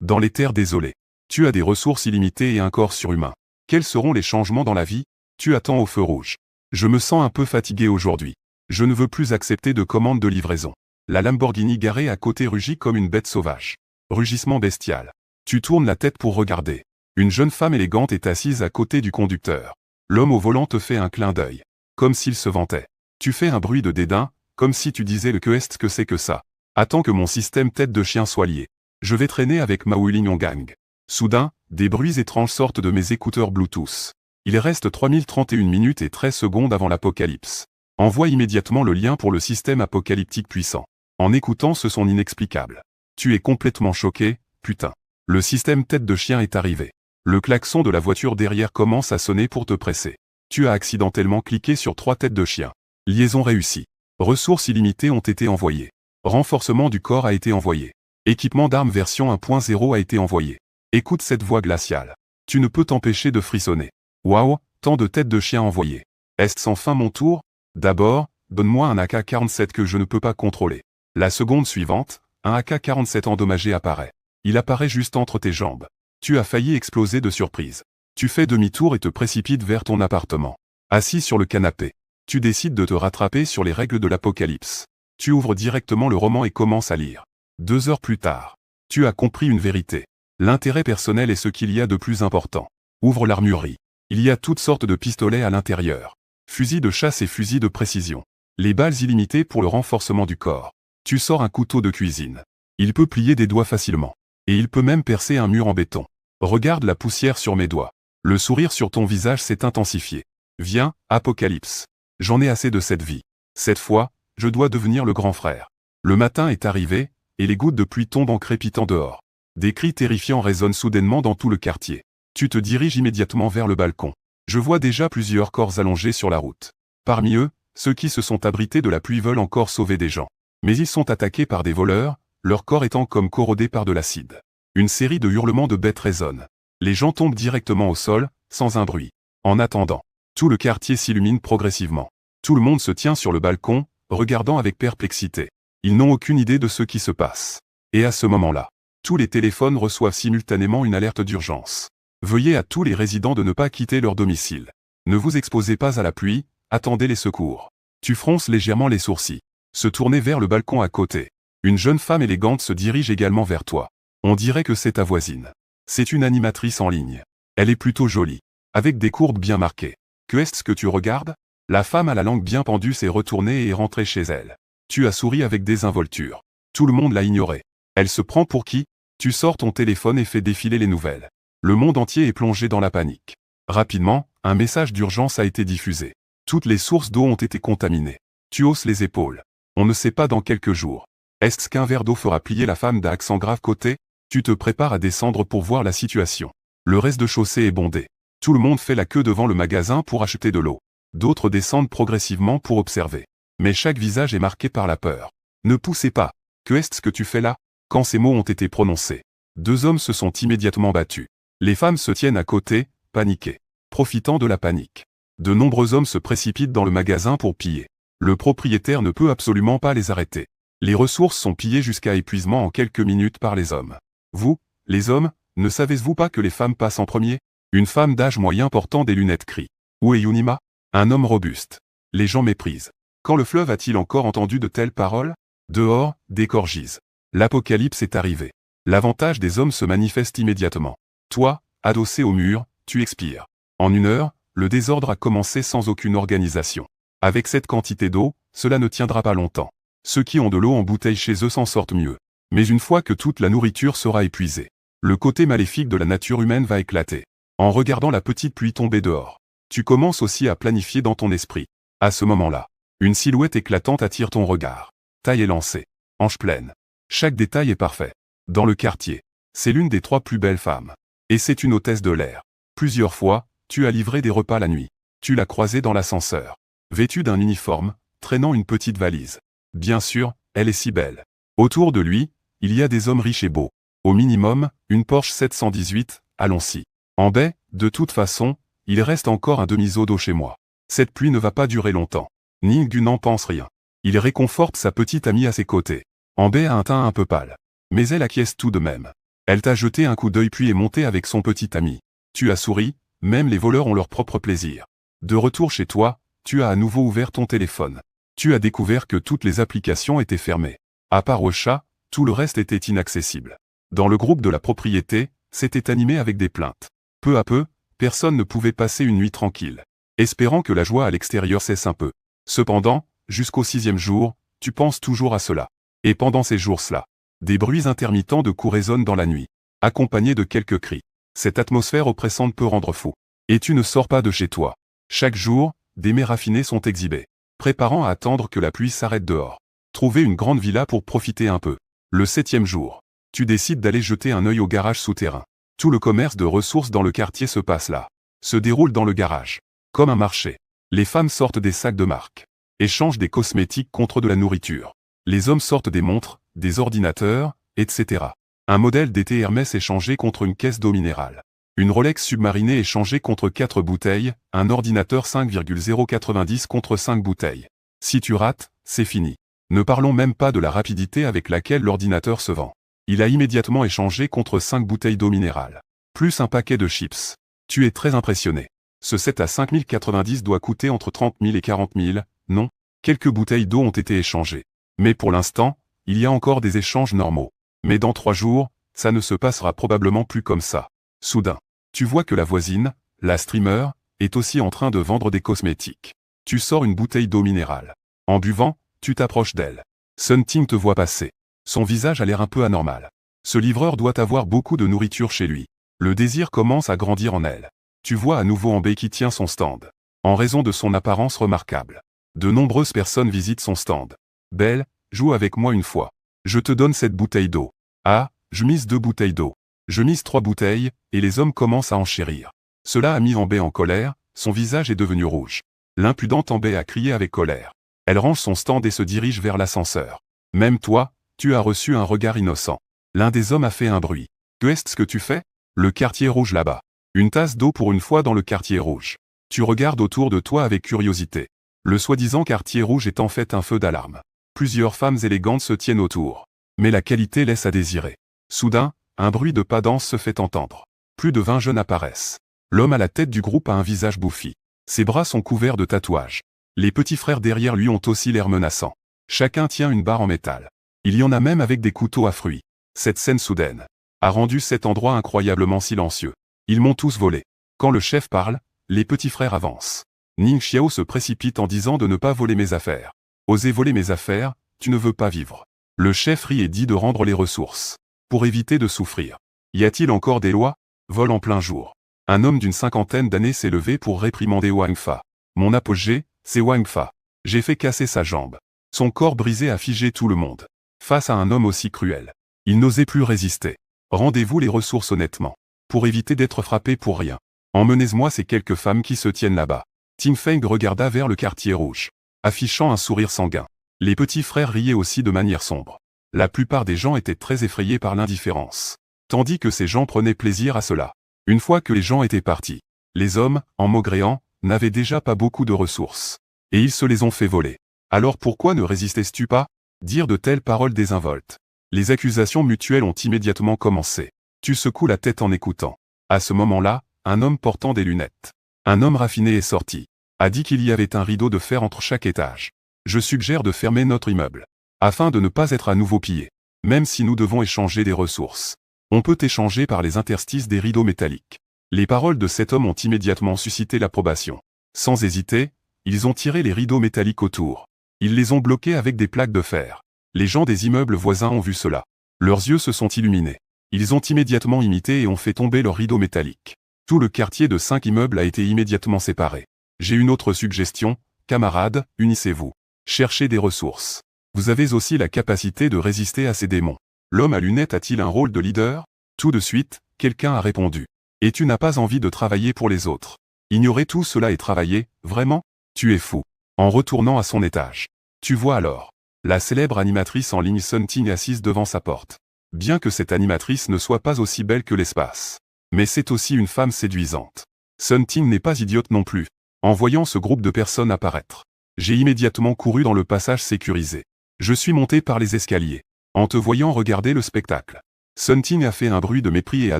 Dans les terres désolées. Tu as des ressources illimitées et un corps surhumain. Quels seront les changements dans la vie? Tu attends au feu rouge. Je me sens un peu fatigué aujourd'hui. Je ne veux plus accepter de commande de livraison. La Lamborghini garée à côté rugit comme une bête sauvage. Rugissement bestial. Tu tournes la tête pour regarder. Une jeune femme élégante est assise à côté du conducteur. L'homme au volant te fait un clin d'œil. Comme s'il se vantait. Tu fais un bruit de dédain, comme si tu disais le que est-ce que c'est que ça. Attends que mon système tête de chien soit lié. Je vais traîner avec ma Willing Gang. Soudain, des bruits étranges sortent de mes écouteurs Bluetooth. Il reste 3031 minutes et 13 secondes avant l'apocalypse. Envoie immédiatement le lien pour le système apocalyptique puissant. En écoutant ce son inexplicable. Tu es complètement choqué, putain. Le système tête de chien est arrivé. Le klaxon de la voiture derrière commence à sonner pour te presser. Tu as accidentellement cliqué sur 3 têtes de chien. Liaison réussie. Ressources illimitées ont été envoyées. Renforcement du corps a été envoyé. Équipement d'armes version 1.0 a été envoyé. Écoute cette voix glaciale. Tu ne peux t'empêcher de frissonner. Waouh, tant de têtes de chien envoyées. Est-ce enfin mon tour? D'abord, donne-moi un AK-47 que je ne peux pas contrôler. La seconde suivante, un AK-47 endommagé apparaît. Il apparaît juste entre tes jambes. Tu as failli exploser de surprise. Tu fais demi-tour et te précipites vers ton appartement. Assis sur le canapé. Tu décides de te rattraper sur les règles de l'apocalypse. Tu ouvres directement le roman et commences à lire. 2 heures plus tard. Tu as compris une vérité. L'intérêt personnel est ce qu'il y a de plus important. Ouvre l'armurerie. Il y a toutes sortes de pistolets à l'intérieur. Fusils de chasse et fusils de précision. Les balles illimitées pour le renforcement du corps. Tu sors un couteau de cuisine. Il peut plier des doigts facilement. Et il peut même percer un mur en béton. Regarde la poussière sur mes doigts. Le sourire sur ton visage s'est intensifié. Viens, Apocalypse. J'en ai assez de cette vie. Cette fois, je dois devenir le grand frère. Le matin est arrivé, et les gouttes de pluie tombent en crépitant dehors. Des cris terrifiants résonnent soudainement dans tout le quartier. Tu te diriges immédiatement vers le balcon. Je vois déjà plusieurs corps allongés sur la route. Parmi eux, ceux qui se sont abrités de la pluie veulent encore sauver des gens. Mais ils sont attaqués par des voleurs, leur corps étant comme corrodés par de l'acide. Une série de hurlements de bêtes résonnent. Les gens tombent directement au sol, sans un bruit. En attendant, tout le quartier s'illumine progressivement. Tout le monde se tient sur le balcon, regardant avec perplexité. Ils n'ont aucune idée de ce qui se passe. Et à ce moment-là, tous les téléphones reçoivent simultanément une alerte d'urgence. Veuillez à tous les résidents de ne pas quitter leur domicile. Ne vous exposez pas à la pluie, attendez les secours. Tu fronces légèrement les sourcils. Se tourner vers le balcon à côté. Une jeune femme élégante se dirige également vers toi. On dirait que c'est ta voisine. C'est une animatrice en ligne. Elle est plutôt jolie. Avec des courbes bien marquées. Que est-ce que tu regardes? La femme à la langue bien pendue s'est retournée et est rentrée chez elle. Tu as souri avec désinvolture. Tout le monde l'a ignorée. Elle se prend pour qui? Tu sors ton téléphone et fais défiler les nouvelles. Le monde entier est plongé dans la panique. Rapidement, un message d'urgence a été diffusé. Toutes les sources d'eau ont été contaminées. Tu hausses les épaules. On ne sait pas dans quelques jours. Est-ce qu'un verre d'eau fera plier la femme d'un accent grave côté? Tu te prépares à descendre pour voir la situation. Le rez-de-chaussée est bondé. Tout le monde fait la queue devant le magasin pour acheter de l'eau. D'autres descendent progressivement pour observer. Mais chaque visage est marqué par la peur. Ne poussez pas. Que est-ce que tu fais là? Quand ces mots ont été prononcés, 2 hommes se sont immédiatement battus. Les femmes se tiennent à côté, paniquées. Profitant de la panique. De nombreux hommes se précipitent dans le magasin pour piller. Le propriétaire ne peut absolument pas les arrêter. Les ressources sont pillées jusqu'à épuisement en quelques minutes par les hommes. Vous, les hommes, ne savez-vous pas que les femmes passent en premier? Une femme d'âge moyen portant des lunettes crie. Où est Yunima? Un homme robuste. Les gens méprisent. Quand le fleuve a-t-il encore entendu de telles paroles? Dehors, des corps gisent. L'apocalypse est arrivé. L'avantage des hommes se manifeste immédiatement. Toi, adossé au mur, tu expires. En 1 heure, le désordre a commencé sans aucune organisation. Avec cette quantité d'eau, cela ne tiendra pas longtemps. Ceux qui ont de l'eau en bouteille chez eux s'en sortent mieux. Mais une fois que toute la nourriture sera épuisée, le côté maléfique de la nature humaine va éclater. En regardant la petite pluie tomber dehors, tu commences aussi à planifier dans ton esprit. À ce moment-là, une silhouette éclatante attire ton regard. Taille élancée. Hanche pleine. Chaque détail est parfait. Dans le quartier, c'est l'une des 3 plus belles femmes. Et c'est une hôtesse de l'air. Plusieurs fois, tu as livré des repas la nuit. Tu l'as croisée dans l'ascenseur. Vêtue d'un uniforme, traînant une petite valise. Bien sûr, elle est si belle. Autour de lui, il y a des hommes riches et beaux. Au minimum, une Porsche 718, allons-y. En baie, de toute façon, il reste encore un demi-seau d'eau chez moi. Cette pluie ne va pas durer longtemps. Ning n'en pense rien. Il réconforte sa petite amie à ses côtés. En baie a un teint un peu pâle. Mais elle acquiesce tout de même. Elle t'a jeté un coup d'œil puis est montée avec son petit ami. Tu as souri, même les voleurs ont leur propre plaisir. De retour chez toi, tu as à nouveau ouvert ton téléphone. Tu as découvert que toutes les applications étaient fermées. À part Ocha, tout le reste était inaccessible. Dans le groupe de la propriété, c'était animé avec des plaintes. Peu à peu, personne ne pouvait passer une nuit tranquille, espérant que la joie à l'extérieur cesse un peu. Cependant, jusqu'au 6e jour, tu penses toujours à cela. Et pendant ces jours-là, des bruits intermittents de coups résonnent dans la nuit, accompagnés de quelques cris. Cette atmosphère oppressante peut rendre fou. Et tu ne sors pas de chez toi. Chaque jour, des mets raffinés sont exhibés, préparant à attendre que la pluie s'arrête dehors. Trouver une grande villa pour profiter un peu. Le 7e jour, tu décides d'aller jeter un œil au garage souterrain. Tout le commerce de ressources dans le quartier se passe là. Se déroule dans le garage. Comme un marché. Les femmes sortent des sacs de marque. Échangent des cosmétiques contre de la nourriture. Les hommes sortent des montres, des ordinateurs, etc. Un modèle d'été Hermès échangé contre une caisse d'eau minérale. Une Rolex submarinée échangée contre 4 bouteilles, un ordinateur 5,090 contre 5 bouteilles. Si tu rates, c'est fini. Ne parlons même pas de la rapidité avec laquelle l'ordinateur se vend. Il a immédiatement échangé contre 5 bouteilles d'eau minérale. Plus un paquet de chips. Tu es très impressionné. Ce set à 5090 doit coûter entre 30 000 et 40 000, non? Quelques bouteilles d'eau ont été échangées. Mais pour l'instant, il y a encore des échanges normaux. Mais dans 3 jours, ça ne se passera probablement plus comme ça. Soudain, tu vois que la voisine, la streamer, est aussi en train de vendre des cosmétiques. Tu sors une bouteille d'eau minérale. En buvant, tu t'approches d'elle. Sun Ting te voit passer. Son visage a l'air un peu anormal. Ce livreur doit avoir beaucoup de nourriture chez lui. Le désir commence à grandir en elle. Tu vois à nouveau Amber qui tient son stand. En raison de son apparence remarquable. De nombreuses personnes visitent son stand. Belle, joue avec moi une fois. Je te donne cette bouteille d'eau. Ah, je mise 2 bouteilles d'eau. Je mise 3 bouteilles, et les hommes commencent à enchérir. Cela a mis Amber en colère, son visage est devenu rouge. L'impudente Amber a crié avec colère. Elle range son stand et se dirige vers l'ascenseur. Même toi, tu as reçu un regard innocent. L'un des hommes a fait un bruit. Qu'est-ce que tu fais? Le quartier rouge là-bas. Une tasse d'eau pour une fois dans le quartier rouge. Tu regardes autour de toi avec curiosité. Le soi-disant quartier rouge est en fait un feu d'alarme. Plusieurs femmes élégantes se tiennent autour. Mais la qualité laisse à désirer. Soudain, un bruit de pas danse se fait entendre. Plus de 20 jeunes apparaissent. L'homme à la tête du groupe a un visage bouffi. Ses bras sont couverts de tatouages. Les petits frères derrière lui ont aussi l'air menaçants. Chacun tient une barre en métal. Il y en a même avec des couteaux à fruits. Cette scène soudaine a rendu cet endroit incroyablement silencieux. Ils m'ont tous volé. Quand le chef parle, les petits frères avancent. Ning Xiao se précipite en disant de ne pas voler mes affaires. Oser voler mes affaires, tu ne veux pas vivre. Le chef rit et dit de rendre les ressources. Pour éviter de souffrir. Y a-t-il encore des lois? Vol en plein jour. Un homme d'une 50aine d'années s'est levé pour réprimander Wang Fa. Mon apogée, c'est Wang Fa. J'ai fait casser sa jambe. Son corps brisé a figé tout le monde. Face à un homme aussi cruel. Il n'osait plus résister. Rendez-vous les ressources honnêtement. Pour éviter d'être frappé pour rien. Emmenez-moi ces quelques femmes qui se tiennent là-bas. Ting Feng regarda vers le quartier rouge. Affichant un sourire sanguin. Les petits frères riaient aussi de manière sombre. La plupart des gens étaient très effrayés par l'indifférence. Tandis que ces gens prenaient plaisir à cela. Une fois que les gens étaient partis, les hommes, en maugréant, n'avaient déjà pas beaucoup de ressources. Et ils se les ont fait voler. Alors pourquoi ne résistais-tu pas? Dire de telles paroles désinvoltes. Les accusations mutuelles ont immédiatement commencé. Tu secoues la tête en écoutant. À ce moment-là, un homme portant des lunettes. Un homme raffiné est sorti. A dit qu'il y avait un rideau de fer entre chaque étage. Je suggère de fermer notre immeuble. Afin de ne pas être à nouveau pillé. Même si nous devons échanger des ressources. On peut échanger par les interstices des rideaux métalliques. Les paroles de cet homme ont immédiatement suscité l'approbation. Sans hésiter, ils ont tiré les rideaux métalliques autour. Ils les ont bloqués avec des plaques de fer. Les gens des immeubles voisins ont vu cela. Leurs yeux se sont illuminés. Ils ont immédiatement imité et ont fait tomber leurs rideaux métalliques. Tout le quartier de 5 immeubles a été immédiatement séparé. J'ai une autre suggestion, camarades, unissez-vous. Cherchez des ressources. Vous avez aussi la capacité de résister à ces démons. L'homme à lunettes a-t-il un rôle de leader? Tout de suite, quelqu'un a répondu. Et tu n'as pas envie de travailler pour les autres. Ignorer tout cela et travailler, vraiment? Tu es fou. En retournant à son étage. Tu vois alors. La célèbre animatrice en ligne Sun Ting assise devant sa porte. Bien que cette animatrice ne soit pas aussi belle que l'espace. Mais c'est aussi une femme séduisante. Sun Ting n'est pas idiote non plus. En voyant ce groupe de personnes apparaître. J'ai immédiatement couru dans le passage sécurisé. Je suis monté par les escaliers. En te voyant regarder le spectacle. Sun Ting a fait un bruit de mépris et a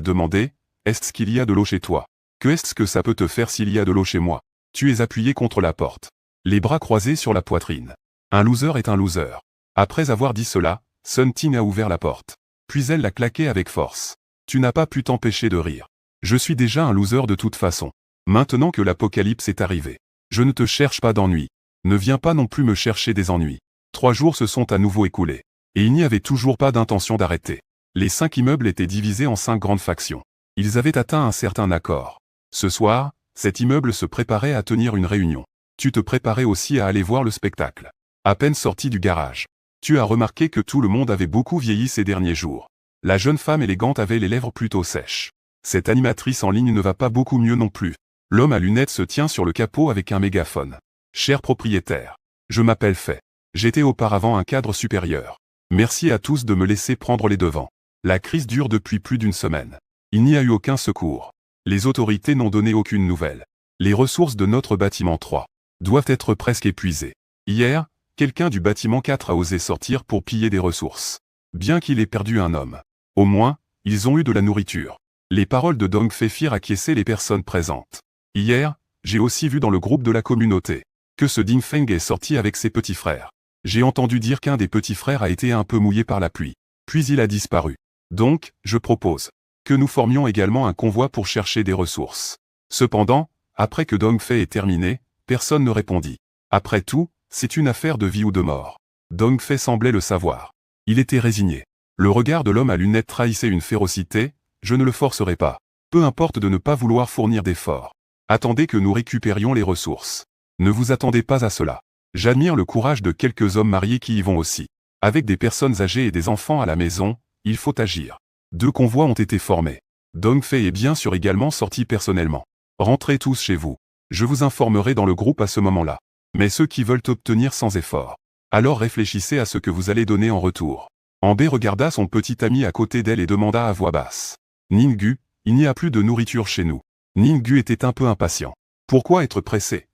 demandé, « Est-ce qu'il y a de l'eau chez toi? Que est-ce que ça peut te faire s'il y a de l'eau chez moi ?» Tu es appuyé contre la porte, les bras croisés sur la poitrine. Un loser est un loser. Après avoir dit cela, Sun Ting a ouvert la porte. Puis elle l'a claqué avec force. Tu n'as pas pu t'empêcher de rire. Je suis déjà un loser de toute façon. Maintenant que l'apocalypse est arrivé. Je ne te cherche pas d'ennuis. Ne viens pas non plus me chercher des ennuis. 3 jours se sont à nouveau écoulés. Et il n'y avait toujours pas d'intention d'arrêter. Les 5 immeubles étaient divisés en 5 grandes factions. Ils avaient atteint un certain accord. Ce soir, cet immeuble se préparait à tenir une réunion. Tu te préparais aussi à aller voir le spectacle. À peine sorti du garage. Tu as remarqué que tout le monde avait beaucoup vieilli ces derniers jours. La jeune femme élégante avait les lèvres plutôt sèches. Cette animatrice en ligne ne va pas beaucoup mieux non plus. L'homme à lunettes se tient sur le capot avec un mégaphone. Cher propriétaire. Je m'appelle Fay. J'étais auparavant un cadre supérieur. Merci à tous de me laisser prendre les devants. La crise dure depuis plus d'une semaine. Il n'y a eu aucun secours. Les autorités n'ont donné aucune nouvelle. Les ressources de notre bâtiment 3 doivent être presque épuisées. Hier, quelqu'un du bâtiment 4 a osé sortir pour piller des ressources. Bien qu'il ait perdu un homme. Au moins, ils ont eu de la nourriture. Les paroles de Dong Fei firent acquiescer les personnes présentes. Hier, j'ai aussi vu dans le groupe de la communauté que ce Ding Feng est sorti avec ses petits frères. J'ai entendu dire qu'un des petits frères a été un peu mouillé par la pluie. Puis il a disparu. Donc, je propose que nous formions également un convoi pour chercher des ressources. Cependant, après que Dong Fei ait terminé, personne ne répondit. Après tout, c'est une affaire de vie ou de mort. Dong Fei semblait le savoir. Il était résigné. Le regard de l'homme à lunettes trahissait une férocité, je ne le forcerai pas. Peu importe de ne pas vouloir fournir d'efforts. Attendez que nous récupérions les ressources. Ne vous attendez pas à cela. J'admire le courage de quelques hommes mariés qui y vont aussi. Avec des personnes âgées et des enfants à la maison, il faut agir. 2 convois ont été formés. Dong Fei est bien sûr également sorti personnellement. Rentrez tous chez vous. Je vous informerai dans le groupe à ce moment-là. Mais ceux qui veulent obtenir sans effort. Alors réfléchissez à ce que vous allez donner en retour. Amber regarda son petit ami à côté d'elle et demanda à voix basse. Ninggu, il n'y a plus de nourriture chez nous. Ninggu était un peu impatient. Pourquoi être pressé?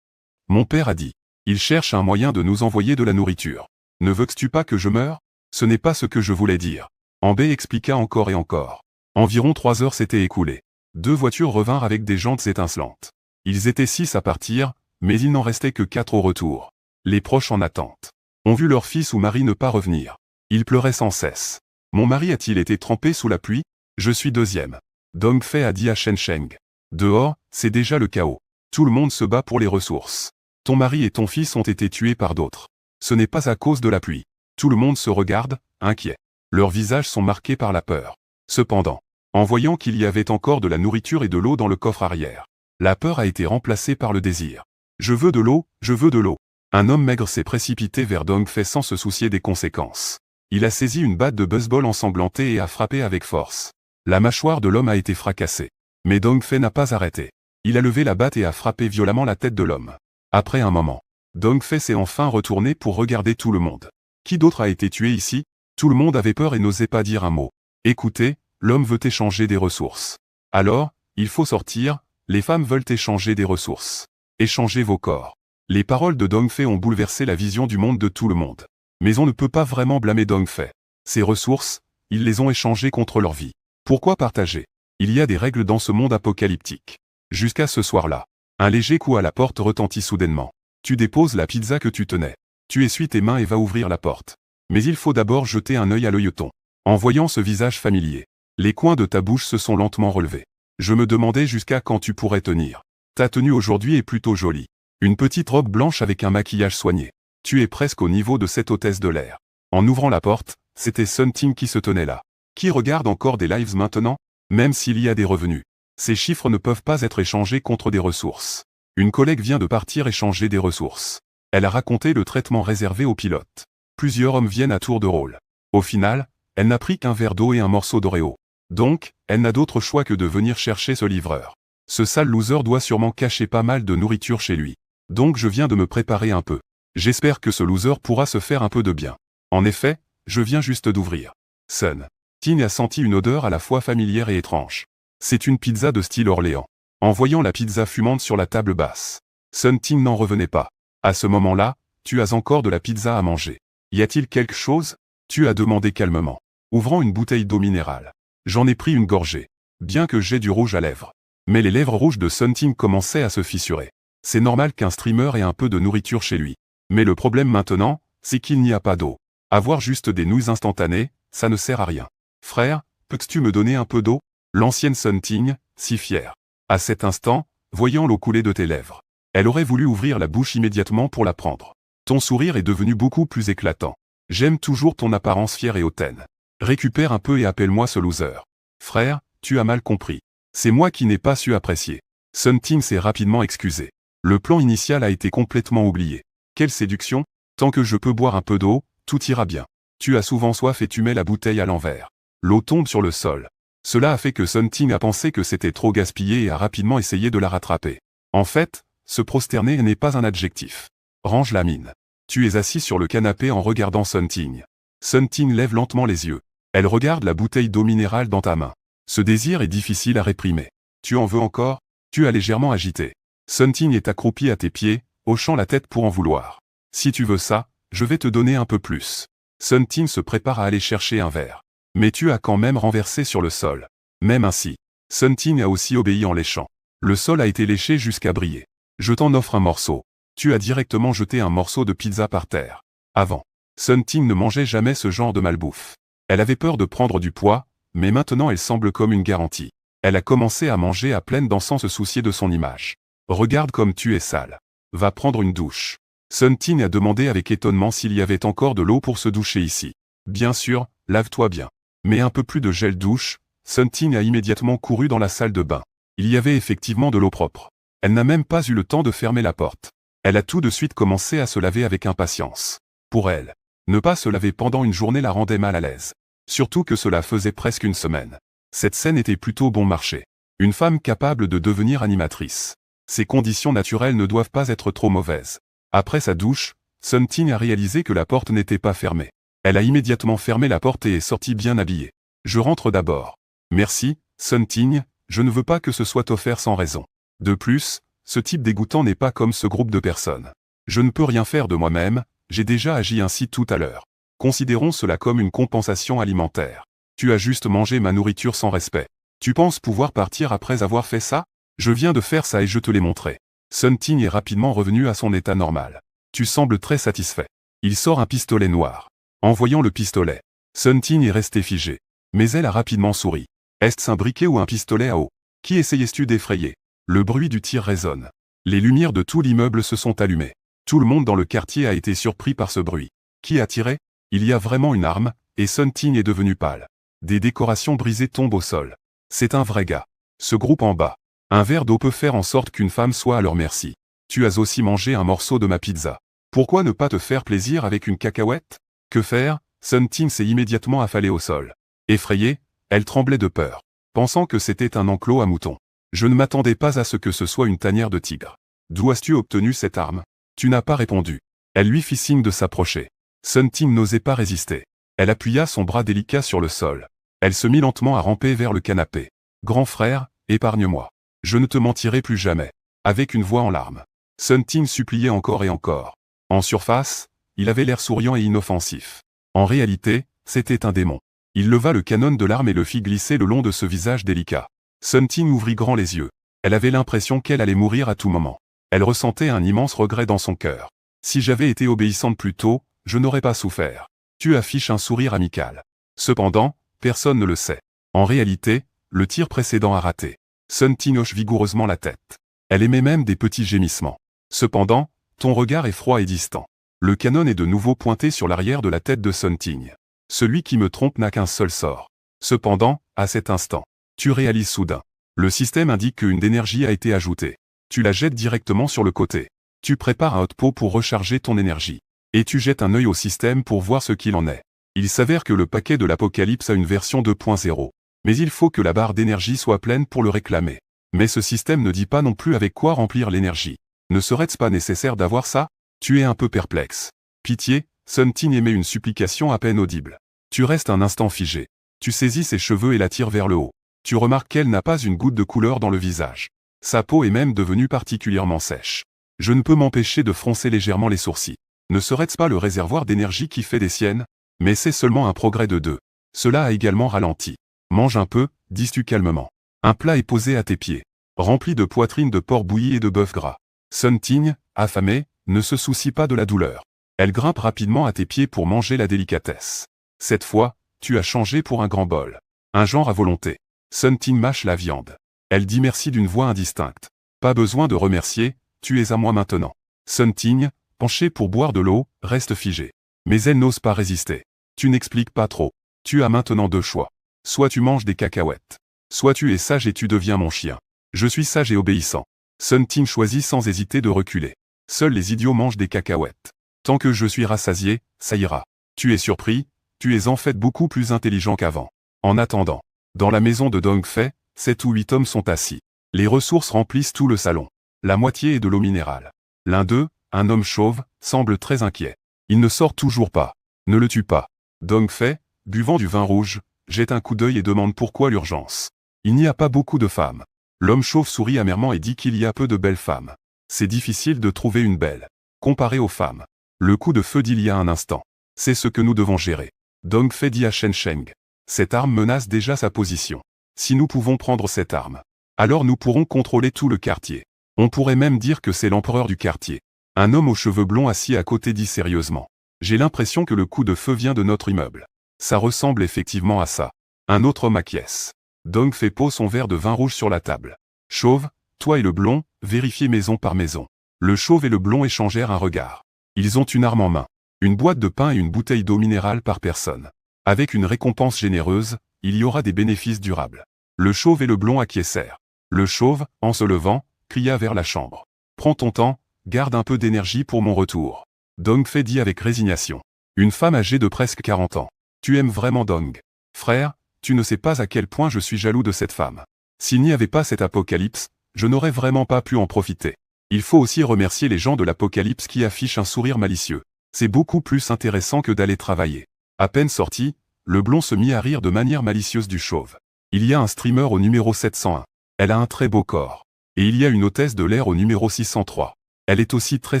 Mon père a dit. Il cherche un moyen de nous envoyer de la nourriture. Ne veux-tu pas que je meure? Ce n'est pas ce que je voulais dire. Amber expliqua encore et encore. Environ 3 heures s'étaient écoulées. 2 voitures revinrent avec des jantes étincelantes. Ils étaient 6 à partir, mais il n'en restait que 4 au retour. Les proches en attente ont vu leur fils ou mari ne pas revenir. Ils pleuraient sans cesse. Mon mari a-t-il été trempé sous la pluie? Je suis deuxième. Dong Fei a dit à Shen Sheng. Dehors, c'est déjà le chaos. Tout le monde se bat pour les ressources. Ton mari et ton fils ont été tués par d'autres. Ce n'est pas à cause de la pluie. Tout le monde se regarde, inquiet. Leurs visages sont marqués par la peur. Cependant, en voyant qu'il y avait encore de la nourriture et de l'eau dans le coffre arrière, la peur a été remplacée par le désir. Je veux de l'eau, je veux de l'eau. Un homme maigre s'est précipité vers Dong Fei sans se soucier des conséquences. Il a saisi une batte de baseball ensanglantée et a frappé avec force. La mâchoire de l'homme a été fracassée. Mais Dong Fei n'a pas arrêté. Il a levé la batte et a frappé violemment la tête de l'homme. Après un moment, Dong Fei s'est enfin retourné pour regarder tout le monde. Qui d'autre a été tué ici? Tout le monde avait peur et n'osait pas dire un mot. Écoutez, l'homme veut échanger des ressources. Alors, il faut sortir, les femmes veulent échanger des ressources. Échangez vos corps. Les paroles de Dong Fei ont bouleversé la vision du monde de tout le monde. Mais on ne peut pas vraiment blâmer Dong Fei. Ces ressources, ils les ont échangées contre leur vie. Pourquoi partager? Il y a des règles dans ce monde apocalyptique. Jusqu'à ce soir-là, un léger coup à la porte retentit soudainement. Tu déposes la pizza que tu tenais. Tu essuies tes mains et vas ouvrir la porte. Mais il faut d'abord jeter un œil à l'œilleton. En voyant ce visage familier, les coins de ta bouche se sont lentement relevés. Je me demandais jusqu'à quand tu pourrais tenir. Ta tenue aujourd'hui est plutôt jolie. Une petite robe blanche avec un maquillage soigné. Tu es presque au niveau de cette hôtesse de l'air. En ouvrant la porte, c'était Sun Ting qui se tenait là. Qui regarde encore des lives maintenant? Même s'il y a des revenus. Ces chiffres ne peuvent pas être échangés contre des ressources. Une collègue vient de partir échanger des ressources. Elle a raconté le traitement réservé aux pilotes. Plusieurs hommes viennent à tour de rôle. Au final, elle n'a pris qu'un verre d'eau et un morceau d'Oreo. Donc, elle n'a d'autre choix que de venir chercher ce livreur. Ce sale loser doit sûrement cacher pas mal de nourriture chez lui. Donc je viens de me préparer un peu. J'espère que ce loser pourra se faire un peu de bien. En effet, je viens juste d'ouvrir. Sun Ting a senti une odeur à la fois familière et étrange. C'est une pizza de style Orléans. En voyant la pizza fumante sur la table basse, Sun Ting n'en revenait pas. À ce moment-là, tu as encore de la pizza à manger. Y a-t-il quelque chose? Tu as demandé calmement. ouvrant une bouteille d'eau minérale. J'en ai pris une gorgée. Bien que j'ai du rouge à lèvres. Mais les lèvres rouges de Sun Ting commençaient à se fissurer. C'est normal qu'un streamer ait un peu de nourriture chez lui. Mais le problème maintenant, c'est qu'il n'y a pas d'eau. Avoir juste des nouilles instantanées, ça ne sert à rien. Frère, peux-tu me donner un peu d'eau? L'ancienne Sun Ting, si fière. À cet instant, voyant l'eau couler de tes lèvres. Elle aurait voulu ouvrir la bouche immédiatement pour la prendre. Ton sourire est devenu beaucoup plus éclatant. J'aime toujours ton apparence fière et hautaine. Récupère un peu et appelle-moi ce loser. Frère, tu as mal compris. C'est moi qui n'ai pas su apprécier. Sun Ting s'est rapidement excusé. Le plan initial a été complètement oublié. Quelle séduction! Tant que je peux boire un peu d'eau, tout ira bien. Tu as souvent soif et tu mets la bouteille à l'envers. L'eau tombe sur le sol. Cela a fait que Sun Ting a pensé que c'était trop gaspillé et a rapidement essayé de la rattraper. En fait, se prosterner n'est pas un adjectif. Range la mine. Tu es assis sur le canapé en regardant Sun Ting. Sun Ting lève lentement les yeux. Elle regarde la bouteille d'eau minérale dans ta main. Ce désir est difficile à réprimer. Tu en veux encore? Tu as légèrement agité. Sun Ting est accroupi à tes pieds, hochant la tête pour en vouloir. Si tu veux ça, je vais te donner un peu plus. Sun Ting se prépare à aller chercher un verre. Mais tu as quand même renversé sur le sol. Même ainsi, Sun Ting a aussi obéi en léchant. Le sol a été léché jusqu'à briller. Je t'en offre un morceau. Tu as directement jeté un morceau de pizza par terre. Avant, Sun Ting ne mangeait jamais ce genre de malbouffe. Elle avait peur de prendre du poids, mais maintenant elle semble comme une garantie. Elle a commencé à manger à pleines dents sans se soucier de son image. Regarde comme tu es sale. Va prendre une douche. Sun Ting a demandé avec étonnement s'il y avait encore de l'eau pour se doucher ici. Bien sûr, lave-toi bien. Mais un peu plus de gel douche. Sun Ting a immédiatement couru dans la salle de bain. Il y avait effectivement de l'eau propre. Elle n'a même pas eu le temps de fermer la porte. Elle a tout de suite commencé à se laver avec impatience. Pour elle, ne pas se laver pendant une journée la rendait mal à l'aise. Surtout que cela faisait presque une semaine. Cette scène était plutôt bon marché. Une femme capable de devenir animatrice. Ses conditions naturelles ne doivent pas être trop mauvaises. Après sa douche, Sun Ting a réalisé que la porte n'était pas fermée. Elle a immédiatement fermé la porte et est sortie bien habillée. Je rentre d'abord. Merci, Sun Ting, je ne veux pas que ce soit offert sans raison. De plus, ce type dégoûtant n'est pas comme ce groupe de personnes. Je ne peux rien faire de moi-même, j'ai déjà agi ainsi tout à l'heure. Considérons cela comme une compensation alimentaire. Tu as juste mangé ma nourriture sans respect. Tu penses pouvoir partir après avoir fait ça? Je viens de faire ça et je te l'ai montré. Sun Ting est rapidement revenu à son état normal. Tu sembles très satisfait. Il sort un pistolet noir. En voyant le pistolet, Sun Ting est resté figé. Mais elle a rapidement souri. Est-ce un briquet ou un pistolet à eau? Qui essayais-tu d'effrayer? Le bruit du tir résonne. Les lumières de tout l'immeuble se sont allumées. Tout le monde dans le quartier a été surpris par ce bruit. Qui a tiré? Il y a vraiment une arme, et Sun Ting est devenu pâle. Des décorations brisées tombent au sol. C'est un vrai gars. Ce groupe en bas. Un verre d'eau peut faire en sorte qu'une femme soit à leur merci. Tu as aussi mangé un morceau de ma pizza. Pourquoi ne pas te faire plaisir avec une cacahuète? Que faire? Sun Ting s'est immédiatement affalée au sol. Effrayée, elle tremblait de peur, pensant que c'était un enclos à moutons. Je ne m'attendais pas à ce que ce soit une tanière de tigre. D'où as-tu obtenu cette arme? Tu n'as pas répondu. Elle lui fit signe de s'approcher. Sun Ting n'osait pas résister. Elle appuya son bras délicat sur le sol. Elle se mit lentement à ramper vers le canapé. Grand frère, épargne-moi. Je ne te mentirai plus jamais. Avec une voix en larmes. Sun Ting suppliait encore et encore. En surface, il avait l'air souriant et inoffensif. En réalité, c'était un démon. Il leva le canon de l'arme et le fit glisser le long de ce visage délicat. Sun Ting ouvrit grand les yeux. Elle avait l'impression qu'elle allait mourir à tout moment. Elle ressentait un immense regret dans son cœur. Si j'avais été obéissante plus tôt, je n'aurais pas souffert. Tu affiches un sourire amical. Cependant, personne ne le sait. En réalité, le tir précédent a raté. Sun Ting hoche vigoureusement la tête. Elle émet même des petits gémissements. Cependant, ton regard est froid et distant. Le canon est de nouveau pointé sur l'arrière de la tête de Sun Ting. Celui qui me trompe n'a qu'un seul sort. Cependant, à cet instant, tu réalises soudain. Le système indique qu'une d'énergie a été ajoutée. Tu la jettes directement sur le côté. Tu prépares un hot pot pour recharger ton énergie. Et tu jettes un œil au système pour voir ce qu'il en est. Il s'avère que le paquet de l'Apocalypse a une version 2.0. Mais il faut que la barre d'énergie soit pleine pour le réclamer. Mais ce système ne dit pas non plus avec quoi remplir l'énergie. Ne serait-ce pas nécessaire d'avoir ça? Tu es un peu perplexe. Pitié, Sun Ting émet une supplication à peine audible. Tu restes un instant figé. Tu saisis ses cheveux et la tires vers le haut. Tu remarques qu'elle n'a pas une goutte de couleur dans le visage. Sa peau est même devenue particulièrement sèche. Je ne peux m'empêcher de froncer légèrement les sourcils. Ne serait-ce pas le réservoir d'énergie qui fait des siennes? Mais c'est seulement un progrès de 2. Cela a également ralenti. Mange un peu, dis-tu calmement. Un plat est posé à tes pieds. Rempli de poitrine de porc bouilli et de bœuf gras. Sun Ting, affamée, ne se soucie pas de la douleur. Elle grimpe rapidement à tes pieds pour manger la délicatesse. Cette fois, tu as changé pour un grand bol. Un genre à volonté. Sun Ting mâche la viande. Elle dit merci d'une voix indistincte. Pas besoin de remercier, tu es à moi maintenant. Sun Ting, penchée pour boire de l'eau, reste figée. Mais elle n'ose pas résister. Tu n'expliques pas trop. Tu as maintenant deux choix. Soit tu manges des cacahuètes. Soit tu es sage et tu deviens mon chien. Je suis sage et obéissant. Sun Ting choisit sans hésiter de reculer. Seuls les idiots mangent des cacahuètes. Tant que je suis rassasié, ça ira. Tu es surpris, tu es en fait beaucoup plus intelligent qu'avant. En attendant, dans la maison de Dong Fei, 7 ou 8 hommes sont assis. Les ressources remplissent tout le salon. La moitié est de l'eau minérale. L'un d'eux, un homme chauve, semble très inquiet. Il ne sort toujours pas. Ne le tue pas. Dong Fei, buvant du vin rouge, jette un coup d'œil et demande pourquoi l'urgence. Il n'y a pas beaucoup de femmes. L'homme chauve sourit amèrement et dit qu'il y a peu de belles femmes. C'est difficile de trouver une belle. Comparé aux femmes. Le coup de feu d'il y a un instant. C'est ce que nous devons gérer. Dong Fei dit à Shen Sheng. Cette arme menace déjà sa position. Si nous pouvons prendre cette arme, alors nous pourrons contrôler tout le quartier. On pourrait même dire que c'est l'empereur du quartier. Un homme aux cheveux blonds assis à côté dit sérieusement. J'ai l'impression que le coup de feu vient de notre immeuble. Ça ressemble effectivement à ça. Un autre homme acquiesce. Dong Fei pose son verre de vin rouge sur la table. Chauve, toi et le blond, vérifiez maison par maison. Le chauve et le blond échangèrent un regard. Ils ont une arme en main. Une boîte de pain et une bouteille d'eau minérale par personne. Avec une récompense généreuse, il y aura des bénéfices durables. Le chauve et le blond acquiescèrent. Le chauve, en se levant, cria vers la chambre. Prends ton temps, garde un peu d'énergie pour mon retour. Dong Fei dit avec résignation. Une femme âgée de presque 40 ans. Tu aimes vraiment Dong. Frère, tu ne sais pas à quel point je suis jaloux de cette femme. S'il n'y avait pas cet apocalypse, je n'aurais vraiment pas pu en profiter. Il faut aussi remercier les gens de l'apocalypse qui affichent un sourire malicieux. C'est beaucoup plus intéressant que d'aller travailler. À peine sorti, le blond se mit à rire de manière malicieuse du chauve. Il y a un streamer au numéro 701. Elle a un très beau corps. Et il y a une hôtesse de l'air au numéro 603. Elle est aussi très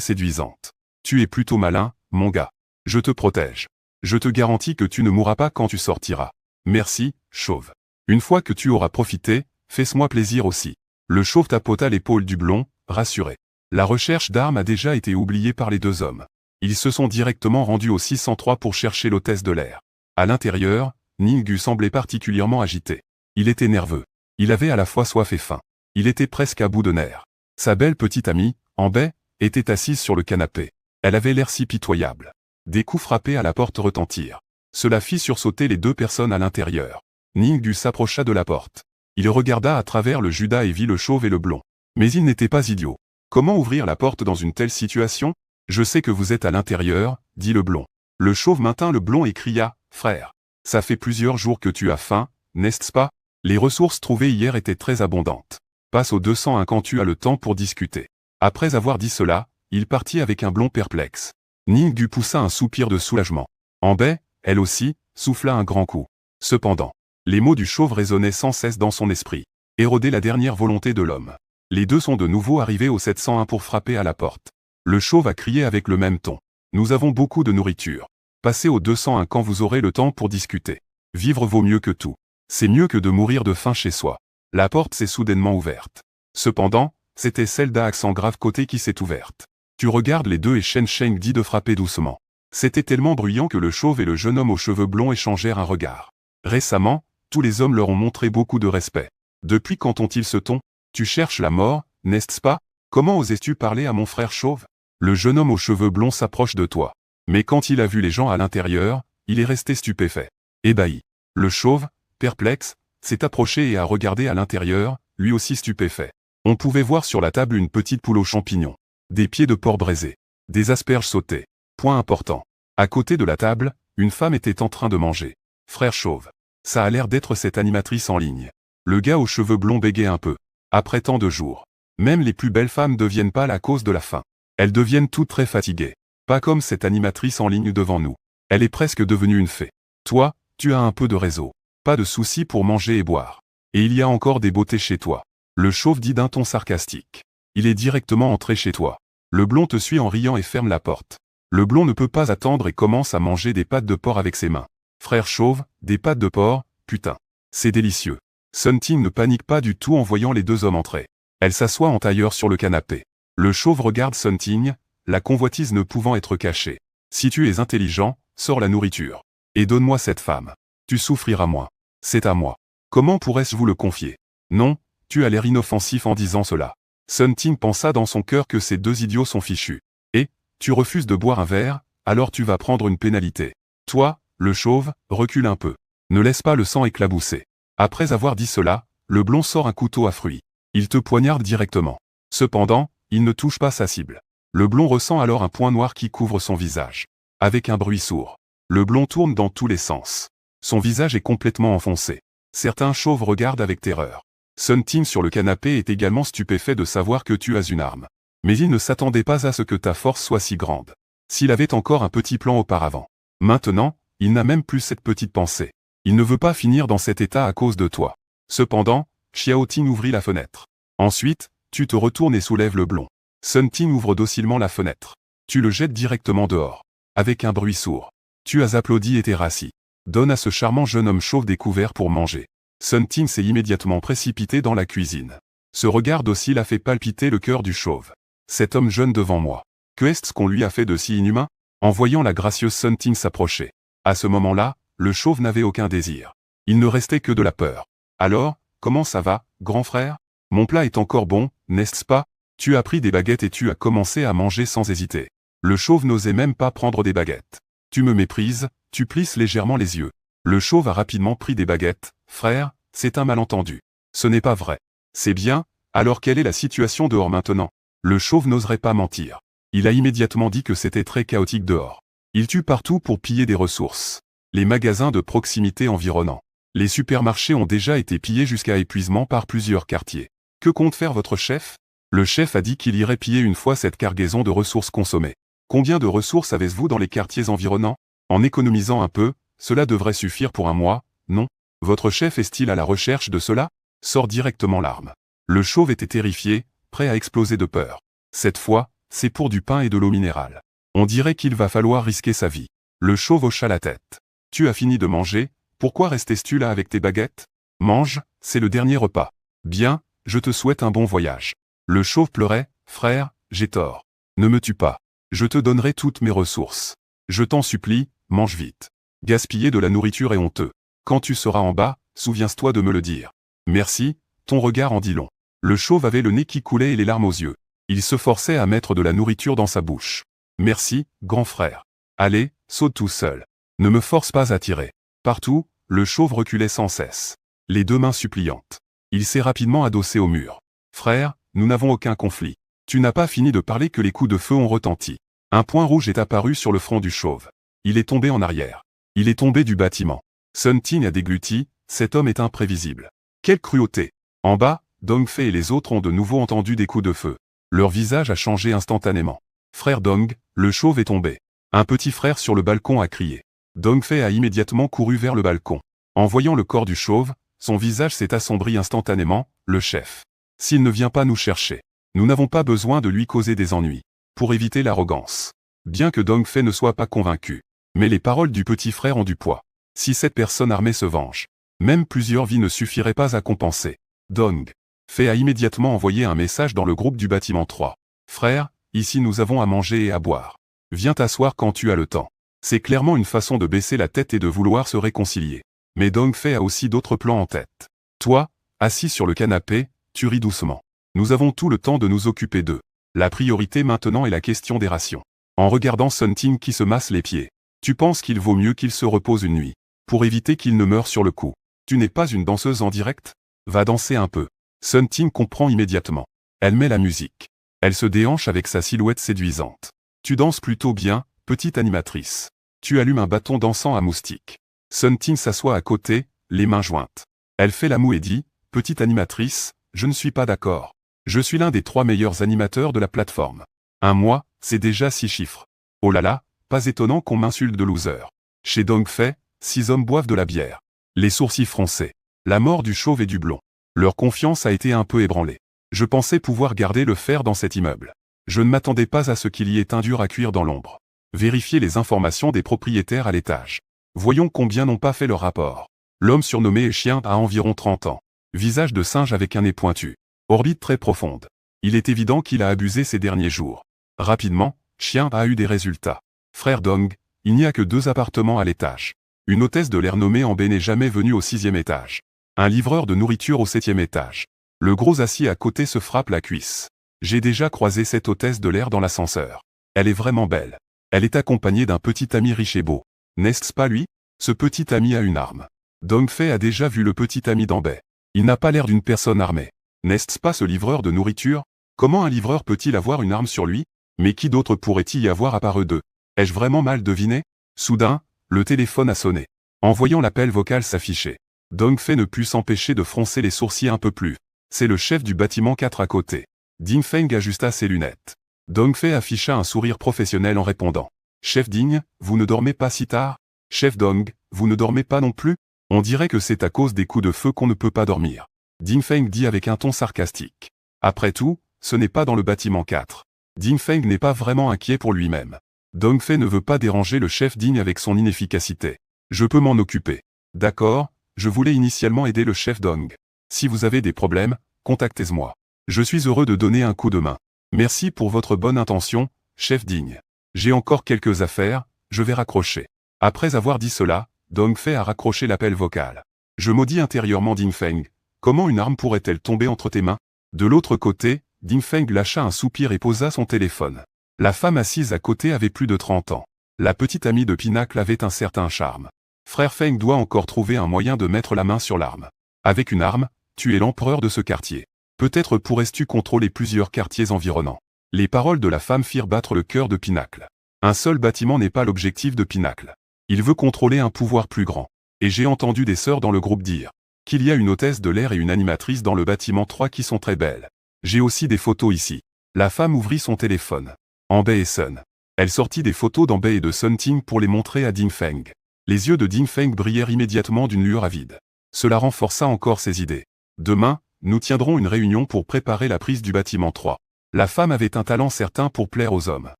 séduisante. Tu es plutôt malin, mon gars. Je te protège. Je te garantis que tu ne mourras pas quand tu sortiras. Merci, chauve. Une fois que tu auras profité, fais-moi plaisir aussi. Le chauve tapota l'épaule du blond, rassuré. La recherche d'armes a déjà été oubliée par les deux hommes. Ils se sont directement rendus au 603 pour chercher l'hôtesse de l'air. À l'intérieur, Ninggu semblait particulièrement agité. Il était nerveux. Il avait à la fois soif et faim. Il était presque à bout de nerfs. Sa belle petite amie, en baie, était assise sur le canapé. Elle avait l'air si pitoyable. Des coups frappés à la porte retentirent. Cela fit sursauter les deux personnes à l'intérieur. Ninggu s'approcha de la porte. Il regarda à travers le Judas et vit le chauve et le blond. Mais il n'était pas idiot. Comment ouvrir la porte dans une telle situation? Je sais que vous êtes à l'intérieur, dit le blond. Le chauve maintint le blond et cria, frère. Ça fait plusieurs jours que tu as faim, n'est-ce pas? Les ressources trouvées hier étaient très abondantes. Passe au 201 quand tu as le temps pour discuter. Après avoir dit cela, il partit avec un blond perplexe. Ninggu poussa un soupir de soulagement. En baie, elle aussi, souffla un grand coup. Cependant, les mots du chauve résonnaient sans cesse dans son esprit. Éroder la dernière volonté de l'homme. Les deux sont de nouveau arrivés au 701 pour frapper à la porte. Le chauve a crié avec le même ton. Nous avons beaucoup de nourriture. Passez au 201 quand vous aurez le temps pour discuter. Vivre vaut mieux que tout. C'est mieux que de mourir de faim chez soi. La porte s'est soudainement ouverte. Cependant, c'était celle d'un accent grave côté qui s'est ouverte. Tu regardes les deux et Shen Sheng dit de frapper doucement. C'était tellement bruyant que le chauve et le jeune homme aux cheveux blonds échangèrent un regard. Récemment, tous les hommes leur ont montré beaucoup de respect. Depuis quand ont-ils ce ton? Tu cherches la mort, n'est-ce pas? Comment osais-tu parler à mon frère chauve? Le jeune homme aux cheveux blonds s'approche de toi. Mais quand il a vu les gens à l'intérieur, il est resté stupéfait. Ébahi. Le chauve, perplexe, s'est approché et a regardé à l'intérieur, lui aussi stupéfait. On pouvait voir sur la table une petite poule aux champignons. Des pieds de porc braisés. Des asperges sautées. Point important. À côté de la table, une femme était en train de manger. Frère chauve. Ça a l'air d'être cette animatrice en ligne. Le gars aux cheveux blonds bégayait un peu. Après tant de jours. Même les plus belles femmes deviennent pâles à cause de la faim. Elles deviennent toutes très fatiguées. Pas comme cette animatrice en ligne devant nous. Elle est presque devenue une fée. Toi, tu as un peu de réseau. Pas de soucis pour manger et boire. Et il y a encore des beautés chez toi. Le chauve dit d'un ton sarcastique. Il est directement entré chez toi. Le blond te suit en riant et ferme la porte. Le blond ne peut pas attendre et commence à manger des pattes de porc avec ses mains. Frère chauve, des pâtes de porc, putain. C'est délicieux. Sun Ting ne panique pas du tout en voyant les deux hommes entrer. Elle s'assoit en tailleur sur le canapé. Le chauve regarde Sun Ting, la convoitise ne pouvant être cachée. Si tu es intelligent, sors la nourriture. Et donne-moi cette femme. Tu souffriras moins. C'est à moi. Comment pourrais-je vous le confier? Non, tu as l'air inoffensif en disant cela. Sun Ting pensa dans son cœur que ces deux idiots sont fichus. Et, tu refuses de boire un verre, alors tu vas prendre une pénalité. Toi, le chauve, recule un peu. Ne laisse pas le sang éclabousser. Après avoir dit cela, le blond sort un couteau à fruits. Il te poignarde directement. Cependant, il ne touche pas sa cible. Le blond ressent alors un point noir qui couvre son visage. Avec un bruit sourd, le blond tourne dans tous les sens. Son visage est complètement enfoncé. Certains chauves regardent avec terreur. Sun Ting sur le canapé est également stupéfait de savoir que tu as une arme. Mais il ne s'attendait pas à ce que ta force soit si grande. S'il avait encore un petit plan auparavant. Maintenant, il n'a même plus cette petite pensée. Il ne veut pas finir dans cet état à cause de toi. Cependant, Xiao Ting ouvrit la fenêtre. Ensuite, tu te retournes et soulèves le blond. Sun Ting ouvre docilement la fenêtre. Tu le jettes directement dehors. Avec un bruit sourd. Tu as applaudi et t'es rassis. Donne à ce charmant jeune homme chauve des couverts pour manger. Sun Ting s'est immédiatement précipité dans la cuisine. Ce regard docile a fait palpiter le cœur du chauve. Cet homme jeune devant moi. Que est-ce qu'on lui a fait de si inhumain? En voyant la gracieuse Sun Ting s'approcher. À ce moment-là, le chauve n'avait aucun désir. Il ne restait que de la peur. Alors, comment ça va, grand frère? Mon plat est encore bon, n'est-ce pas? Tu as pris des baguettes et tu as commencé à manger sans hésiter. Le chauve n'osait même pas prendre des baguettes. Tu me méprises, tu plisses légèrement les yeux. Le chauve a rapidement pris des baguettes. Frère, c'est un malentendu. Ce n'est pas vrai. C'est bien, alors quelle est la situation dehors maintenant? Le chauve n'oserait pas mentir. Il a immédiatement dit que c'était très chaotique dehors. Il tue partout pour piller des ressources. Les magasins de proximité environnants. Les supermarchés ont déjà été pillés jusqu'à épuisement par plusieurs quartiers. Que compte faire votre chef? Le chef a dit qu'il irait piller une fois cette cargaison de ressources consommées. Combien de ressources avez-vous dans les quartiers environnants? En économisant un peu, cela devrait suffire pour un mois, non? Votre chef est-il à la recherche de cela? Sort directement l'arme. Le chauve était terrifié, prêt à exploser de peur. Cette fois, c'est pour du pain et de l'eau minérale. On dirait qu'il va falloir risquer sa vie. Le chauve hocha la tête. Tu as fini de manger, pourquoi restais-tu là avec tes baguettes? Mange, c'est le dernier repas. Bien, je te souhaite un bon voyage. Le chauve pleurait, frère, j'ai tort. Ne me tue pas. Je te donnerai toutes mes ressources. Je t'en supplie, mange vite. Gaspiller de la nourriture est honteux. Quand tu seras en bas, souviens-toi de me le dire. Merci, ton regard en dit long. Le chauve avait le nez qui coulait et les larmes aux yeux. Il se forçait à mettre de la nourriture dans sa bouche. Merci, grand frère. Allez, saute tout seul. Ne me force pas à tirer. Partout, le chauve reculait sans cesse. Les deux mains suppliantes. Il s'est rapidement adossé au mur. Frère, nous n'avons aucun conflit. Tu n'as pas fini de parler que les coups de feu ont retenti. Un point rouge est apparu sur le front du chauve. Il est tombé en arrière. Il est tombé du bâtiment. Sun Ting a dégluti, cet homme est imprévisible. Quelle cruauté! En bas, Dong Fei et les autres ont de nouveau entendu des coups de feu. Leur visage a changé instantanément. Frère Dong, le chauve est tombé. Un petit frère sur le balcon a crié. Dong Fei a immédiatement couru vers le balcon. En voyant le corps du chauve, son visage s'est assombri instantanément, le chef. S'il ne vient pas nous chercher, nous n'avons pas besoin de lui causer des ennuis. Pour éviter l'arrogance. Bien que Dong Fei ne soit pas convaincu. Mais les paroles du petit frère ont du poids. Si cette personne armée se venge, même plusieurs vies ne suffiraient pas à compenser. Dong Fei a immédiatement envoyé un message dans le groupe du bâtiment 3. Frère, ici nous avons à manger et à boire. Viens t'asseoir quand tu as le temps. C'est clairement une façon de baisser la tête et de vouloir se réconcilier. Mais Dong Fei a aussi d'autres plans en tête. Toi, assis sur le canapé, tu ris doucement. Nous avons tout le temps de nous occuper d'eux. La priorité maintenant est la question des rations. En regardant Sun Ting qui se masse les pieds. Tu penses qu'il vaut mieux qu'il se repose une nuit. Pour éviter qu'il ne meure sur le coup. Tu n'es pas une danseuse en direct? Va danser un peu. Sun Ting comprend immédiatement. Elle met la musique. Elle se déhanche avec sa silhouette séduisante. Tu danses plutôt bien, petite animatrice. Tu allumes un bâton dansant à moustique. Sun Ting s'assoit à côté, les mains jointes. Elle fait la moue et dit, petite animatrice, je ne suis pas d'accord. Je suis l'un des 3 meilleurs animateurs de la plateforme. Un mois, c'est déjà 6 chiffres. Oh là là, pas étonnant qu'on m'insulte de loser. Chez Dong Fei, 6 hommes boivent de la bière. Les sourcils froncés. La mort du chauve et du blond. Leur confiance a été un peu ébranlée. Je pensais pouvoir garder le fer dans cet immeuble. Je ne m'attendais pas à ce qu'il y ait un dur à cuire dans l'ombre. Vérifiez les informations des propriétaires à l'étage. Voyons combien n'ont pas fait leur rapport. L'homme surnommé est Chien a environ 30 ans. Visage de singe avec un nez pointu. Orbite très profonde. Il est évident qu'il a abusé ces derniers jours. Rapidement, Chien a eu des résultats. Frère Dong, il n'y a que 2 appartements à l'étage. Une hôtesse de l'air nommée Amber n'est jamais venue au 6e étage. Un livreur de nourriture au 7e étage. Le gros assis à côté se frappe la cuisse. J'ai déjà croisé cette hôtesse de l'air dans l'ascenseur. Elle est vraiment belle. Elle est accompagnée d'un petit ami riche et beau. N'est-ce pas lui? Ce petit ami a une arme. Dongfei a déjà vu le petit ami d'Amber. Il n'a pas l'air d'une personne armée. N'est-ce pas ce livreur de nourriture? Comment un livreur peut-il avoir une arme sur lui? Mais qui d'autre pourrait-il y avoir à part eux deux? Ai-je vraiment mal deviné? Soudain, le téléphone a sonné. En voyant l'appel vocal s'afficher, Dongfei ne put s'empêcher de froncer les sourcils un peu plus. C'est le chef du bâtiment 4 à côté. Ding Feng ajusta ses lunettes. Dongfei afficha un sourire professionnel en répondant. Chef Ding, vous ne dormez pas si tard? Chef Dong, vous ne dormez pas non plus? On dirait que c'est à cause des coups de feu qu'on ne peut pas dormir. Ding Feng dit avec un ton sarcastique. Après tout, ce n'est pas dans le bâtiment 4. Ding Feng n'est pas vraiment inquiet pour lui-même. Dongfei ne veut pas déranger le chef Ding avec son inefficacité. Je peux m'en occuper. D'accord, je voulais initialement aider le chef Dong. Si vous avez des problèmes, contactez-moi. Je suis heureux de donner un coup de main. Merci pour votre bonne intention, chef Ding. J'ai encore quelques affaires, je vais raccrocher. Après avoir dit cela, Dongfei a raccroché l'appel vocal. Je maudis intérieurement Ding Feng. Comment une arme pourrait-elle tomber entre tes mains? De l'autre côté, Ding Feng lâcha un soupir et posa son téléphone. La femme assise à côté avait plus de 30 ans. La petite amie de Pinacle avait un certain charme. Frère Feng doit encore trouver un moyen de mettre la main sur l'arme. Avec une arme, tu es l'empereur de ce quartier. Peut-être pourrais-tu contrôler plusieurs quartiers environnants. Les paroles de la femme firent battre le cœur de Pinacle. Un seul bâtiment n'est pas l'objectif de Pinacle. Il veut contrôler un pouvoir plus grand. Et j'ai entendu des sœurs dans le groupe dire qu'il y a une hôtesse de l'air et une animatrice dans le bâtiment 3 qui sont très belles. J'ai aussi des photos ici. La femme ouvrit son téléphone. Amber et Sun. Elle sortit des photos d'Amber et de Sun Ting pour les montrer à Ding Feng. Les yeux de Ding Feng brillèrent immédiatement d'une lueur avide. Cela renforça encore ses idées. Demain, nous tiendrons une réunion pour préparer la prise du bâtiment 3. La femme avait un talent certain pour plaire aux hommes.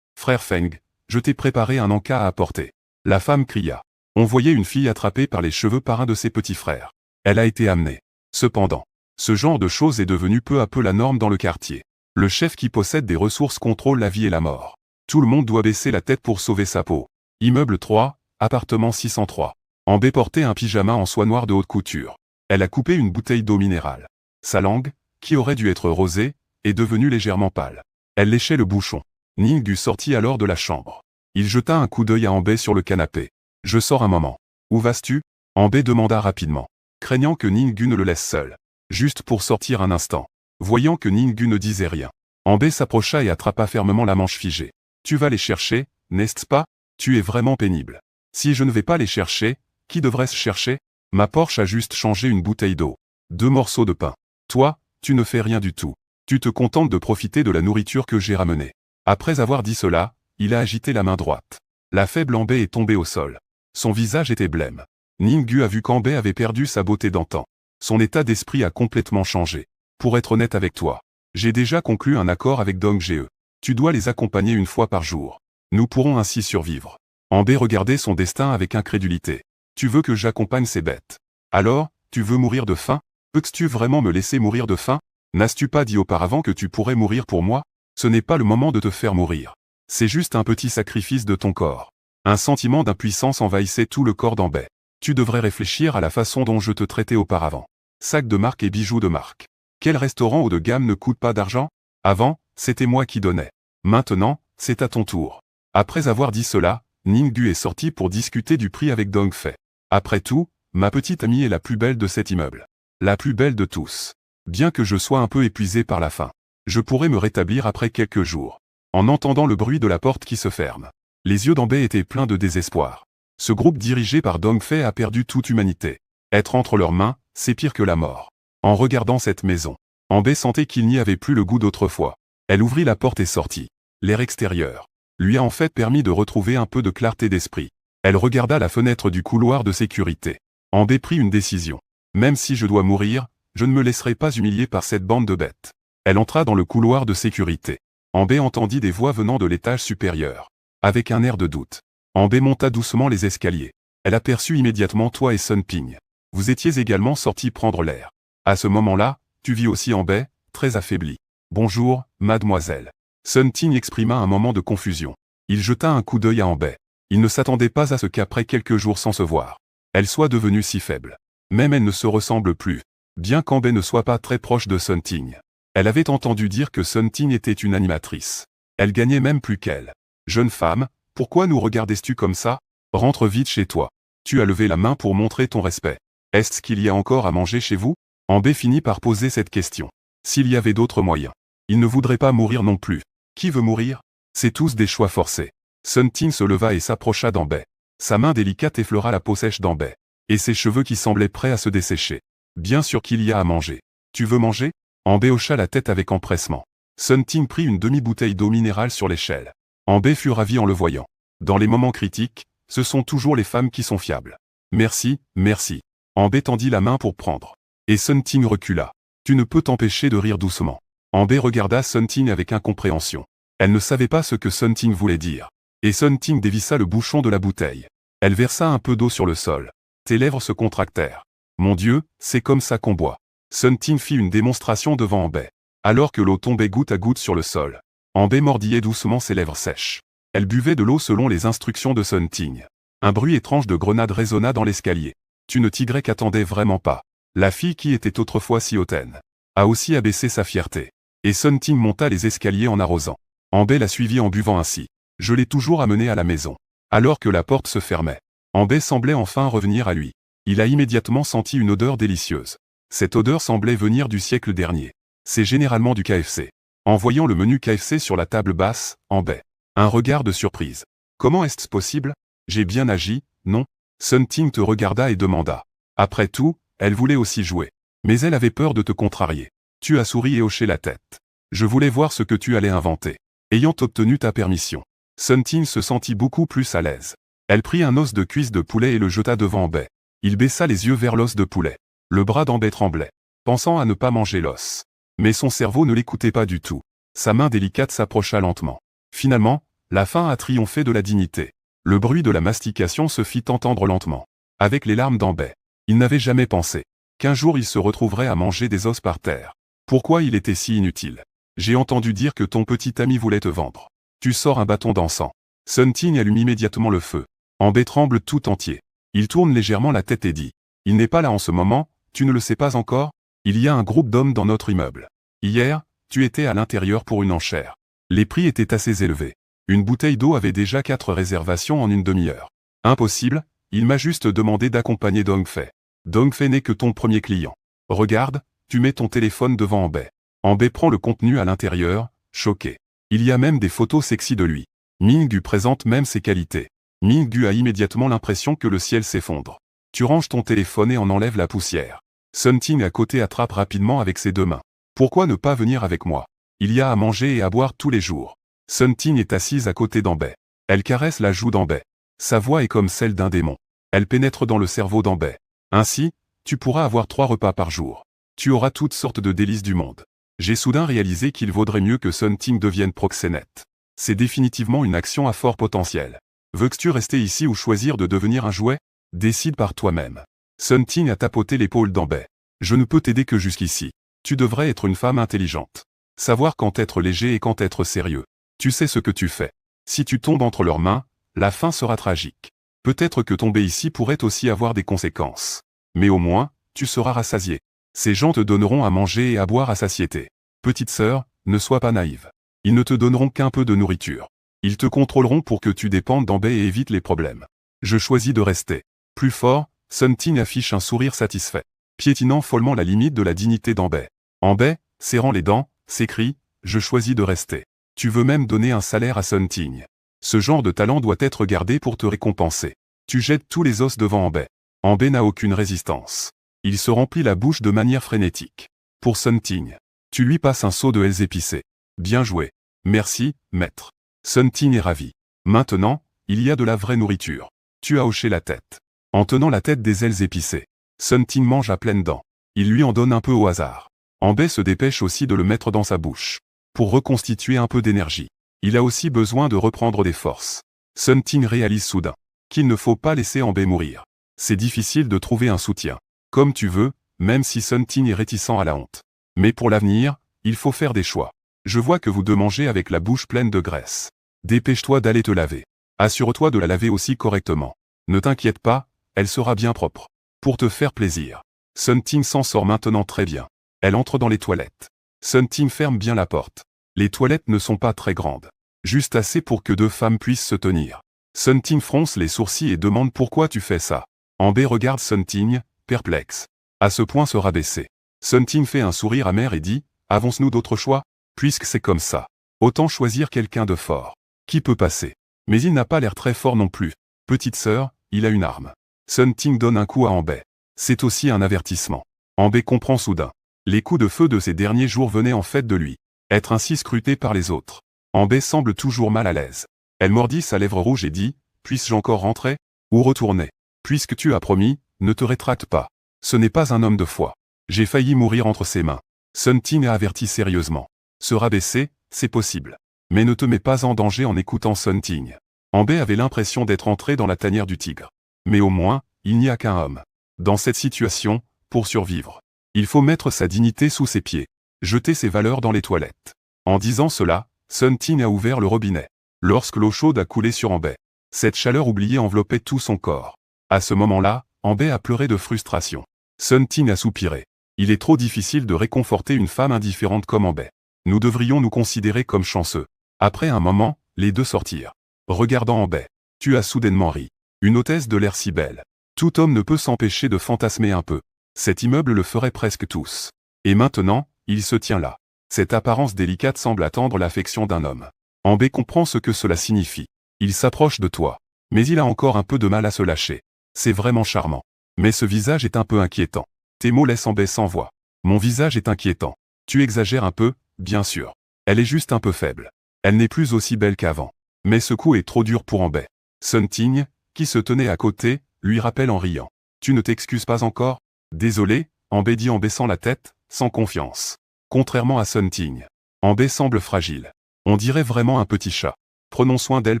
Frère Feng, je t'ai préparé un encas à apporter. La femme cria. On voyait une fille attrapée par les cheveux par un de ses petits frères. Elle a été amenée. Cependant, ce genre de choses est devenu peu à peu la norme dans le quartier. Le chef qui possède des ressources contrôle la vie et la mort. Tout le monde doit baisser la tête pour sauver sa peau. Immeuble 3, appartement 603. Amber portait un pyjama en soie noire de haute couture. Elle a coupé une bouteille d'eau minérale. Sa langue, qui aurait dû être rosée, est devenue légèrement pâle. Elle léchait le bouchon. Ninggu sortit alors de la chambre. Il jeta un coup d'œil à Amber sur le canapé. Je sors un moment. Où vas-tu? Amber demanda rapidement, craignant que Ninggu ne le laisse seul. Juste pour sortir un instant. Voyant que Ninggu ne disait rien, Amber s'approcha et attrapa fermement la manche figée. Tu vas les chercher, n'est-ce pas? Tu es vraiment pénible. Si je ne vais pas les chercher, qui devrait se chercher? Ma Porsche a juste changé une bouteille d'eau. 2 morceaux de pain. Toi, tu ne fais rien du tout. Tu te contentes de profiter de la nourriture que j'ai ramenée. Après avoir dit cela, il a agité la main droite. La faible Amber est tombée au sol. Son visage était blême. Ninggu a vu qu'Amber avait perdu sa beauté d'antan. Son état d'esprit a complètement changé. Pour être honnête avec toi, j'ai déjà conclu un accord avec Dong Ge. Tu dois les accompagner une fois par jour. Nous pourrons ainsi survivre. Amber regardait son destin avec incrédulité. Tu veux que j'accompagne ces bêtes? Alors, tu veux mourir de faim? Peux-tu vraiment me laisser mourir de faim? N'as-tu pas dit auparavant que tu pourrais mourir pour moi? Ce n'est pas le moment de te faire mourir. C'est juste un petit sacrifice de ton corps. Un sentiment d'impuissance envahissait tout le corps d'Amber. Tu devrais réfléchir à la façon dont je te traitais auparavant. Sacs de marque et bijoux de marque. Quel restaurant haut de gamme ne coûte pas d'argent? Avant, c'était moi qui donnais. Maintenant, c'est à ton tour. Après avoir dit cela, Ninggu est sorti pour discuter du prix avec Dongfei. Après tout, ma petite amie est la plus belle de cet immeuble. La plus belle de tous. Bien que je sois un peu épuisé par la faim, je pourrais me rétablir après quelques jours. En entendant le bruit de la porte qui se ferme, les yeux d'Amber étaient pleins de désespoir. Ce groupe dirigé par Dongfei a perdu toute humanité. Être entre leurs mains, c'est pire que la mort. En regardant cette maison, Amber sentait qu'il n'y avait plus le goût d'autrefois. Elle ouvrit la porte et sortit. L'air extérieur lui a en fait permis de retrouver un peu de clarté d'esprit. Elle regarda la fenêtre du couloir de sécurité. Amber prit une décision. Même si je dois mourir, je ne me laisserai pas humilier par cette bande de bêtes. Elle entra dans le couloir de sécurité. Amber entendit des voix venant de l'étage supérieur. Avec un air de doute, Amber monta doucement les escaliers. Elle aperçut immédiatement toi et Sun Ping. Vous étiez également sortis prendre l'air. À ce moment-là, tu vis aussi Ambei, très affaibli. Bonjour, mademoiselle. Sun Ting exprima un moment de confusion. Il jeta un coup d'œil à Ambei. Il ne s'attendait pas à ce qu'après quelques jours sans se voir, elle soit devenue si faible. Même elle ne se ressemble plus. Bien qu'Ambei ne soit pas très proche de Sun Ting. Elle avait entendu dire que Sun Ting était une animatrice. Elle gagnait même plus qu'elle. Jeune femme, pourquoi nous regardais-tu comme ça? Rentre vite chez toi. Tu as levé la main pour montrer ton respect. Est-ce qu'il y a encore à manger chez vous? Ambei finit par poser cette question. S'il y avait d'autres moyens. Il ne voudrait pas mourir non plus. Qui veut mourir? C'est tous des choix forcés. Sun Ting se leva et s'approcha d'Ambei. Sa main délicate effleura la peau sèche d'Ambei. Et ses cheveux qui semblaient prêts à se dessécher. Bien sûr qu'il y a à manger. Tu veux manger? Ambei hocha la tête avec empressement. Sun Ting prit une demi-bouteille d'eau minérale sur l'échelle. Ambei fut ravi en le voyant. Dans les moments critiques, ce sont toujours les femmes qui sont fiables. Merci, merci. Ambei tendit la main pour prendre. Et Sun Ting recula. Tu ne peux t'empêcher de rire doucement. Ambei regarda Sun Ting avec incompréhension. Elle ne savait pas ce que Sun Ting voulait dire. Et Sun Ting dévissa le bouchon de la bouteille. Elle versa un peu d'eau sur le sol. Tes lèvres se contractèrent. Mon Dieu, c'est comme ça qu'on boit. Sun Ting fit une démonstration devant Ambei. Alors que l'eau tombait goutte à goutte sur le sol, Ambei mordillait doucement ses lèvres sèches. Elle buvait de l'eau selon les instructions de Sun Ting. Un bruit étrange de grenade résonna dans l'escalier. Tu ne tigrais qu'attendais vraiment pas. La fille qui était autrefois si hautaine a aussi abaissé sa fierté. Et Sun Ting monta les escaliers en arrosant. Ambei la suivit en buvant ainsi. Je l'ai toujours amené à la maison. Alors que la porte se fermait, Ambei semblait enfin revenir à lui. Il a immédiatement senti une odeur délicieuse. Cette odeur semblait venir du siècle dernier. C'est généralement du KFC. En voyant le menu KFC sur la table basse, Ambei. Un regard de surprise. Comment est-ce possible? J'ai bien agi, non? Sun Ting te regarda et demanda. Après tout, elle voulait aussi jouer. Mais elle avait peur de te contrarier. Tu as souri et hoché la tête. Je voulais voir ce que tu allais inventer. Ayant obtenu ta permission, Sun Ting se sentit beaucoup plus à l'aise. Elle prit un os de cuisse de poulet et le jeta devant Ambei. Il baissa les yeux vers l'os de poulet. Le bras d'Ambei tremblait, pensant à ne pas manger l'os. Mais son cerveau ne l'écoutait pas du tout. Sa main délicate s'approcha lentement. Finalement, la faim a triomphé de la dignité. Le bruit de la mastication se fit entendre lentement. Avec les larmes d'Ambei. Il n'avait jamais pensé qu'un jour il se retrouverait à manger des os par terre. Pourquoi il était si inutile? J'ai entendu dire que ton petit ami voulait te vendre. Tu sors un bâton d'encens. Sun Ting allume immédiatement le feu. Ambei tremble tout entier. Il tourne légèrement la tête et dit. Il n'est pas là en ce moment, tu ne le sais pas encore? Il y a un groupe d'hommes dans notre immeuble. Hier, tu étais à l'intérieur pour une enchère. Les prix étaient assez élevés. Une bouteille d'eau avait déjà 4 réservations en une demi-heure. Impossible, il m'a juste demandé d'accompagner Dongfei. Dongfei n'est que ton premier client. Regarde, tu mets ton téléphone devant Ambei. Ambei prend le contenu à l'intérieur, choqué. Il y a même des photos sexy de lui. Minggu présente même ses qualités. Minggu a immédiatement l'impression que le ciel s'effondre. Tu ranges ton téléphone et en enlèves la poussière. Sun Ting à côté attrape rapidement avec ses 2 mains. Pourquoi ne pas venir avec moi? Il y a à manger et à boire tous les jours. Sun Ting est assise à côté d'Ambei. Elle caresse la joue d'Ambei. Sa voix est comme celle d'un démon. Elle pénètre dans le cerveau d'Ambei. Ainsi, tu pourras avoir 3 repas par jour. Tu auras toutes sortes de délices du monde. J'ai soudain réalisé qu'il vaudrait mieux que Sun Ting devienne proxénète. C'est définitivement une action à fort potentiel. Veux-tu rester ici ou choisir de devenir un jouet? Décide par toi-même. Sun Ting a tapoté l'épaule d'Ambei. Je ne peux t'aider que jusqu'ici. Tu devrais être une femme intelligente. Savoir quand être léger et quand être sérieux. Tu sais ce que tu fais. Si tu tombes entre leurs mains, la fin sera tragique. Peut-être que tomber ici pourrait aussi avoir des conséquences. Mais au moins, tu seras rassasié. Ces gens te donneront à manger et à boire à satiété. Petite sœur, ne sois pas naïve. Ils ne te donneront qu'un peu de nourriture. Ils te contrôleront pour que tu dépendes d'Ambei et évites les problèmes. Je choisis de rester. Plus fort, Sun Ting affiche un sourire satisfait, piétinant follement la limite de la dignité d'Ambei. Ambei, serrant les dents, s'écrie « Je choisis de rester ». Tu veux même donner un salaire à Sun Ting. Ce genre de talent doit être gardé pour te récompenser. Tu jettes tous les os devant Ambei. Ambei n'a aucune résistance. Il se remplit la bouche de manière frénétique. Pour Sun Ting. Tu lui passes un seau de ailes épicées. Bien joué. Merci, maître. Sun Ting est ravi. Maintenant, il y a de la vraie nourriture. Tu as hoché la tête. En tenant la tête des ailes épicées. Sun Ting mange à pleines dents. Il lui en donne un peu au hasard. Ambei se dépêche aussi de le mettre dans sa bouche. Pour reconstituer un peu d'énergie. Il a aussi besoin de reprendre des forces. Sun Ting réalise soudain qu'il ne faut pas laisser Ambé mourir. C'est difficile de trouver un soutien. Comme tu veux, même si Sun Ting est réticent à la honte. Mais pour l'avenir, il faut faire des choix. Je vois que vous deux mangez avec la bouche pleine de graisse. Dépêche-toi d'aller te laver. Assure-toi de la laver aussi correctement. Ne t'inquiète pas, elle sera bien propre. Pour te faire plaisir. Sun Ting s'en sort maintenant très bien. Elle entre dans les toilettes. Sun Ting ferme bien la porte. Les toilettes ne sont pas très grandes. Juste assez pour que deux femmes puissent se tenir. Sun Ting fronce les sourcils et demande pourquoi tu fais ça. Ambé regarde Sun Ting, perplexe. À ce point se rabaisser. Sun Ting fait un sourire amer et dit, avance-nous d'autres choix, puisque c'est comme ça. Autant choisir quelqu'un de fort. Qui peut passer. Mais il n'a pas l'air très fort non plus. Petite sœur, il a une arme. Sun Ting donne un coup à Ambé. C'est aussi un avertissement. Ambé comprend soudain. Les coups de feu de ces derniers jours venaient en fait de lui. Être ainsi scruté par les autres. Ambé semble toujours mal à l'aise. Elle mordit sa lèvre rouge et dit, puisse-je encore rentrer? Ou retourner? Puisque tu as promis, ne te rétracte pas. Ce n'est pas un homme de foi. J'ai failli mourir entre ses mains. Sun Ting a averti sérieusement. Se rabaisser, c'est possible. Mais ne te mets pas en danger en écoutant Sun Ting. Ambé avait l'impression d'être entré dans la tanière du tigre. Mais au moins, il n'y a qu'un homme. Dans cette situation, pour survivre, il faut mettre sa dignité sous ses pieds, jeter ses valeurs dans les toilettes. En disant cela, Sun Ting a ouvert le robinet. Lorsque l'eau chaude a coulé sur Ambé, cette chaleur oubliée enveloppait tout son corps. À ce moment-là, Ambé a pleuré de frustration. Sun Ting a soupiré. Il est trop difficile de réconforter une femme indifférente comme Ambé. Nous devrions nous considérer comme chanceux. Après un moment, les deux sortirent. Regardant Ambé, tu as soudainement ri. Une hôtesse de l'air si belle. Tout homme ne peut s'empêcher de fantasmer un peu. Cet immeuble le ferait presque tous. Et maintenant, il se tient là. Cette apparence délicate semble attendre l'affection d'un homme. Ambé comprend ce que cela signifie. Il s'approche de toi. Mais il a encore un peu de mal à se lâcher. C'est vraiment charmant. Mais ce visage est un peu inquiétant. Tes mots laissent Ambé sans voix. Mon visage est inquiétant. Tu exagères un peu, bien sûr. Elle est juste un peu faible. Elle n'est plus aussi belle qu'avant. Mais ce coup est trop dur pour Ambé. Sun Ting, qui se tenait à côté, lui rappelle en riant. Tu ne t'excuses pas encore? Désolé, Ambé dit en baissant la tête, sans confiance. Contrairement à Sun Ting. Ambé semble fragile. On dirait vraiment un petit chat. Prenons soin d'elle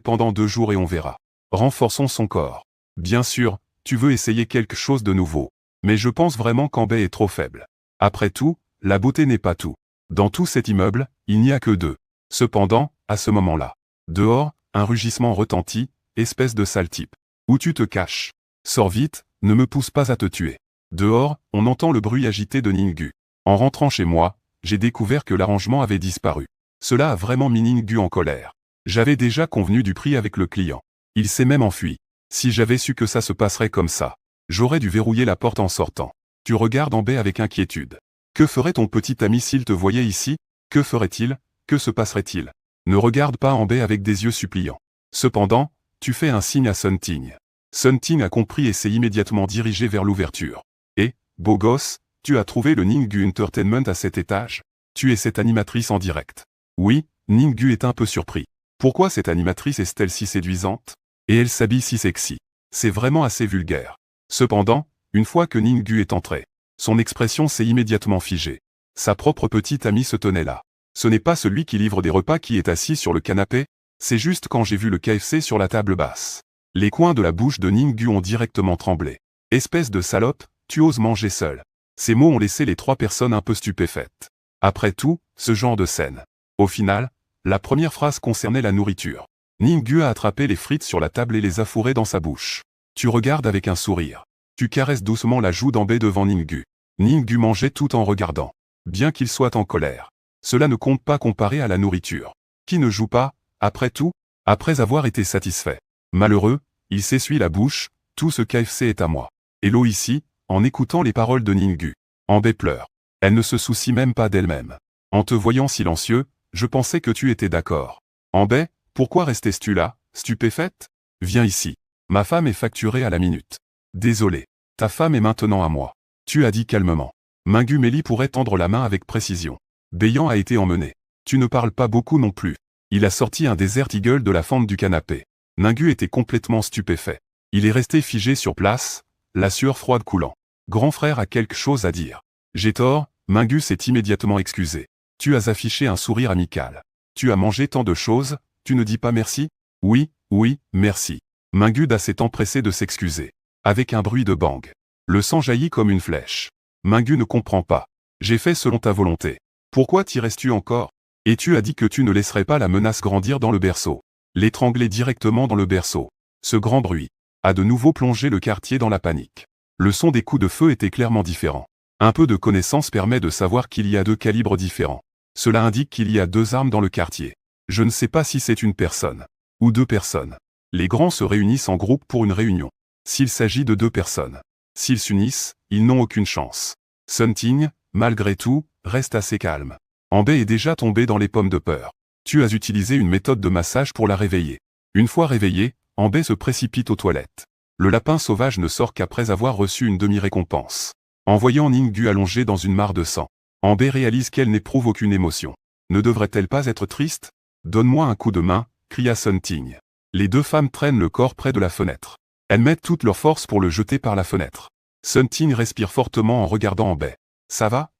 pendant 2 jours et on verra. Renforçons son corps. Bien sûr, tu veux essayer quelque chose de nouveau. Mais je pense vraiment qu'Ambé est trop faible. Après tout, la beauté n'est pas tout. Dans tout cet immeuble, il n'y a que 2. Cependant, à ce moment-là. Dehors, un rugissement retentit, espèce de sale type. Où tu te caches? Sors vite, ne me pousse pas à te tuer. Dehors, on entend le bruit agité de Ningyu. En rentrant chez moi, j'ai découvert que l'arrangement avait disparu. Cela a vraiment mis Ningyu en colère. J'avais déjà convenu du prix avec le client. Il s'est même enfui. Si j'avais su que ça se passerait comme ça, j'aurais dû verrouiller la porte en sortant. Tu regardes Ambé avec inquiétude. Que ferait ton petit ami s'il te voyait ici? Que ferait-il? Que se passerait-il? Ne regarde pas Ambé avec des yeux suppliants. Cependant, tu fais un signe à Sun Ting. Sun Ting a compris et s'est immédiatement dirigé vers l'ouverture. Et, beau gosse, tu as trouvé le Ningyu Entertainment à cet étage? Tu es cette animatrice en direct. Oui, Ningyu est un peu surpris. Pourquoi cette animatrice est-elle si séduisante? Et elle s'habille si sexy. C'est vraiment assez vulgaire. Cependant, une fois que Ningyu est entré, son expression s'est immédiatement figée. Sa propre petite amie se tenait là. Ce n'est pas celui qui livre des repas qui est assis sur le canapé, c'est juste quand j'ai vu le KFC sur la table basse. Les coins de la bouche de Ningyu ont directement tremblé. Espèce de salope, tu oses manger seul. Ces mots ont laissé les 3 personnes un peu stupéfaites. Après tout, ce genre de scène. Au final, la première phrase concernait la nourriture. Ningyu a attrapé les frites sur la table et les a fourrées dans sa bouche. Tu regardes avec un sourire. Tu caresses doucement la joue d'Ambé devant Ningyu. Ningyu mangeait tout en regardant. Bien qu'il soit en colère. Cela ne compte pas comparé à la nourriture. Qui ne joue pas, après tout, après avoir été satisfait. Malheureux, il s'essuie la bouche, tout ce KFC est à moi. Et l'eau ici, en écoutant les paroles de Ningyu. Ambé pleure. Elle ne se soucie même pas d'elle-même. En te voyant silencieux, je pensais que tu étais d'accord. Ambé, pourquoi restais-tu là, stupéfaite? Viens ici. Ma femme est facturée à la minute. Désolé. Ta femme est maintenant à moi. Tu as dit calmement. Mingu Meli pourrait tendre la main avec précision. Bayan a été emmené. Tu ne parles pas beaucoup non plus. Il a sorti un Desert Eagle de la fente du canapé. Ningyu était complètement stupéfait. Il est resté figé sur place, la sueur froide coulant. Grand frère a quelque chose à dire. J'ai tort, Mingu s'est immédiatement excusé. Tu as affiché un sourire amical. Tu as mangé tant de choses, tu ne dis pas merci? Oui, merci. Mingud s'est empressé de s'excuser. Avec un bruit de bang. Le sang jaillit comme une flèche. Mingud ne comprend pas. J'ai fait selon ta volonté. Pourquoi t'y restes-tu encore? Et tu as dit que tu ne laisserais pas la menace grandir dans le berceau. L'étrangler directement dans le berceau. Ce grand bruit a de nouveau plongé le quartier dans la panique. Le son des coups de feu était clairement différent. Un peu de connaissance permet de savoir qu'il y a 2 calibres différents. Cela indique qu'il y a 2 armes dans le quartier. Je ne sais pas si c'est une personne ou 2 personnes. Les grands se réunissent en groupe pour une réunion. S'il s'agit de 2 personnes, s'ils s'unissent, ils n'ont aucune chance. Sun Ting, malgré tout, reste assez calme. Ambei est déjà tombé dans les pommes de peur. Tu as utilisé une méthode de massage pour la réveiller. Une fois réveillée, Ambei se précipite aux toilettes. Le lapin sauvage ne sort qu'après avoir reçu une demi-récompense. En voyant Ninggu allongé dans une mare de sang, Ambei réalise qu'elle n'éprouve aucune émotion. Ne devrait-elle pas être triste? Donne-moi un coup de main, cria Sun Ting. Les 2 femmes traînent le corps près de la fenêtre. Elles mettent toute leur force pour le jeter par la fenêtre. Sun Ting respire fortement en regardant Ambei. Ça va?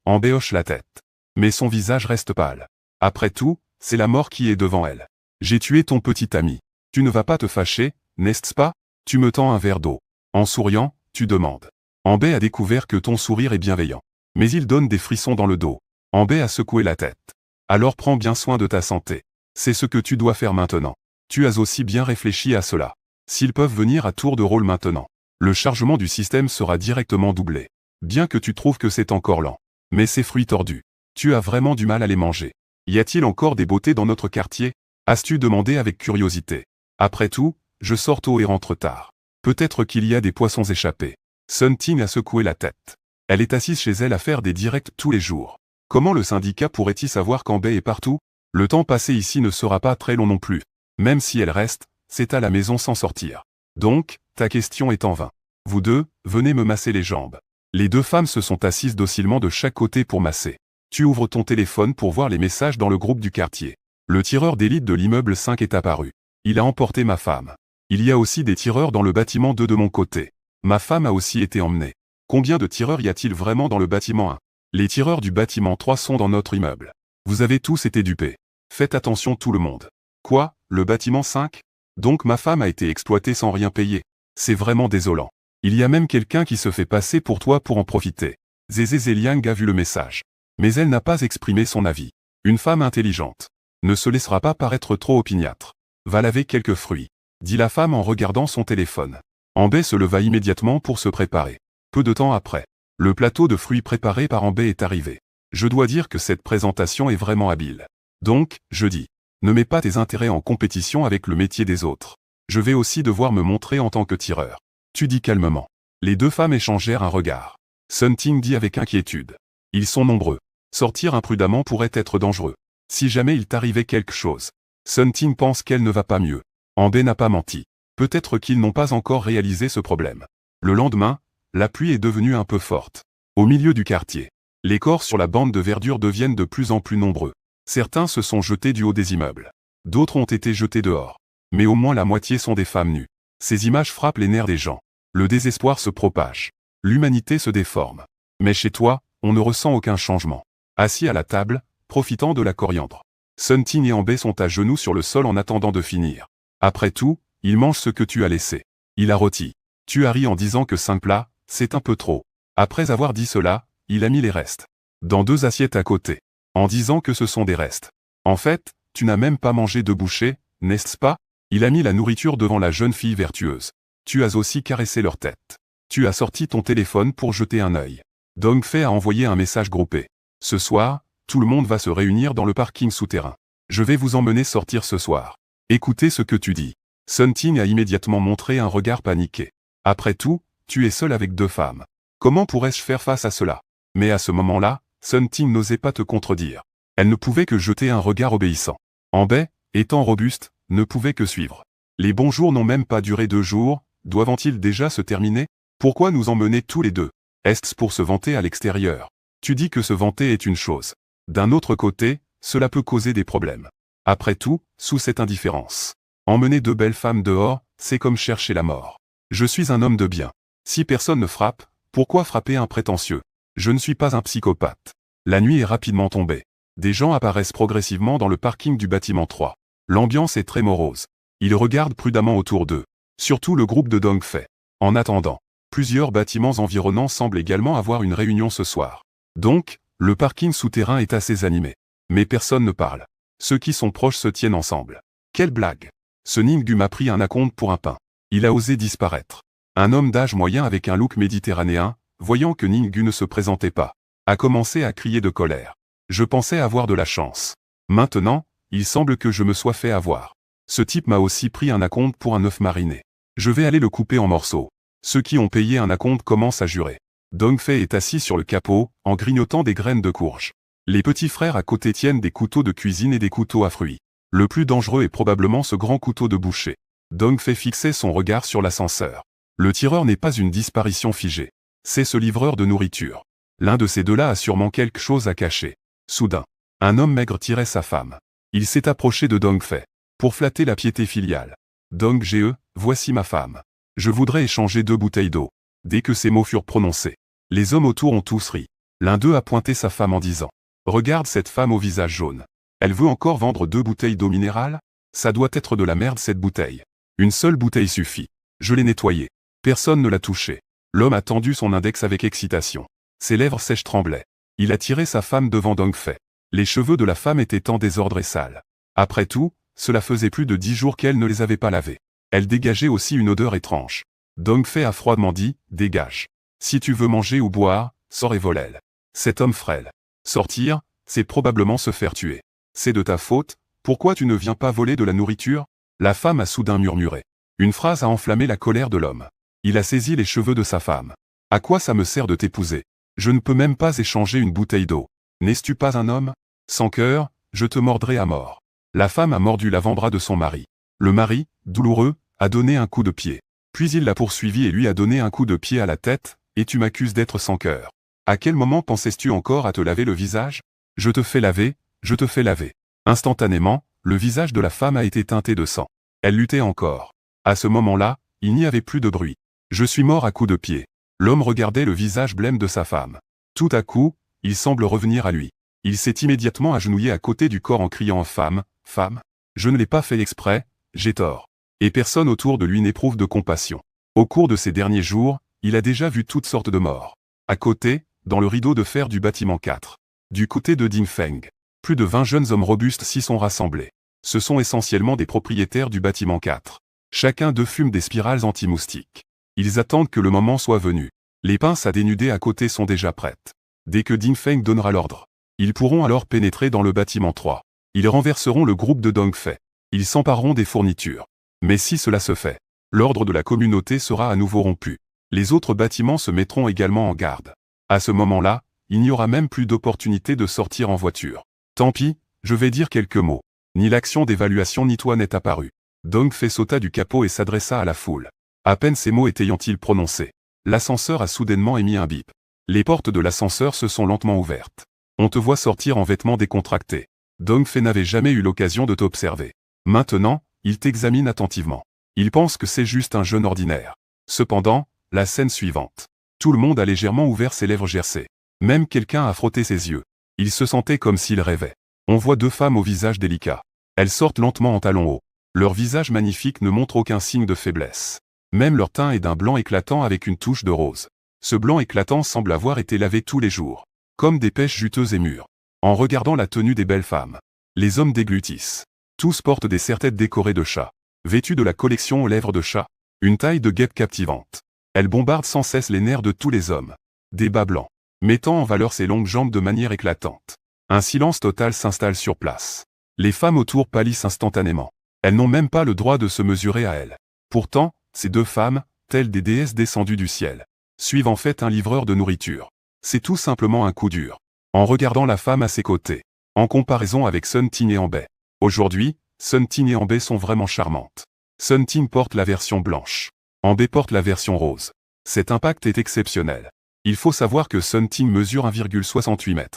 Ambei hoche la tête. Mais son visage reste pâle. Après tout, c'est la mort qui est devant elle. J'ai tué ton petit ami. Tu ne vas pas te fâcher, n'est-ce pas? Tu me tends un verre d'eau. En souriant, tu demandes. Ambei a découvert que ton sourire est bienveillant. Mais il donne des frissons dans le dos. Ambei a secoué la tête. Alors prends bien soin de ta santé. C'est ce que tu dois faire maintenant. Tu as aussi bien réfléchi à cela. S'ils peuvent venir à tour de rôle maintenant, le chargement du système sera directement doublé. Bien que tu trouves que c'est encore lent. Mais ces fruits tordus, tu as vraiment du mal à les manger. Y a-t-il encore des beautés dans notre quartier? As-tu demandé avec curiosité? Après tout, je sors tôt et rentre tard. Peut-être qu'il y a des poissons échappés. Sun Ting a secoué la tête. Elle est assise chez elle à faire des directs tous les jours. Comment le syndicat pourrait-il savoir qu'Ambei est partout? Le temps passé ici ne sera pas très long non plus. Même si elle reste, c'est à la maison sans sortir. Donc, ta question est en vain. Vous 2, venez me masser les jambes. Les 2 femmes se sont assises docilement de chaque côté pour masser. Tu ouvres ton téléphone pour voir les messages dans le groupe du quartier. Le tireur d'élite de l'immeuble 5 est apparu. Il a emporté ma femme. Il y a aussi des tireurs dans le bâtiment 2 de mon côté. Ma femme a aussi été emmenée. Combien de tireurs y a-t-il vraiment dans le bâtiment 1? Les tireurs du bâtiment 3 sont dans notre immeuble. Vous avez tous été dupés. Faites attention tout le monde. Quoi, le bâtiment 5? Donc ma femme a été exploitée sans rien payer. C'est vraiment désolant. Il y a même quelqu'un qui se fait passer pour toi pour en profiter. Zézé Zeliang a vu le message. Mais elle n'a pas exprimé son avis. Une femme intelligente ne se laissera pas paraître trop opiniâtre. Va laver quelques fruits, dit la femme en regardant son téléphone. Ambei se leva immédiatement pour se préparer. Peu de temps après, le plateau de fruits préparé par Ambei est arrivé. Je dois dire que cette présentation est vraiment habile. Donc, je dis, ne mets pas tes intérêts en compétition avec le métier des autres. Je vais aussi devoir me montrer en tant que tireur. Tu dis calmement. Les 2 femmes échangèrent un regard. Sun Ting dit avec inquiétude. Ils sont nombreux. Sortir imprudemment pourrait être dangereux. Si jamais il t'arrivait quelque chose. Sun Ting pense qu'elle ne va pas mieux. Ambei n'a pas menti. Peut-être qu'ils n'ont pas encore réalisé ce problème. Le lendemain, la pluie est devenue un peu forte. Au milieu du quartier, les corps sur la bande de verdure deviennent de plus en plus nombreux. Certains se sont jetés du haut des immeubles. D'autres ont été jetés dehors. Mais au moins la moitié sont des femmes nues. Ces images frappent les nerfs des gens. Le désespoir se propage. L'humanité se déforme. Mais chez toi, on ne ressent aucun changement. Assis à la table, profitant de la coriandre. Sun Ting et Ambei sont à genoux sur le sol en attendant de finir. Après tout, ils mangent ce que tu as laissé. Il a rôti. Tu as ri en disant que 5 plats, c'est un peu trop. Après avoir dit cela, il a mis les restes dans 2 assiettes à côté, en disant que ce sont des restes. En fait, tu n'as même pas mangé 2 bouchées, n'est-ce pas? Il a mis la nourriture devant la jeune fille vertueuse. Tu as aussi caressé leur tête. Tu as sorti ton téléphone pour jeter un œil. Dong Fei a envoyé un message groupé. Ce soir, tout le monde va se réunir dans le parking souterrain. Je vais vous emmener sortir ce soir. Écoutez ce que tu dis. Sun Ting a immédiatement montré un regard paniqué. Après tout, tu es seul avec 2 femmes. Comment pourrais-je faire face à cela? Mais à ce moment-là, Sun Ting n'osait pas te contredire. Elle ne pouvait que jeter un regard obéissant. Ambei, étant robuste, ne pouvait que suivre. Les bons jours n'ont même pas duré 2 jours, doivent-ils déjà se terminer? Pourquoi nous emmener tous les 2? Est-ce pour se vanter à l'extérieur? Tu dis que se vanter est une chose. D'un autre côté, cela peut causer des problèmes. Après tout, sous cette indifférence, emmener 2 belles femmes dehors, c'est comme chercher la mort. Je suis un homme de bien. Si personne ne frappe, pourquoi frapper un prétentieux? Je ne suis pas un psychopathe. La nuit est rapidement tombée. Des gens apparaissent progressivement dans le parking du bâtiment 3. L'ambiance est très morose. Ils regardent prudemment autour d'eux. Surtout le groupe de Dongfei. En attendant, plusieurs bâtiments environnants semblent également avoir une réunion ce soir. Donc, le parking souterrain est assez animé. Mais personne ne parle. Ceux qui sont proches se tiennent ensemble. Quelle blague! Ce Ningyu m'a pris un acompte pour un pain. Il a osé disparaître. Un homme d'âge moyen avec un look méditerranéen, voyant que Ningyu ne se présentait pas, a commencé à crier de colère. Je pensais avoir de la chance. Maintenant, il semble que je me sois fait avoir. Ce type m'a aussi pris un acompte pour un œuf mariné. Je vais aller le couper en morceaux. Ceux qui ont payé un acompte commencent à jurer. Dongfei est assis sur le capot, en grignotant des graines de courge. Les petits frères à côté tiennent des couteaux de cuisine et des couteaux à fruits. Le plus dangereux est probablement ce grand couteau de boucher. Dongfei fixait son regard sur l'ascenseur. Le tireur n'est pas une disparition figée. C'est ce livreur de nourriture. L'un de ces deux-là a sûrement quelque chose à cacher. Soudain, un homme maigre tirait sa femme. Il s'est approché de Dongfei pour flatter la piété filiale. Dong-ge, voici ma femme. Je voudrais échanger 2 bouteilles d'eau. Dès que ces mots furent prononcés, les hommes autour ont tous ri. L'un d'eux a pointé sa femme en disant « Regarde cette femme au visage jaune. Elle veut encore vendre 2 bouteilles d'eau minérale? Ça doit être de la merde cette bouteille. Une seule bouteille suffit. Je l'ai nettoyée. Personne ne l'a touchée. » L'homme a tendu son index avec excitation. Ses lèvres sèches tremblaient. Il a tiré sa femme devant Dongfei. Les cheveux de la femme étaient en désordre et sales. Après tout, cela faisait plus de 10 jours qu'elle ne les avait pas lavés. Elle dégageait aussi une odeur étrange. Dongfei a froidement dit « Dégage. Si tu veux manger ou boire, sors et vole-elle. » Cet homme frêle. Sortir, c'est probablement se faire tuer. C'est de ta faute, pourquoi tu ne viens pas voler de la nourriture? La femme a soudain murmuré. Une phrase a enflammé la colère de l'homme. Il a saisi les cheveux de sa femme. À quoi ça me sert de t'épouser? Je ne peux même pas échanger une bouteille d'eau. N'es-tu pas un homme? Sans cœur, je te mordrai à mort. La femme a mordu l'avant-bras de son mari. Le mari, douloureux, a donné un coup de pied. Puis il l'a poursuivi et lui a donné un coup de pied à la tête, et tu m'accuses d'être sans cœur. À quel moment pensais-tu encore à te laver le visage? Je te fais laver, je te fais laver. Instantanément, le visage de la femme a été teinté de sang. Elle luttait encore. À ce moment-là, il n'y avait plus de bruit. Je suis mort à coups de pied. L'homme regardait le visage blême de sa femme. Tout à coup, il semble revenir à lui. Il s'est immédiatement agenouillé à côté du corps en criant « Femme, femme, je ne l'ai pas fait exprès, j'ai tort. » Et personne autour de lui n'éprouve de compassion. Au cours de ces derniers jours, il a déjà vu toutes sortes de morts. À côté, dans le rideau de fer du bâtiment 4. Du côté de Dingfeng, plus de 20 jeunes hommes robustes s'y sont rassemblés. Ce sont essentiellement des propriétaires du bâtiment 4. Chacun d'eux fume des spirales anti-moustiques. Ils attendent que le moment soit venu. Les pinces à dénuder à côté sont déjà prêtes. Dès que Dingfeng donnera l'ordre, ils pourront alors pénétrer dans le bâtiment 3. Ils renverseront le groupe de Dongfei. Ils s'empareront des fournitures. Mais si cela se fait, l'ordre de la communauté sera à nouveau rompu. Les autres bâtiments se mettront également en garde. À ce moment-là, il n'y aura même plus d'opportunité de sortir en voiture. Tant pis, je vais dire quelques mots. Ni l'action d'évaluation ni toi n'est apparu. Dongfei sauta du capot et s'adressa à la foule. À peine ces mots étaient-ils prononcés, l'ascenseur a soudainement émis un bip. Les portes de l'ascenseur se sont lentement ouvertes. On te voit sortir en vêtements décontractés. Dongfei n'avait jamais eu l'occasion de t'observer. Maintenant, il t'examine attentivement. Il pense que c'est juste un jeune ordinaire. Cependant, la scène suivante. Tout le monde a légèrement ouvert ses lèvres gercées. Même quelqu'un a frotté ses yeux. Il se sentait comme s'il rêvait. On voit 2 femmes au visage délicat. Elles sortent lentement en talons hauts. Leur visage magnifique ne montre aucun signe de faiblesse. Même leur teint est d'un blanc éclatant avec une touche de rose. Ce blanc éclatant semble avoir été lavé tous les jours. Comme des pêches juteuses et mûres. En regardant la tenue des belles femmes, les hommes déglutissent. Tous portent des serre-têtes décorées de chats. Vêtus de la collection aux lèvres de chat. Une taille de guêpe captivante. Elle bombarde sans cesse les nerfs de tous les hommes. Des bas blancs, mettant en valeur ses longues jambes de manière éclatante. Un silence total s'installe sur place. Les femmes autour pâlissent instantanément. Elles n'ont même pas le droit de se mesurer à elles. Pourtant, ces 2 femmes, telles des déesses descendues du ciel, suivent en fait un livreur de nourriture. C'est tout simplement un coup dur. En regardant la femme à ses côtés, en comparaison avec Sun Ting et Amber. Aujourd'hui, Sun Ting et Amber sont vraiment charmantes. Sun Ting porte la version blanche. Amber porte la version rose. Cet impact est exceptionnel. Il faut savoir que Sun Ting mesure 1,68 m.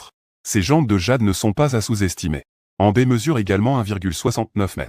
Ses jambes de jade ne sont pas à sous-estimer. Amber mesure également 1,69 m.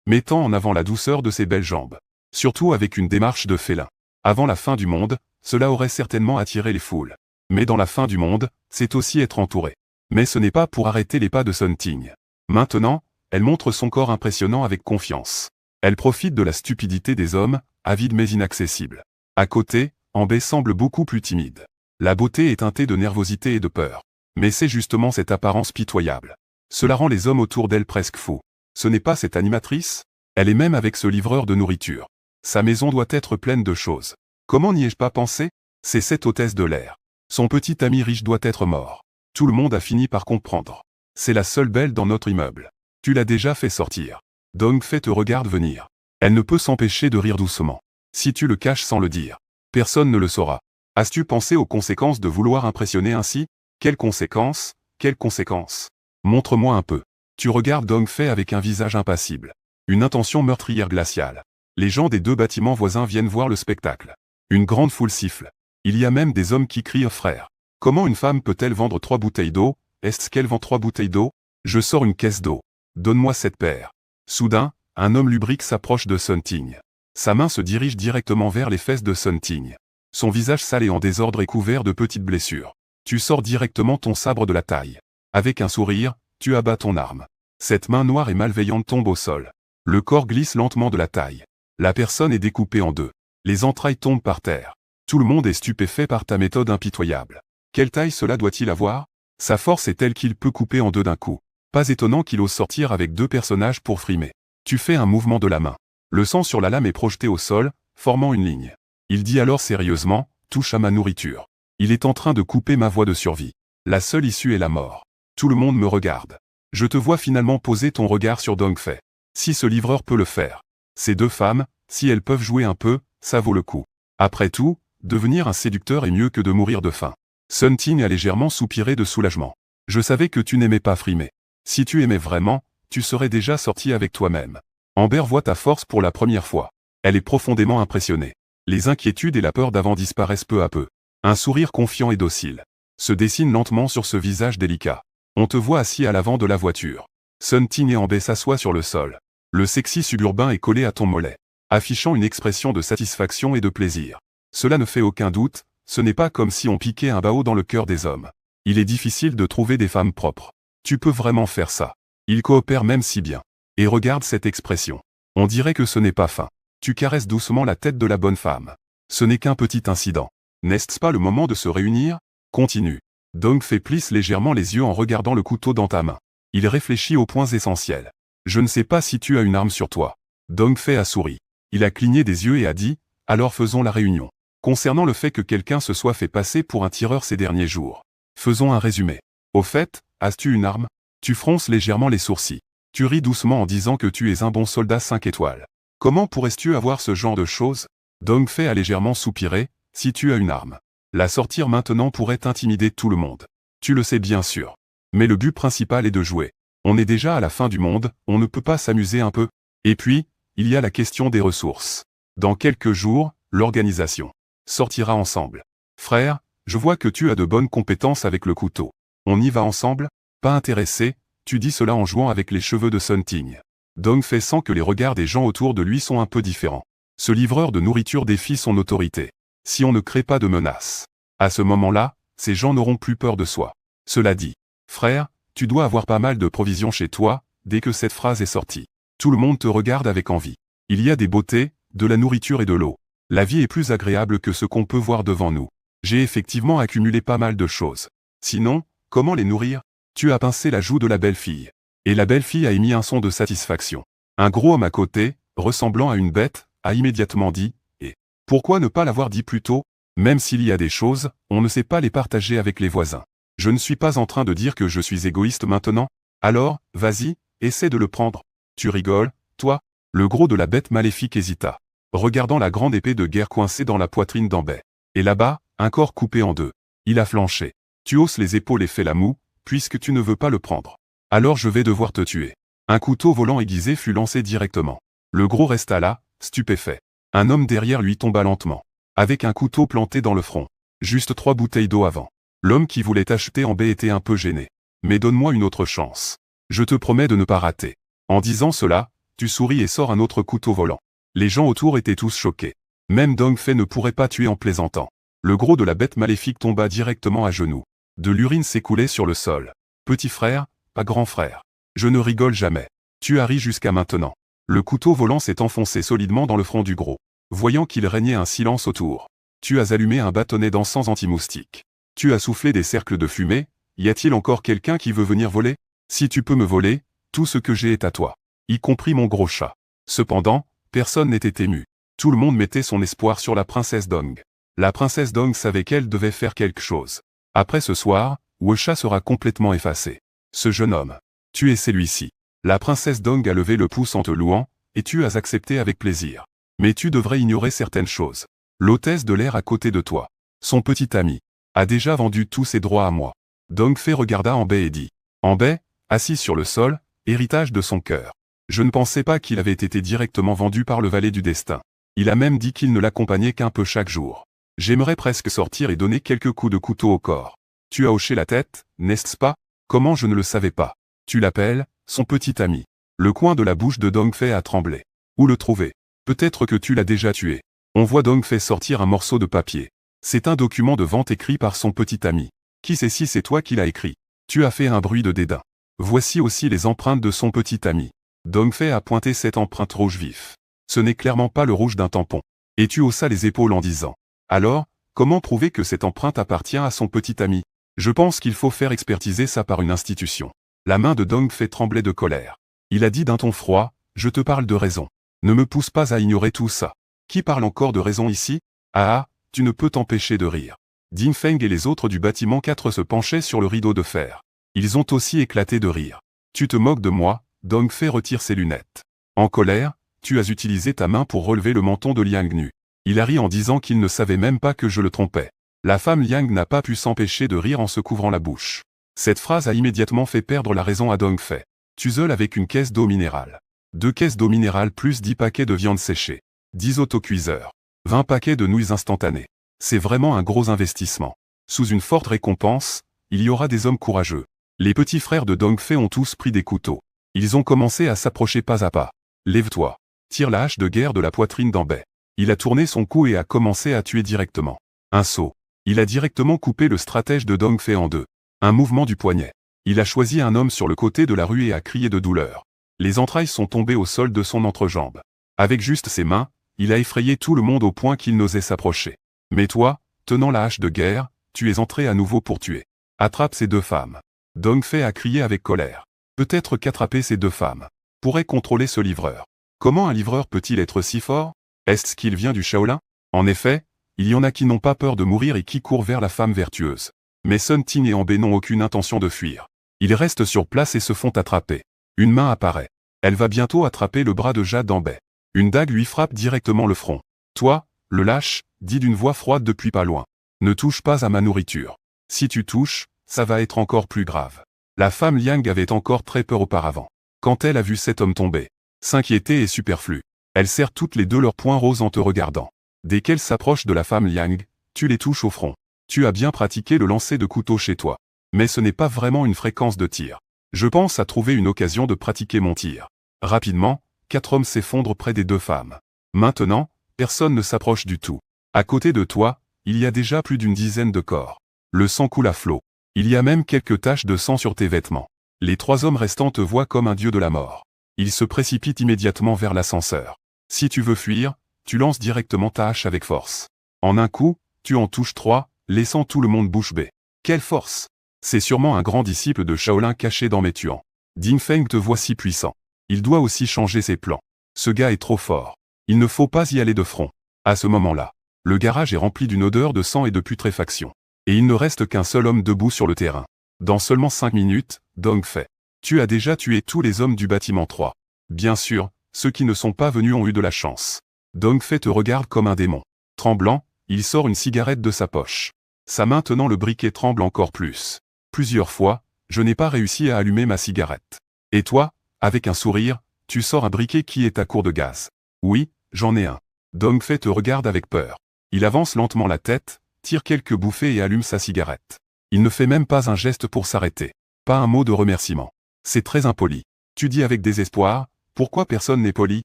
Mettant en avant la douceur de ses belles jambes. Surtout avec une démarche de félin. Avant la fin du monde, cela aurait certainement attiré les foules. Mais dans la fin du monde, c'est aussi être entouré. Mais ce n'est pas pour arrêter les pas de Sun Ting. Maintenant, elle montre son corps impressionnant avec confiance. Elle profite de la stupidité des hommes, avides mais inaccessibles. À côté, Amber semble beaucoup plus timide. La beauté est teintée de nervosité et de peur. Mais c'est justement cette apparence pitoyable. Cela rend les hommes autour d'elle presque fous. Ce n'est pas cette animatrice? Elle est même avec ce livreur de nourriture. Sa maison doit être pleine de choses. Comment n'y ai-je pas pensé? C'est cette hôtesse de l'air. Son petit ami riche doit être mort. Tout le monde a fini par comprendre. C'est la seule belle dans notre immeuble. Tu l'as déjà fait sortir. Dong-Fei te regarde venir. Elle ne peut s'empêcher de rire doucement. Si tu le caches sans le dire, personne ne le saura. As-tu pensé aux conséquences de vouloir impressionner ainsi? Quelles conséquences? Quelles conséquences? Montre-moi un peu. Tu regardes Dong-Fei avec un visage impassible. Une intention meurtrière glaciale. Les gens des 2 bâtiments voisins viennent voir le spectacle. Une grande foule siffle. Il y a même des hommes qui crient « Frère ». Comment une femme peut-elle vendre 3 bouteilles d'eau? Est-ce qu'elle vend 3 bouteilles d'eau? Je sors une caisse d'eau. Donne-moi cette paire. Soudain, un homme lubrique s'approche de Sun Ting. Sa main se dirige directement vers les fesses de Sun Ting. Son visage sale et en désordre est couvert de petites blessures. Tu sors directement ton sabre de la taille. Avec un sourire, tu abats ton arme. Cette main noire et malveillante tombe au sol. Le corps glisse lentement de la taille. La personne est découpée en 2. Les entrailles tombent par terre. Tout le monde est stupéfait par ta méthode impitoyable. Quelle taille cela doit-il avoir? Sa force est telle qu'il peut couper en 2 d'un coup. Pas étonnant qu'il ose sortir avec 2 personnages pour frimer. Tu fais un mouvement de la main. Le sang sur la lame est projeté au sol, formant une ligne. Il dit alors sérieusement, touche à ma nourriture. Il est en train de couper ma voie de survie. La seule issue est la mort. Tout le monde me regarde. Je te vois finalement poser ton regard sur Dong-Fei. Si ce livreur peut le faire. Ces 2 femmes, si elles peuvent jouer un peu, ça vaut le coup. Après tout, devenir un séducteur est mieux que de mourir de faim. Sun Ting a légèrement soupiré de soulagement. Je savais que tu n'aimais pas frimer. Si tu aimais vraiment, tu serais déjà sorti avec toi-même. Amber voit ta force pour la première fois. Elle est profondément impressionnée. Les inquiétudes et la peur d'avant disparaissent peu à peu. Un sourire confiant et docile se dessine lentement sur ce visage délicat. On te voit assis à l'avant de la voiture. Sun Ting et Amber s'assoient sur le sol. Le sexy suburbain est collé à ton mollet, affichant une expression de satisfaction et de plaisir. Cela ne fait aucun doute, ce n'est pas comme si on piquait un bâton dans le cœur des hommes. Il est difficile de trouver des femmes propres. Tu peux vraiment faire ça. Ils coopèrent même si bien. Et regarde cette expression. On dirait que ce n'est pas fin. Tu caresses doucement la tête de la bonne femme. Ce n'est qu'un petit incident. N'est-ce pas le moment de se réunir? Continue. Dong-Fei plisse légèrement les yeux en regardant le couteau dans ta main. Il réfléchit aux points essentiels. Je ne sais pas si tu as une arme sur toi. Dong-Fei a souri. Il a cligné des yeux et a dit, alors faisons la réunion. Concernant le fait que quelqu'un se soit fait passer pour un tireur ces derniers jours. Faisons un résumé. Au fait, as-tu une arme? Tu fronces légèrement les sourcils. Tu ris doucement en disant que tu es un bon soldat 5 étoiles. Comment pourrais-tu avoir ce genre de choses? Dong-Fei a légèrement soupiré, si tu as une arme. La sortir maintenant pourrait intimider tout le monde. Tu le sais bien sûr. Mais le but principal est de jouer. On est déjà à la fin du monde, on ne peut pas s'amuser un peu. Et puis, il y a la question des ressources. Dans quelques jours, l'organisation sortira ensemble. Frère, je vois que tu as de bonnes compétences avec le couteau. On y va ensemble? Pas intéressé, tu dis cela en jouant avec les cheveux de Sun Ting. Dong-Fei sent que les regards des gens autour de lui sont un peu différents. Ce livreur de nourriture défie son autorité. Si on ne crée pas de menaces. À ce moment-là, ces gens n'auront plus peur de soi. Cela dit, frère, tu dois avoir pas mal de provisions chez toi, dès que cette phrase est sortie. Tout le monde te regarde avec envie. Il y a des beautés, de la nourriture et de l'eau. La vie est plus agréable que ce qu'on peut voir devant nous. J'ai effectivement accumulé pas mal de choses. Sinon, comment les nourrir? Tu as pincé la joue de la belle-fille. Et la belle-fille a émis un son de satisfaction. Un gros homme à côté, ressemblant à une bête, a immédiatement dit « Et pourquoi ne pas l'avoir dit plus tôt? Même s'il y a des choses, on ne sait pas les partager avec les voisins. Je ne suis pas en train de dire que je suis égoïste maintenant. Alors, vas-y, essaie de le prendre. Tu rigoles, toi ?» Le gros de la bête maléfique hésita, regardant la grande épée de guerre coincée dans la poitrine d'Amber. Et là-bas, un corps coupé en 2. Il a flanché. Tu hausses les épaules et fais la moue, puisque tu ne veux pas le prendre. Alors je vais devoir te tuer. Un couteau volant aiguisé fut lancé directement. Le gros resta là, stupéfait. Un homme derrière lui tomba lentement, avec un couteau planté dans le front. Juste 3 bouteilles d'eau avant. L'homme qui voulait acheter Amber était un peu gêné. Mais donne-moi une autre chance. Je te promets de ne pas rater. En disant cela, tu souris et sors un autre couteau volant. Les gens autour étaient tous choqués. Même Dong-Fei ne pourrait pas tuer en plaisantant. Le gros de la bête maléfique tomba directement à genoux. De l'urine s'écoulait sur le sol. Petit frère, pas grand frère. Je ne rigole jamais. Tu as ri jusqu'à maintenant. Le couteau volant s'est enfoncé solidement dans le front du gros. Voyant qu'il régnait un silence autour. Tu as allumé un bâtonnet d'encens anti-moustique. Tu as soufflé des cercles de fumée. Y a-t-il encore quelqu'un qui veut venir voler? Si tu peux me voler, tout ce que j'ai est à toi. Y compris mon gros chat. Cependant, personne n'était ému. Tout le monde mettait son espoir sur la princesse Dong. La princesse Dong savait qu'elle devait faire quelque chose. Après ce soir, Wuxia sera complètement effacé. Ce jeune homme. Tu es celui-ci. La princesse Dong a levé le pouce en te louant, et tu as accepté avec plaisir. Mais tu devrais ignorer certaines choses. L'hôtesse de l'air à côté de toi, son petit ami, a déjà vendu tous ses droits à moi. Dong Fei regarda Anbei et dit. Anbei, assis sur le sol, héritage de son cœur. Je ne pensais pas qu'il avait été directement vendu par le valet du destin. Il a même dit qu'il ne l'accompagnait qu'un peu chaque jour. J'aimerais presque sortir et donner quelques coups de couteau au corps. Tu as hoché la tête, n'est-ce pas? Comment je ne le savais pas? Tu l'appelles, son petit ami. Le coin de la bouche de Dong Fei a tremblé. Où le trouver? Peut-être que tu l'as déjà tué. On voit Dong Fei sortir un morceau de papier. C'est un document de vente écrit par son petit ami. Qui sait si c'est toi qui l'as écrit? Tu as fait un bruit de dédain. Voici aussi les empreintes de son petit ami. Dong Fei a pointé cette empreinte rouge vif. Ce n'est clairement pas le rouge d'un tampon. Et tu haussas les épaules en disant. Alors, comment prouver que cette empreinte appartient à son petit ami? Je pense qu'il faut faire expertiser ça par une institution. La main de Dong Fei tremblait de colère. Il a dit d'un ton froid, je te parle de raison. Ne me pousse pas à ignorer tout ça. Qui parle encore de raison ici? Ah, tu ne peux t'empêcher de rire. Ding Feng et les autres du bâtiment 4 se penchaient sur le rideau de fer. Ils ont aussi éclaté de rire. Tu te moques de moi? Dong Fei retire ses lunettes. En colère, tu as utilisé ta main pour relever le menton de Liang Nu. Il a ri en disant qu'il ne savait même pas que je le trompais. La femme Liang n'a pas pu s'empêcher de rire en se couvrant la bouche. Cette phrase a immédiatement fait perdre la raison à Dong Fei. Tuzel avec une caisse d'eau minérale. 2 caisses d'eau minérale plus 10 paquets de viande séchée. 10 autocuiseurs. 20 paquets de nouilles instantanées. C'est vraiment un gros investissement. Sous une forte récompense, il y aura des hommes courageux. Les petits frères de Dong Fei ont tous pris des couteaux. Ils ont commencé à s'approcher pas à pas. Lève-toi. Tire la hache de guerre de la poitrine d'Anbei. Il a tourné son cou et a commencé à tuer directement. Un saut. Il a directement coupé le stratège de Dong Fei en deux. Un mouvement du poignet. Il a choisi un homme sur le côté de la rue et a crié de douleur. Les entrailles sont tombées au sol de son entrejambe. Avec juste ses mains, il a effrayé tout le monde au point qu'il n'osait s'approcher. Mais toi, tenant la hache de guerre, tu es entré à nouveau pour tuer. Attrape ces 2 femmes. Dong Fei a crié avec colère. Peut-être qu'attraper ces 2 femmes pourrait contrôler ce livreur. Comment un livreur peut-il être si fort? Est-ce qu'il vient du Shaolin? En effet, il y en a qui n'ont pas peur de mourir et qui courent vers la femme vertueuse. Mais Sun Ting et Anbei n'ont aucune intention de fuir. Ils restent sur place et se font attraper. Une main apparaît. Elle va bientôt attraper le bras de Jade d'Anbei. Une dague lui frappe directement le front. Toi, le lâche, dit d'une voix froide depuis pas loin. Ne touche pas à ma nourriture. Si tu touches, ça va être encore plus grave. La femme Liang avait encore très peur auparavant. Quand elle a vu cet homme tomber, s'inquiéter est superflu. Elle serre toutes les 2 leurs poings roses en te regardant. Dès qu'elle s'approche de la femme Liang, tu les touches au front. Tu as bien pratiqué le lancer de couteau chez toi. Mais ce n'est pas vraiment une fréquence de tir. Je pense à trouver une occasion de pratiquer mon tir. Rapidement, 4 hommes s'effondrent près des 2 femmes. Maintenant, personne ne s'approche du tout. À côté de toi, il y a déjà plus d'une dizaine de corps. Le sang coule à flot. Il y a même quelques taches de sang sur tes vêtements. Les 3 hommes restants te voient comme un dieu de la mort. Ils se précipitent immédiatement vers l'ascenseur. Si tu veux fuir, tu lances directement ta hache avec force. En un coup, tu en touches 3, laissant tout le monde bouche bée. Quelle force! C'est sûrement un grand disciple de Shaolin caché dans mes tuants. Ding Feng te voit si puissant. Il doit aussi changer ses plans. Ce gars est trop fort. Il ne faut pas y aller de front. À ce moment-là, le garage est rempli d'une odeur de sang et de putréfaction. Et il ne reste qu'un seul homme debout sur le terrain. Dans seulement 5 minutes, Dong Fei. Tu as déjà tué tous les hommes du bâtiment 3. Bien sûr, ceux qui ne sont pas venus ont eu de la chance. Dong Fei te regarde comme un démon. Tremblant, il sort une cigarette de sa poche. Sa main tenant le briquet tremble encore plus. Plusieurs fois, je n'ai pas réussi à allumer ma cigarette. Et toi, avec un sourire, tu sors un briquet qui est à court de gaz. Oui, j'en ai un. Dong Fei te regarde avec peur. Il avance lentement la tête, tire quelques bouffées et allume sa cigarette. Il ne fait même pas un geste pour s'arrêter. Pas un mot de remerciement. C'est très impoli. Tu dis avec désespoir, pourquoi personne n'est poli?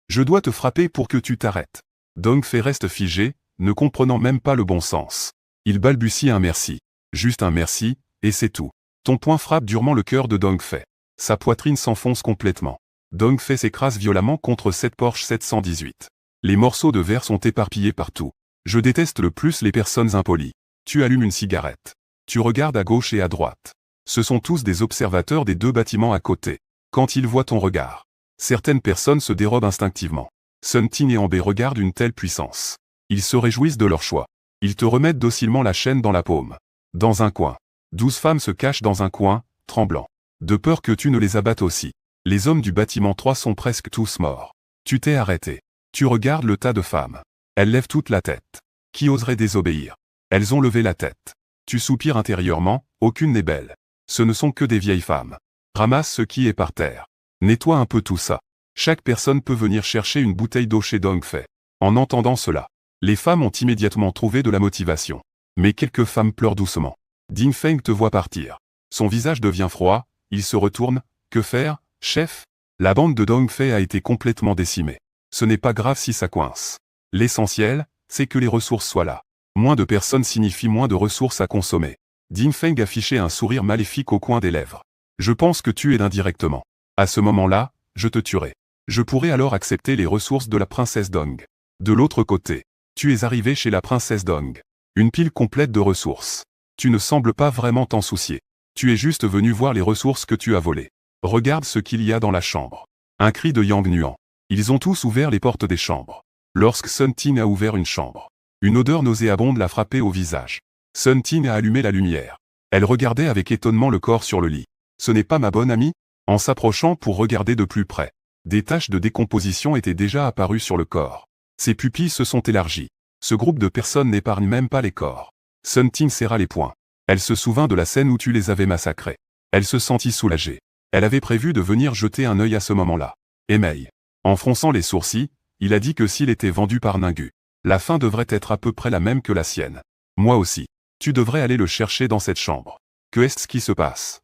Je dois te frapper pour que tu t'arrêtes. Dong Fei reste figé, ne comprenant même pas le bon sens. Il balbutie un merci. Juste un merci, et c'est tout. Ton poing frappe durement le cœur de Dong Fei. Sa poitrine s'enfonce complètement. Dongfei s'écrase violemment contre cette Porsche 718. Les morceaux de verre sont éparpillés partout. Je déteste le plus les personnes impolies. Tu allumes une cigarette. Tu regardes à gauche et à droite. Ce sont tous des observateurs des deux bâtiments à côté. Quand ils voient ton regard, certaines personnes se dérobent instinctivement. Sun Ting et Amber regardent une telle puissance. Ils se réjouissent de leur choix. Ils te remettent docilement la chaîne dans la paume. Dans un coin. 12 femmes se cachent dans un coin, tremblant. De peur que tu ne les abattes aussi. Les hommes du bâtiment 3 sont presque tous morts. Tu t'es arrêté. Tu regardes le tas de femmes. Elles lèvent toute la tête. Qui oserait désobéir? Elles ont levé la tête. Tu soupires intérieurement, aucune n'est belle. Ce ne sont que des vieilles femmes. Ramasse ce qui est par terre. Nettoie un peu tout ça. Chaque personne peut venir chercher une bouteille d'eau chez Dongfei. En entendant cela, les femmes ont immédiatement trouvé de la motivation. Mais quelques femmes pleurent doucement. Ding Feng te voit partir. Son visage devient froid, il se retourne. Que faire, chef? La bande de Dongfei a été complètement décimée. Ce n'est pas grave si ça coince. L'essentiel, c'est que les ressources soient là. Moins de personnes signifie moins de ressources à consommer. Ding Feng affichait un sourire maléfique au coin des lèvres. Je pense que tu aides indirectement. À ce moment-là, je te tuerai. Je pourrais alors accepter les ressources de la princesse Dong. De l'autre côté, tu es arrivé chez la princesse Dong. Une pile complète de ressources. Tu ne sembles pas vraiment t'en soucier. Tu es juste venu voir les ressources que tu as volées. Regarde ce qu'il y a dans la chambre. Un cri de Yang Nuan. Ils ont tous ouvert les portes des chambres. Lorsque Sun Ting a ouvert une chambre, une odeur nauséabonde l'a frappé au visage. Sun Ting a allumé la lumière. Elle regardait avec étonnement le corps sur le lit. Ce n'est pas ma bonne amie? En s'approchant pour regarder de plus près, des taches de décomposition étaient déjà apparues sur le corps. Ses pupilles se sont élargies. Ce groupe de personnes n'épargne même pas les corps. Sun Ting serra les poings. Elle se souvint de la scène où tu les avais massacrés. Elle se sentit soulagée. Elle avait prévu de venir jeter un œil à ce moment-là. Emei. En fronçant les sourcils, il a dit que s'il était vendu par Ningu, la fin devrait être à peu près la même que la sienne. Moi aussi. Tu devrais aller le chercher dans cette chambre. Que est-ce qui se passe?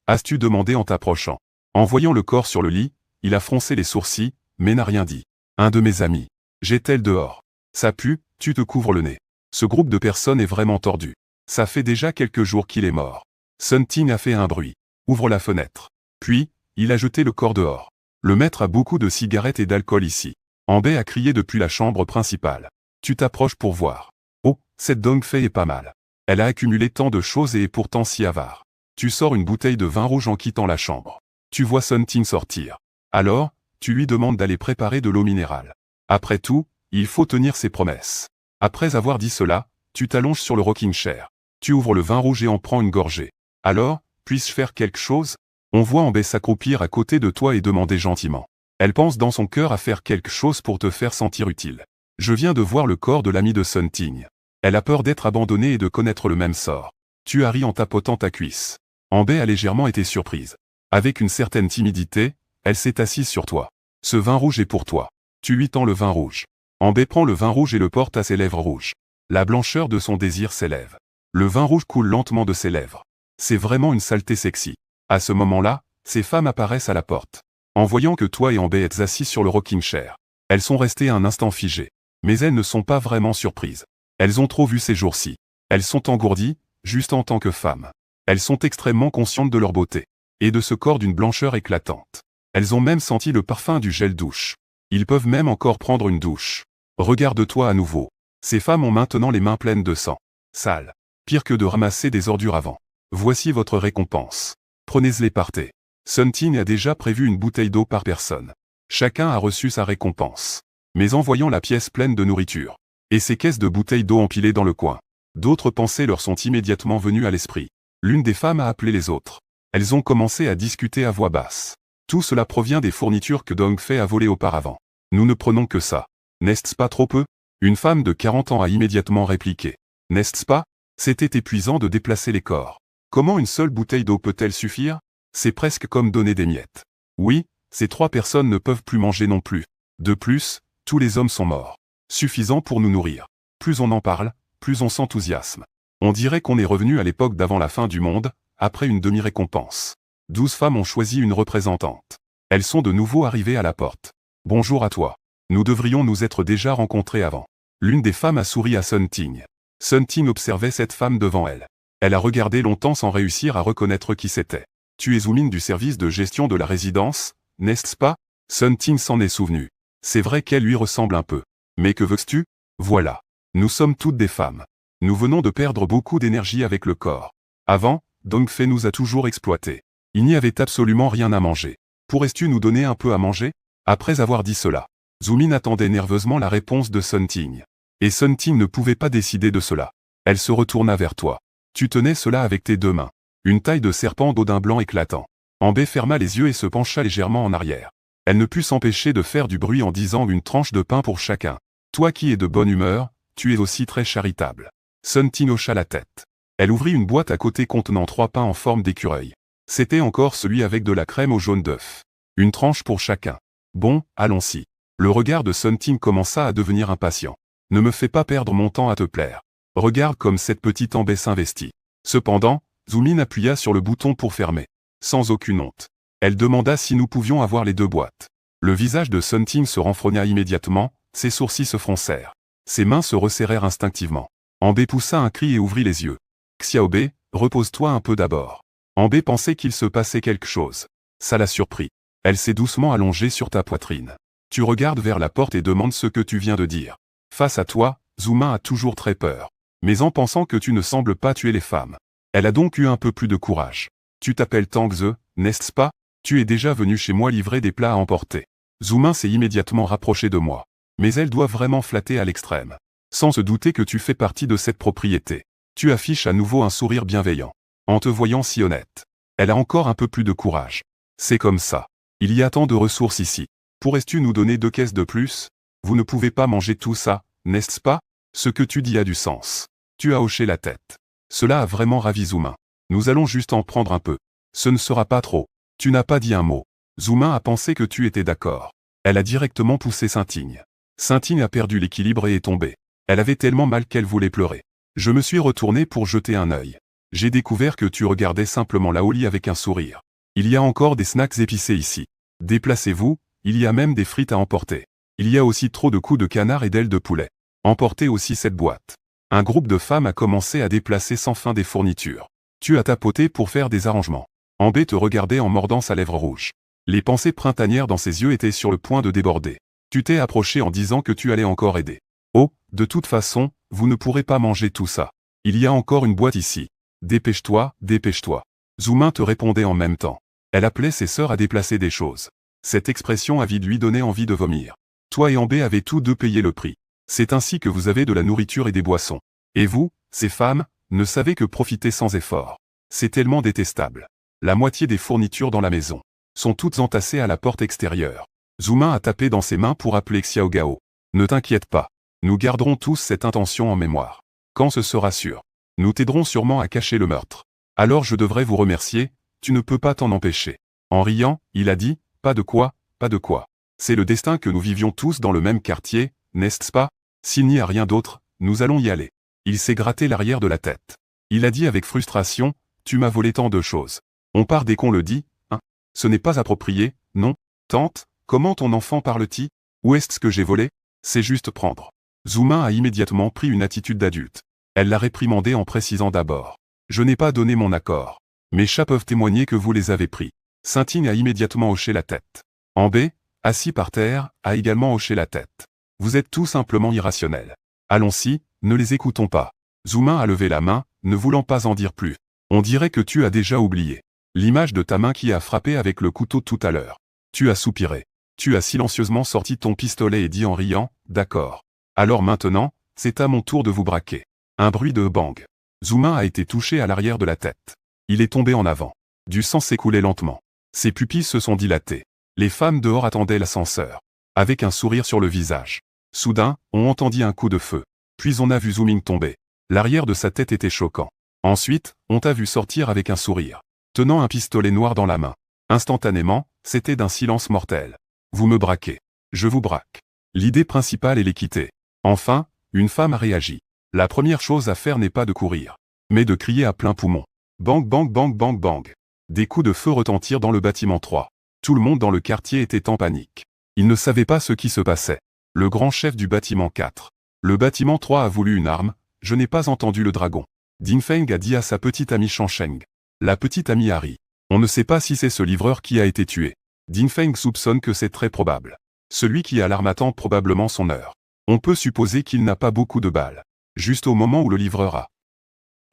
As-tu demandé en t'approchant? En voyant le corps sur le lit, il a froncé les sourcils, mais n'a rien dit. Un de mes amis. Jette-t-elle dehors? Ça pue, tu te couvres le nez. Ce groupe de personnes est vraiment tordu. Ça fait déjà quelques jours qu'il est mort. Sun Ting a fait un bruit. Ouvre la fenêtre. Puis, il a jeté le corps dehors. Le maître a beaucoup de cigarettes et d'alcool ici. Amber a crié depuis la chambre principale. Tu t'approches pour voir. Oh, cette Dongfei est pas mal. Elle a accumulé tant de choses et est pourtant si avare. Tu sors une bouteille de vin rouge en quittant la chambre. Tu vois Sun Ting sortir. Alors, tu lui demandes d'aller préparer de l'eau minérale. Après tout, il faut tenir ses promesses. Après avoir dit cela, tu t'allonges sur le rocking chair. Tu ouvres le vin rouge et en prends une gorgée. Alors, puis-je faire quelque chose? On voit Amber s'accroupir à côté de toi et demander gentiment. Elle pense dans son cœur à faire quelque chose pour te faire sentir utile. Je viens de voir le corps de l'ami de Sun Ting. Elle a peur d'être abandonnée et de connaître le même sort. Tu as ri en tapotant ta cuisse. Amber a légèrement été surprise. Avec une certaine timidité, elle s'est assise sur toi. Ce vin rouge est pour toi. Tu lui tends le vin rouge. Amber prend le vin rouge et le porte à ses lèvres rouges. La blancheur de son désir s'élève. Le vin rouge coule lentement de ses lèvres. C'est vraiment une saleté sexy. À ce moment-là, ces femmes apparaissent à la porte. En voyant que toi et Amber êtes assis sur le rocking chair, elles sont restées un instant figées. Mais elles ne sont pas vraiment surprises. Elles ont trop vu ces jours-ci. Elles sont engourdies, juste en tant que femmes. Elles sont extrêmement conscientes de leur beauté. Et de ce corps d'une blancheur éclatante. Elles ont même senti le parfum du gel douche. Ils peuvent même encore prendre une douche. Regarde-toi à nouveau. Ces femmes ont maintenant les mains pleines de sang. Sale. Pire que de ramasser des ordures avant. Voici votre récompense. Prenez-les, partez. Sun Ting a déjà prévu une bouteille d'eau par personne. Chacun a reçu sa récompense. Mais en voyant la pièce pleine de nourriture, et ces caisses de bouteilles d'eau empilées dans le coin, d'autres pensées leur sont immédiatement venues à l'esprit. L'une des femmes a appelé les autres. Elles ont commencé à discuter à voix basse. Tout cela provient des fournitures que Dongfei a volées auparavant. Nous ne prenons que ça. N'est-ce pas trop peu? Une femme de 40 ans a immédiatement répliqué. N'est-ce pas? C'était épuisant de déplacer les corps. Comment une seule bouteille d'eau peut-elle suffire? C'est presque comme donner des miettes. Oui, ces 3 personnes ne peuvent plus manger non plus. De plus, tous les hommes sont morts. Suffisant pour nous nourrir. Plus on en parle, plus on s'enthousiasme. On dirait qu'on est revenu à l'époque d'avant la fin du monde, après une demi-récompense. 12 femmes ont choisi une représentante. Elles sont de nouveau arrivées à la porte. Bonjour à toi. Nous devrions nous être déjà rencontrés avant. L'une des femmes a souri à Sun Ting. Sun Ting observait cette femme devant elle. Elle a regardé longtemps sans réussir à reconnaître qui c'était. Tu es Zoumine du service de gestion de la résidence, n'est-ce pas? Sun Ting s'en est souvenu. C'est vrai qu'elle lui ressemble un peu. Mais que veux-tu? Voilà. Nous sommes toutes des femmes. Nous venons de perdre beaucoup d'énergie avec le corps. Avant, Dong Fei nous a toujours exploités. Il n'y avait absolument rien à manger. Pourrais-tu nous donner un peu à manger? Après avoir dit cela, Zoomin attendait nerveusement la réponse de Sun Ting. Et Sun Ting ne pouvait pas décider de cela. Elle se retourna vers toi. Tu tenais cela avec tes deux mains. Une taille de serpent d'Odin blanc éclatant. Amber ferma les yeux et se pencha légèrement en arrière. Elle ne put s'empêcher de faire du bruit en disant une tranche de pain pour chacun. Toi qui es de bonne humeur, tu es aussi très charitable. Sun Ting hocha la tête. Elle ouvrit une boîte à côté contenant 3 pains en forme d'écureuil. C'était encore celui avec de la crème au jaune d'œuf. Une tranche pour chacun. Bon, allons-y. Le regard de Sun Ting commença à devenir impatient. Ne me fais pas perdre mon temps à te plaire. Regarde comme cette petite Amber s'investit. Cependant, Zoomin appuya sur le bouton pour fermer. Sans aucune honte. Elle demanda si nous pouvions avoir les 2 boîtes. Le visage de Sun Ting se renfrogna immédiatement, ses sourcils se froncèrent. Ses mains se resserrèrent instinctivement. Amber poussa un cri et ouvrit les yeux. Xiaobei, repose-toi un peu d'abord. Amber pensait qu'il se passait quelque chose. Ça la surprit. Elle s'est doucement allongée sur ta poitrine. Tu regardes vers la porte et demandes ce que tu viens de dire. Face à toi, Zuma a toujours très peur. Mais en pensant que tu ne sembles pas tuer les femmes. Elle a donc eu un peu plus de courage. Tu t'appelles Tang Ze, n'est-ce pas? Tu es déjà venu chez moi livrer des plats à emporter. Zuma s'est immédiatement rapproché de moi. Mais elle doit vraiment flatter à l'extrême. Sans se douter que tu fais partie de cette propriété. Tu affiches à nouveau un sourire bienveillant. En te voyant si honnête. Elle a encore un peu plus de courage. C'est comme ça. Il y a tant de ressources ici. Pourrais-tu nous donner 2 caisses de plus? Vous ne pouvez pas manger tout ça, n'est-ce pas? Ce que tu dis a du sens. Tu as hoché la tête. Cela a vraiment ravi Zuma. Nous allons juste en prendre un peu. Ce ne sera pas trop. Tu n'as pas dit un mot. Zuma a pensé que tu étais d'accord. Elle a directement poussé Saint-Igne. Saint-Igne a perdu l'équilibre et est tombée. Elle avait tellement mal qu'elle voulait pleurer. Je me suis retourné pour jeter un œil. J'ai découvert que tu regardais simplement Laoli avec un sourire. Il y a encore des snacks épicés ici. Déplacez-vous, il y a même des frites à emporter. Il y a aussi trop de coups de canard et d'ailes de poulet. Emportez aussi cette boîte. Un groupe de femmes a commencé à déplacer sans fin des fournitures. Tu as tapoté pour faire des arrangements. Amber te regardait en mordant sa lèvre rouge. Les pensées printanières dans ses yeux étaient sur le point de déborder. Tu t'es approché en disant que tu allais encore aider. Oh, de toute façon, vous ne pourrez pas manger tout ça. Il y a encore une boîte ici. Dépêche-toi, dépêche-toi. Zoomin te répondait en même temps. Elle appelait ses sœurs à déplacer des choses. Cette expression avait lui donné envie de vomir. Toi et Amber avez tous deux payé le prix. C'est ainsi que vous avez de la nourriture et des boissons. Et vous, ces femmes, ne savez que profiter sans effort. C'est tellement détestable. La moitié des fournitures dans la maison sont toutes entassées à la porte extérieure. Zoomin a tapé dans ses mains pour appeler Xiao Gao. Ne t'inquiète pas. Nous garderons tous cette intention en mémoire. Quand ce sera sûr, nous t'aiderons sûrement à cacher le meurtre. Alors je devrais vous remercier, tu ne peux pas t'en empêcher. En riant, il a dit, pas de quoi, pas de quoi. C'est le destin que nous vivions tous dans le même quartier, n'est-ce pas? S'il n'y a rien d'autre, nous allons y aller. Il s'est gratté l'arrière de la tête. Il a dit avec frustration, tu m'as volé tant de choses. On part dès qu'on le dit, hein? Ce n'est pas approprié, non? Tante, comment ton enfant parle-t-il? Où est-ce que j'ai volé? C'est juste prendre. Zoomin a immédiatement pris une attitude d'adulte. Elle l'a réprimandé en précisant d'abord. Je n'ai pas donné mon accord. Mes chats peuvent témoigner que vous les avez pris. Saint-Igne a immédiatement hoché la tête. Amber, assis par terre, a également hoché la tête. Vous êtes tout simplement irrationnels. Allons-y, ne les écoutons pas. Zoomin a levé la main, ne voulant pas en dire plus. On dirait que tu as déjà oublié. L'image de ta main qui a frappé avec le couteau tout à l'heure. Tu as soupiré. Tu as silencieusement sorti ton pistolet et dit en riant, d'accord. Alors maintenant, c'est à mon tour de vous braquer. Un bruit de bang. Zoomin a été touché à l'arrière de la tête. Il est tombé en avant. Du sang s'écoulait lentement. Ses pupilles se sont dilatées. Les femmes dehors attendaient l'ascenseur. Avec un sourire sur le visage. Soudain, on entendit un coup de feu. Puis on a vu Zooming tomber. L'arrière de sa tête était choquant. Ensuite, on t'a vu sortir avec un sourire. Tenant un pistolet noir dans la main. Instantanément, c'était d'un silence mortel. Vous me braquez. Je vous braque. L'idée principale est l'équité. Enfin, une femme a réagi. La première chose à faire n'est pas de courir, mais de crier à plein poumon. Bang bang bang bang bang. Des coups de feu retentirent dans le bâtiment 3. Tout le monde dans le quartier était en panique. Ils ne savaient pas ce qui se passait. Le grand chef du bâtiment 4. Le bâtiment 3 a voulu une arme, je n'ai pas entendu le dragon. Ding Feng a dit à sa petite amie Shang Sheng. La petite amie a ri. On ne sait pas si c'est ce livreur qui a été tué. Dinfeng soupçonne que c'est très probable. Celui qui a l'arme attend probablement son heure. On peut supposer qu'il n'a pas beaucoup de balles. Juste au moment où le livreur a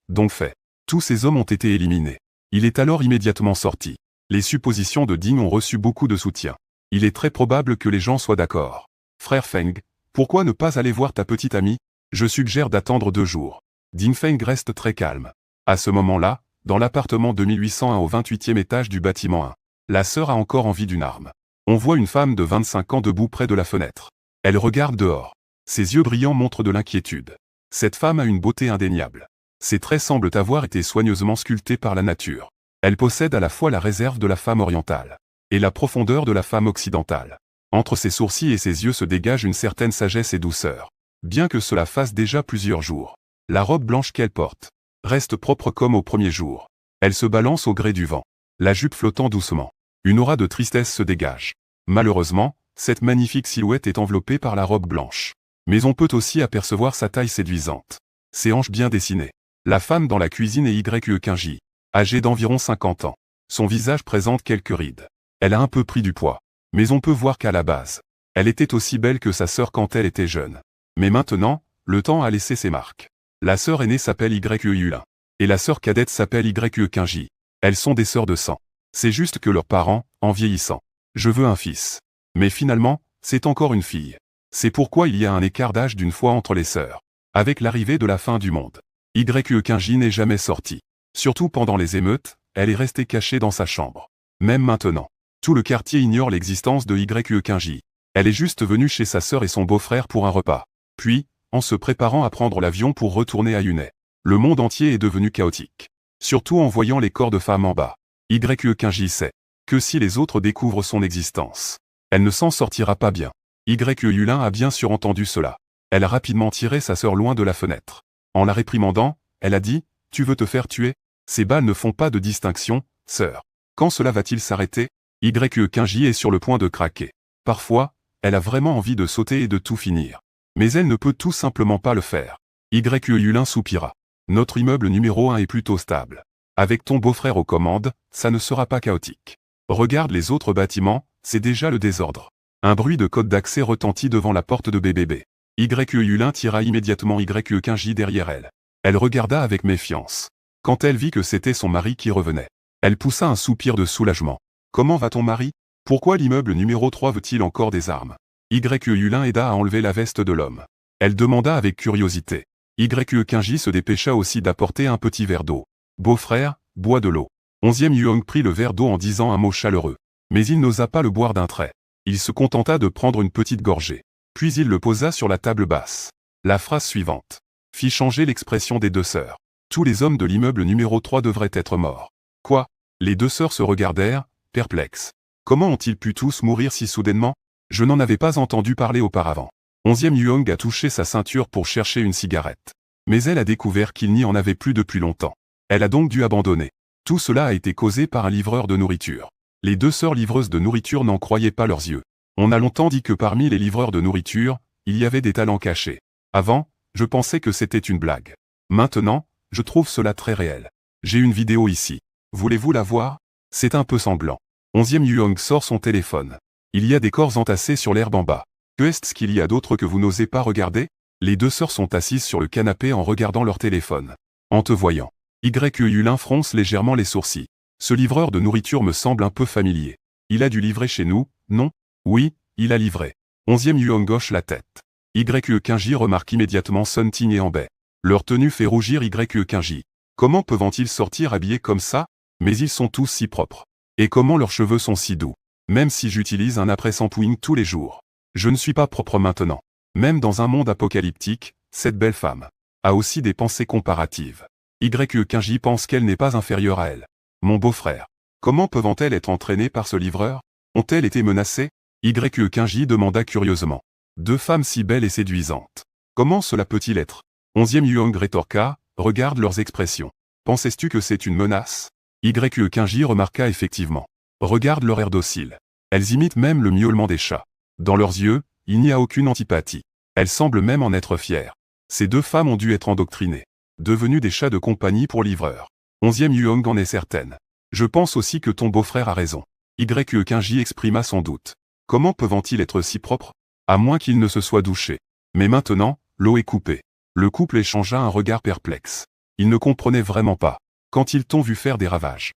donc fait. Tous ces hommes ont été éliminés. Il est alors immédiatement sorti. Les suppositions de Ding ont reçu beaucoup de soutien. Il est très probable que les gens soient d'accord. Frère Feng, pourquoi ne pas aller voir ta petite amie? Je suggère d'attendre 2 jours. Ding Feng reste très calme. À ce moment-là, dans l'appartement 2801 au 28e étage du bâtiment 1, la sœur a encore envie d'une arme. On voit une femme de 25 ans debout près de la fenêtre. Elle regarde dehors. Ses yeux brillants montrent de l'inquiétude. Cette femme a une beauté indéniable. Ses traits semblent avoir été soigneusement sculptés par la nature. Elle possède à la fois la réserve de la femme orientale et la profondeur de la femme occidentale. Entre ses sourcils et ses yeux se dégage une certaine sagesse et douceur. Bien que cela fasse déjà plusieurs jours, la robe blanche qu'elle porte reste propre comme au premier jour. Elle se balance au gré du vent, la jupe flottant doucement. Une aura de tristesse se dégage. Malheureusement, cette magnifique silhouette est enveloppée par la robe blanche. Mais on peut aussi apercevoir sa taille séduisante. Ses hanches bien dessinées. La femme dans la cuisine est Yue Kinji, âgée d'environ 50 ans. Son visage présente quelques rides. Elle a un peu pris du poids. Mais on peut voir qu'à la base, elle était aussi belle que sa sœur quand elle était jeune. Mais maintenant, le temps a laissé ses marques. La sœur aînée s'appelle Yulin. Et la sœur cadette s'appelle Yue Kinji. Elles sont des sœurs de sang. C'est juste que leurs parents, en vieillissant, je veux un fils. Mais finalement, c'est encore une fille. C'est pourquoi il y a un écart d'âge d'une fois entre les sœurs. Avec l'arrivée de la fin du monde, Yue Kinji n'est jamais sortie. Surtout pendant les émeutes, elle est restée cachée dans sa chambre. Même maintenant, tout le quartier ignore l'existence de Yue Kinji. Elle est juste venue chez sa sœur et son beau-frère pour un repas. Puis, en se préparant à prendre l'avion pour retourner à Yunai. Le monde entier est devenu chaotique. Surtout en voyant les corps de femmes en bas. Yue Kinji sait que si les autres découvrent son existence, elle ne s'en sortira pas bien. Yulin a bien sûr entendu cela. Elle a rapidement tiré sa sœur loin de la fenêtre. En la réprimandant, elle a dit « Tu veux te faire tuer? Ces balles ne font pas de distinction, sœur. Quand cela va-t-il s'arrêter ?» Yue Kinji est sur le point de craquer. Parfois, elle a vraiment envie de sauter et de tout finir. Mais elle ne peut tout simplement pas le faire. Yulin soupira. Notre immeuble numéro 1 est plutôt stable. Avec ton beau-frère aux commandes, ça ne sera pas chaotique. Regarde les autres bâtiments, c'est déjà le désordre. Un bruit de code d'accès retentit devant la porte de BBB. Yulin tira immédiatement Yue Kinji derrière elle. Elle regarda avec méfiance. Quand elle vit que c'était son mari qui revenait, elle poussa un soupir de soulagement. Comment va ton mari? Pourquoi l'immeuble numéro 3 veut-il encore des armes? Yulin aida à enlever la veste de l'homme. Elle demanda avec curiosité. Yue Kinji se dépêcha aussi d'apporter un petit verre d'eau. Beau-frère, bois de l'eau. 11e Yuong prit le verre d'eau en disant un mot chaleureux. Mais il n'osa pas le boire d'un trait. Il se contenta de prendre une petite gorgée. Puis il le posa sur la table basse. La phrase suivante fit changer l'expression des deux sœurs. Tous les hommes de l'immeuble numéro 3 devraient être morts. Quoi? Les deux sœurs se regardèrent, perplexes. Comment ont-ils pu tous mourir si soudainement? Je n'en avais pas entendu parler auparavant. 11e Yuong a touché sa ceinture pour chercher une cigarette. Mais elle a découvert qu'il n'y en avait plus depuis longtemps. Elle a donc dû abandonner. Tout cela a été causé par un livreur de nourriture. Les deux sœurs livreuses de nourriture n'en croyaient pas leurs yeux. On a longtemps dit que parmi les livreurs de nourriture, il y avait des talents cachés. Avant, je pensais que c'était une blague. Maintenant, je trouve cela très réel. J'ai une vidéo ici. Voulez-vous la voir? C'est un peu sanglant. 11e Yuong sort son téléphone. Il y a des corps entassés sur l'herbe en bas. Que est-ce qu'il y a d'autre que vous n'osez pas regarder? Les deux sœurs sont assises sur le canapé en regardant leur téléphone. En te voyant, Yulin fronce légèrement les sourcils. Ce livreur de nourriture me semble un peu familier. Il a dû livrer chez nous, non? Oui, il a livré. 11e Yuong hoche la tête. Yue Kinji remarque immédiatement Sun Ting et Ambae. Leur tenue fait rougir Yue Kinji. Comment peuvent-ils sortir habillés comme ça? Mais ils sont tous si propres. Et comment leurs cheveux sont si doux. Même si j'utilise un après-shampooing tous les jours. Je ne suis pas propre maintenant. Même dans un monde apocalyptique, cette belle femme a aussi des pensées comparatives. Yue Kinji pense qu'elle n'est pas inférieure à elle. Mon beau-frère. Comment peuvent-elles être entraînées par ce livreur? Ont-elles été menacées? Yue Kinji demanda curieusement. Deux femmes si belles et séduisantes. Comment cela peut-il être? 11e Yuong rétorqua, regarde leurs expressions. Pensais-tu que c'est une menace? Yue Kinji remarqua effectivement. Regarde leur air docile. Elles imitent même le miaulement des chats. Dans leurs yeux, il n'y a aucune antipathie. Elles semblent même en être fières. Ces deux femmes ont dû être endoctrinées. Devenues des chats de compagnie pour livreurs. 11e Yuong en est certaine. Je pense aussi que ton beau-frère a raison. Kenji exprima son doute. Comment peuvent-ils être si propres? À moins qu'ils ne se soient douchés. Mais maintenant, l'eau est coupée. Le couple échangea un regard perplexe. Ils ne comprenaient vraiment pas. Quand ils t'ont vu faire des ravages.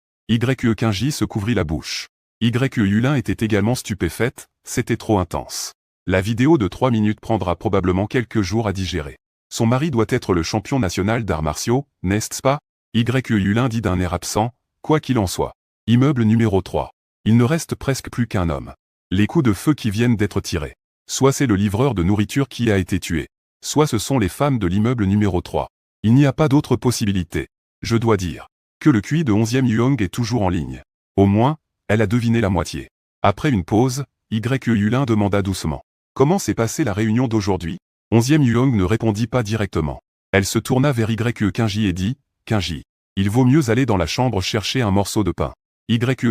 Kenji se couvrit la bouche. Yulin était également stupéfaite, c'était trop intense. La vidéo de 3 minutes prendra probablement quelques jours à digérer. Son mari doit être le champion national d'arts martiaux, n'est-ce pas? Yulin dit d'un air absent, quoi qu'il en soit. Immeuble numéro 3. Il ne reste presque plus qu'un homme. Les coups de feu qui viennent d'être tirés. Soit c'est le livreur de nourriture qui a été tué. Soit ce sont les femmes de l'immeuble numéro 3. Il n'y a pas d'autre possibilité. Je dois dire que le QI de 11e Yuong est toujours en ligne. Au moins, elle a deviné la moitié. Après une pause, Yulin demanda doucement. Comment s'est passée la réunion d'aujourd'hui? 11e Yuong ne répondit pas directement. Elle se tourna vers Kenji et dit, Kenji, il vaut mieux aller dans la chambre chercher un morceau de pain.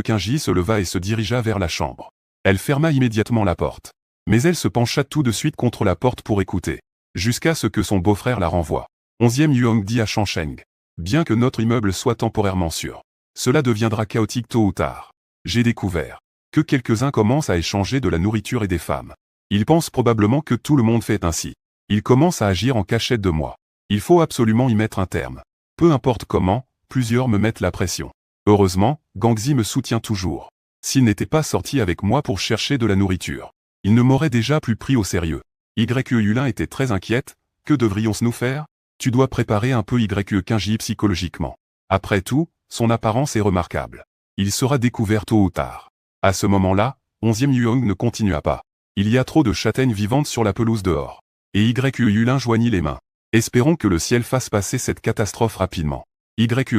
Kenji se leva et se dirigea vers la chambre. Elle ferma immédiatement la porte. Mais elle se pencha tout de suite contre la porte pour écouter. Jusqu'à ce que son beau-frère la renvoie. 11e Yuong dit à Shangsheng. Bien que notre immeuble soit temporairement sûr, cela deviendra chaotique tôt ou tard. J'ai découvert que quelques-uns commencent à échanger de la nourriture et des femmes. Ils pensent probablement que tout le monde fait ainsi. Ils commencent à agir en cachette de moi. Il faut absolument y mettre un terme. Peu importe comment, plusieurs me mettent la pression. Heureusement, Gangzi me soutient toujours. S'il n'était pas sorti avec moi pour chercher de la nourriture, il ne m'aurait déjà plus pris au sérieux. Yulin était très inquiète. Que devrions-nous faire? Tu dois préparer un peu Kenji psychologiquement. Après tout, son apparence est remarquable. Il sera découvert tôt ou tard. À ce moment-là, 11e Yuong ne continua pas. Il y a trop de châtaignes vivantes sur la pelouse dehors. Et Yulin joignit les mains. Espérons que le ciel fasse passer cette catastrophe rapidement.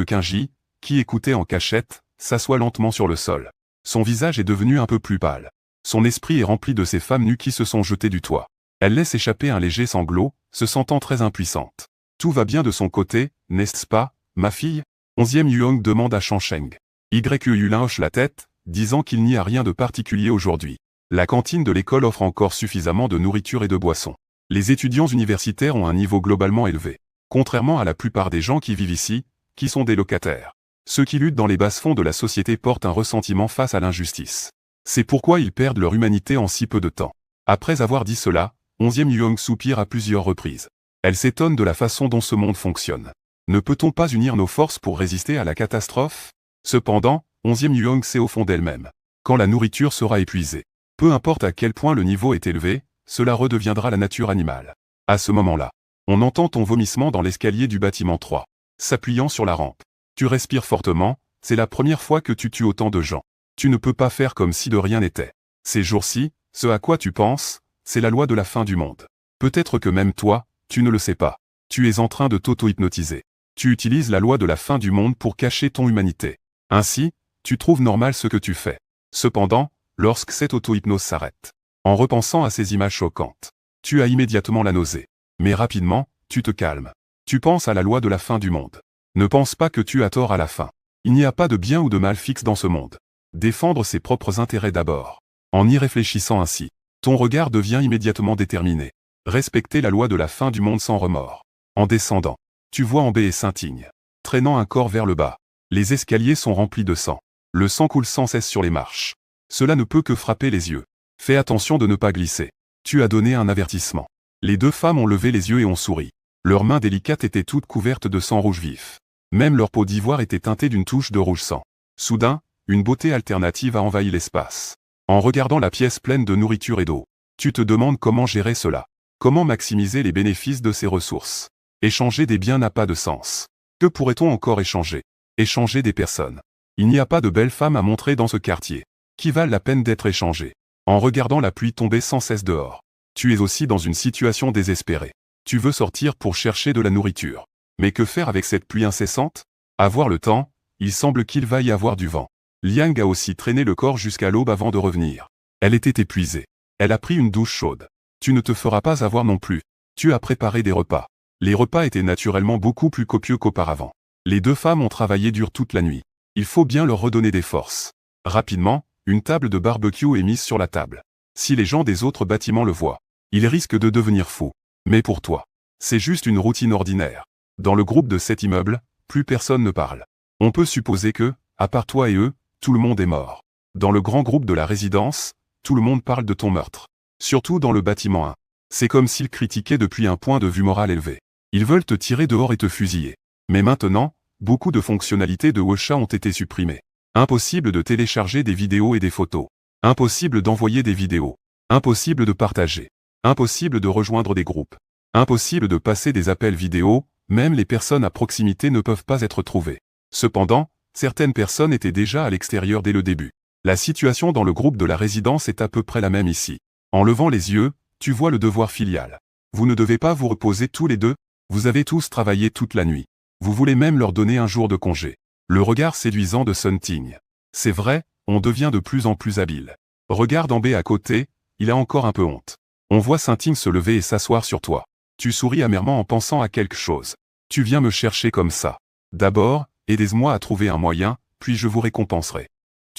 Kenji, qui écoutait en cachette, s'assoit lentement sur le sol. Son visage est devenu un peu plus pâle. Son esprit est rempli de ces femmes nues qui se sont jetées du toit. Elle laisse échapper un léger sanglot, se sentant très impuissante. Tout va bien de son côté, n'est-ce pas, ma fille? 11e Yuong demande à Shangsheng. Yulin hoche la tête, disant qu'il n'y a rien de particulier aujourd'hui. La cantine de l'école offre encore suffisamment de nourriture et de boissons. Les étudiants universitaires ont un niveau globalement élevé. Contrairement à la plupart des gens qui vivent ici, qui sont des locataires. Ceux qui luttent dans les bas-fonds de la société portent un ressentiment face à l'injustice. C'est pourquoi ils perdent leur humanité en si peu de temps. Après avoir dit cela, 11e Yuong soupire à plusieurs reprises. Elle s'étonne de la façon dont ce monde fonctionne. Ne peut-on pas unir nos forces pour résister à la catastrophe? Cependant, 11e Yuong sait au fond d'elle-même. Quand la nourriture sera épuisée, peu importe à quel point le niveau est élevé, cela redeviendra la nature animale. À ce moment-là, on entend ton vomissement dans l'escalier du bâtiment 3. S'appuyant sur la rampe. Tu respires fortement, c'est la première fois que tu tues autant de gens. Tu ne peux pas faire comme si de rien n'était. Ces jours-ci, ce à quoi tu penses, c'est la loi de la fin du monde. Peut-être que même toi, tu ne le sais pas. Tu es en train de t'auto-hypnotiser. Tu utilises la loi de la fin du monde pour cacher ton humanité. Ainsi, tu trouves normal ce que tu fais. Cependant, lorsque cette auto-hypnose s'arrête, en repensant à ces images choquantes, tu as immédiatement la nausée. Mais rapidement, tu te calmes. Tu penses à la loi de la fin du monde. Ne pense pas que tu as tort à la fin. Il n'y a pas de bien ou de mal fixe dans ce monde. Défendre ses propres intérêts d'abord. En y réfléchissant ainsi, ton regard devient immédiatement déterminé. Respecter la loi de la fin du monde sans remords. En descendant, tu vois Ambé et Saint-Igne, traînant un corps vers le bas. Les escaliers sont remplis de sang. Le sang coule sans cesse sur les marches. Cela ne peut que frapper les yeux. Fais attention de ne pas glisser. Tu as donné un avertissement. Les deux femmes ont levé les yeux et ont souri. Leurs mains délicates étaient toutes couvertes de sang rouge vif. Même leur peau d'ivoire était teintée d'une touche de rouge sang. Soudain, une beauté alternative a envahi l'espace. En regardant la pièce pleine de nourriture et d'eau, tu te demandes comment gérer cela. Comment maximiser les bénéfices de ces ressources? Échanger des biens n'a pas de sens. Que pourrait-on encore échanger? Échanger des personnes. Il n'y a pas de belles femmes à montrer dans ce quartier, qui valent la peine d'être échangées. En regardant la pluie tomber sans cesse dehors, tu es aussi dans une situation désespérée. Tu veux sortir pour chercher de la nourriture. Mais que faire avec cette pluie incessante? Avoir le temps, il semble qu'il va y avoir du vent. Liang a aussi traîné le corps jusqu'à l'aube avant de revenir. Elle était épuisée. Elle a pris une douche chaude. Tu ne te feras pas avoir non plus. Tu as préparé des repas. Les repas étaient naturellement beaucoup plus copieux qu'auparavant. Les deux femmes ont travaillé dur toute la nuit. Il faut bien leur redonner des forces. Rapidement, une table de barbecue est mise sur la table. Si les gens des autres bâtiments le voient, ils risquent de devenir fous. Mais pour toi, c'est juste une routine ordinaire. Dans le groupe de cet immeuble, plus personne ne parle. On peut supposer que, à part toi et eux, tout le monde est mort. Dans le grand groupe de la résidence, tout le monde parle de ton meurtre. Surtout dans le bâtiment 1. C'est comme s'ils critiquaient depuis un point de vue moral élevé. Ils veulent te tirer dehors et te fusiller. Mais maintenant, beaucoup de fonctionnalités de Ocha ont été supprimées. Impossible de télécharger des vidéos et des photos. Impossible d'envoyer des vidéos. Impossible de partager. Impossible de rejoindre des groupes. Impossible de passer des appels vidéo, même les personnes à proximité ne peuvent pas être trouvées. Cependant, certaines personnes étaient déjà à l'extérieur dès le début. La situation dans le groupe de la résidence est à peu près la même ici. En levant les yeux, tu vois le devoir filial. Vous ne devez pas vous reposer tous les deux, vous avez tous travaillé toute la nuit. Vous voulez même leur donner un jour de congé. Le regard séduisant de Sun Ting. C'est vrai, on devient de plus en plus habile. Regarde en B à côté, il a encore un peu honte. On voit Sun Ting se lever et s'asseoir sur toi. Tu souris amèrement en pensant à quelque chose. Tu viens me chercher comme ça. D'abord, aidez-moi à trouver un moyen, puis je vous récompenserai.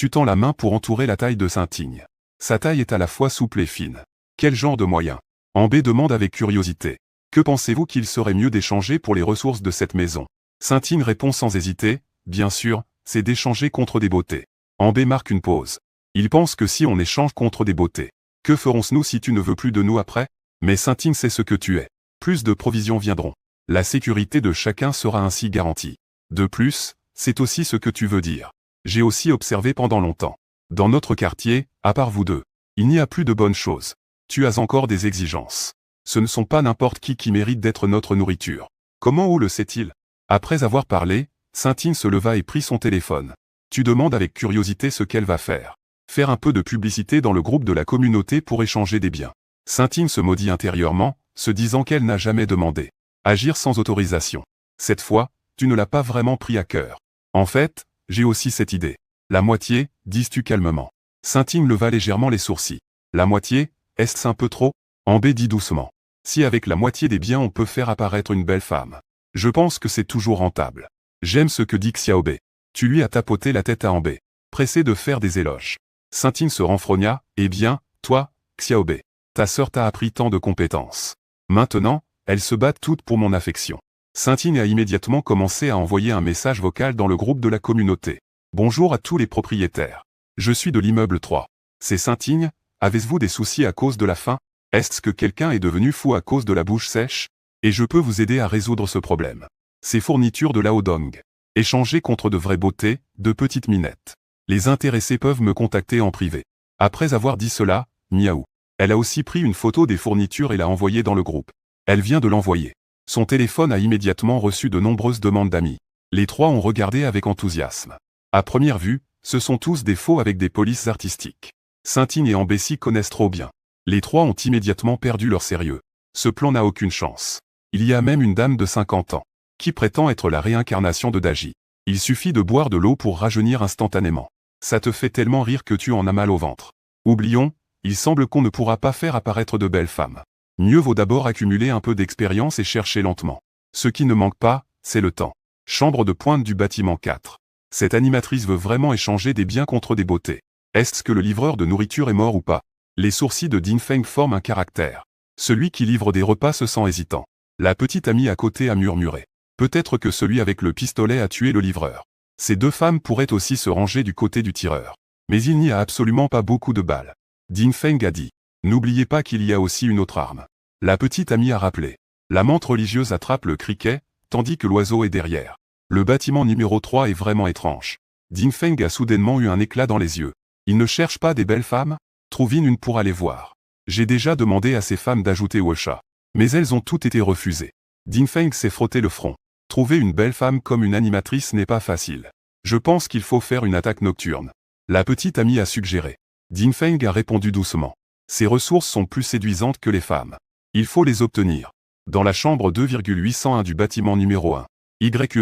Tu tends la main pour entourer la taille de Sun Ting. Sa taille est à la fois souple et fine. Quel genre de moyen? En B demande avec curiosité. Que pensez-vous qu'il serait mieux d'échanger pour les ressources de cette maison? Sun Ting répond sans hésiter, bien sûr, c'est d'échanger contre des beautés. En B marque une pause. Il pense que si on échange contre des beautés, que ferons-nous si tu ne veux plus de nous après? Mais Sun Ting sait ce que tu es. Plus de provisions viendront. La sécurité de chacun sera ainsi garantie. De plus, c'est aussi ce que tu veux dire. J'ai aussi observé pendant longtemps. Dans notre quartier, à part vous deux, il n'y a plus de bonnes choses. Tu as encore des exigences. Ce ne sont pas n'importe qui mérite d'être notre nourriture. Comment ou le sait-il? Après avoir parlé, Sun Ting se leva et prit son téléphone. Tu demandes avec curiosité ce qu'elle va faire. Faire un peu de publicité dans le groupe de la communauté pour échanger des biens. Sun Ting se maudit intérieurement, se disant qu'elle n'a jamais demandé. Agir sans autorisation. Cette fois, tu ne l'as pas vraiment pris à cœur. En fait, j'ai aussi cette idée. La moitié, dis-tu calmement. Sun Ting leva légèrement les sourcils. La moitié, est-ce un peu trop? En B dit doucement. Si avec la moitié des biens on peut faire apparaître une belle femme. Je pense que c'est toujours rentable. J'aime ce que dit Xiaobei. Tu lui as tapoté la tête à Ambe, pressé de faire des éloges. Sun Ting se renfrogna, eh bien, toi, Xiaobei, ta sœur t'a appris tant de compétences. Maintenant, elles se battent toutes pour mon affection. Sun Ting a immédiatement commencé à envoyer un message vocal dans le groupe de la communauté. Bonjour à tous les propriétaires. Je suis de l'immeuble 3. C'est Sun Ting, avez-vous des soucis à cause de la faim? Est-ce que quelqu'un est devenu fou à cause de la bouche sèche? Et je peux vous aider à résoudre ce problème. Ces fournitures de Lao Dong. Échangées contre de vraies beautés, de petites minettes. Les intéressés peuvent me contacter en privé. Après avoir dit cela, miaou. Elle a aussi pris une photo des fournitures et l'a envoyée dans le groupe. Elle vient de l'envoyer. Son téléphone a immédiatement reçu de nombreuses demandes d'amis. Les trois ont regardé avec enthousiasme. À première vue, ce sont tous des faux avec des polices artistiques. Sun Ting et Ambe s'y connaissent trop bien. Les trois ont immédiatement perdu leur sérieux. Ce plan n'a aucune chance. Il y a même une dame de 50 ans, qui prétend être la réincarnation de Daji. Il suffit de boire de l'eau pour rajeunir instantanément. Ça te fait tellement rire que tu en as mal au ventre. Oublions, il semble qu'on ne pourra pas faire apparaître de belles femmes. Mieux vaut d'abord accumuler un peu d'expérience et chercher lentement. Ce qui ne manque pas, c'est le temps. Chambre de pointe du bâtiment 4. Cette animatrice veut vraiment échanger des biens contre des beautés. Est-ce que le livreur de nourriture est mort ou pas? Les sourcils de Din Feng forment un caractère. Celui qui livre des repas se sent hésitant. La petite amie à côté a murmuré. Peut-être que celui avec le pistolet a tué le livreur. Ces deux femmes pourraient aussi se ranger du côté du tireur. Mais il n'y a absolument pas beaucoup de balles. Din Feng a dit. N'oubliez pas qu'il y a aussi une autre arme. La petite amie a rappelé. La menthe religieuse attrape le criquet, tandis que l'oiseau est derrière. Le bâtiment numéro 3 est vraiment étrange. Din Feng a soudainement eu un éclat dans les yeux. Il ne cherche pas des belles femmes? Trouve-en une pour aller voir. J'ai déjà demandé à ces femmes d'ajouter Wosha. Mais elles ont toutes été refusées. Din Feng s'est frotté le front. Trouver une belle femme comme une animatrice n'est pas facile. Je pense qu'il faut faire une attaque nocturne. La petite amie a suggéré. Din Feng a répondu doucement. Ces ressources sont plus séduisantes que les femmes. Il faut les obtenir. Dans la chambre 2,801 du bâtiment numéro 1.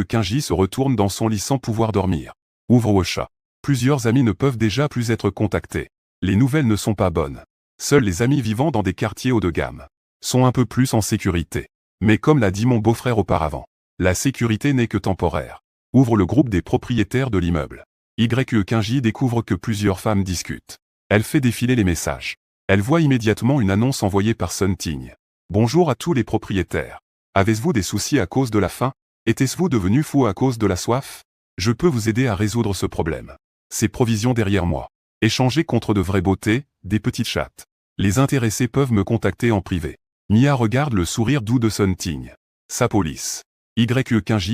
Kenji se retourne dans son lit sans pouvoir dormir. Ouvre Wosha. Plusieurs amis ne peuvent déjà plus être contactés. Les nouvelles ne sont pas bonnes. Seuls les amis vivant dans des quartiers haut de gamme sont un peu plus en sécurité. Mais comme l'a dit mon beau-frère auparavant, la sécurité n'est que temporaire. Ouvre le groupe des propriétaires de l'immeuble. Kenji découvre que plusieurs femmes discutent. Elle fait défiler les messages. Elle voit immédiatement une annonce envoyée par Sun Ting. Bonjour à tous les propriétaires. Avez-vous des soucis à cause de la faim? Était-vous devenu fou à cause de la soif? Je peux vous aider à résoudre ce problème. Ces provisions derrière moi. Échanger contre de vraies beautés, des petites chattes. Les intéressés peuvent me contacter en privé. Mia regarde le sourire doux de Sun Ting. Sa police. Yue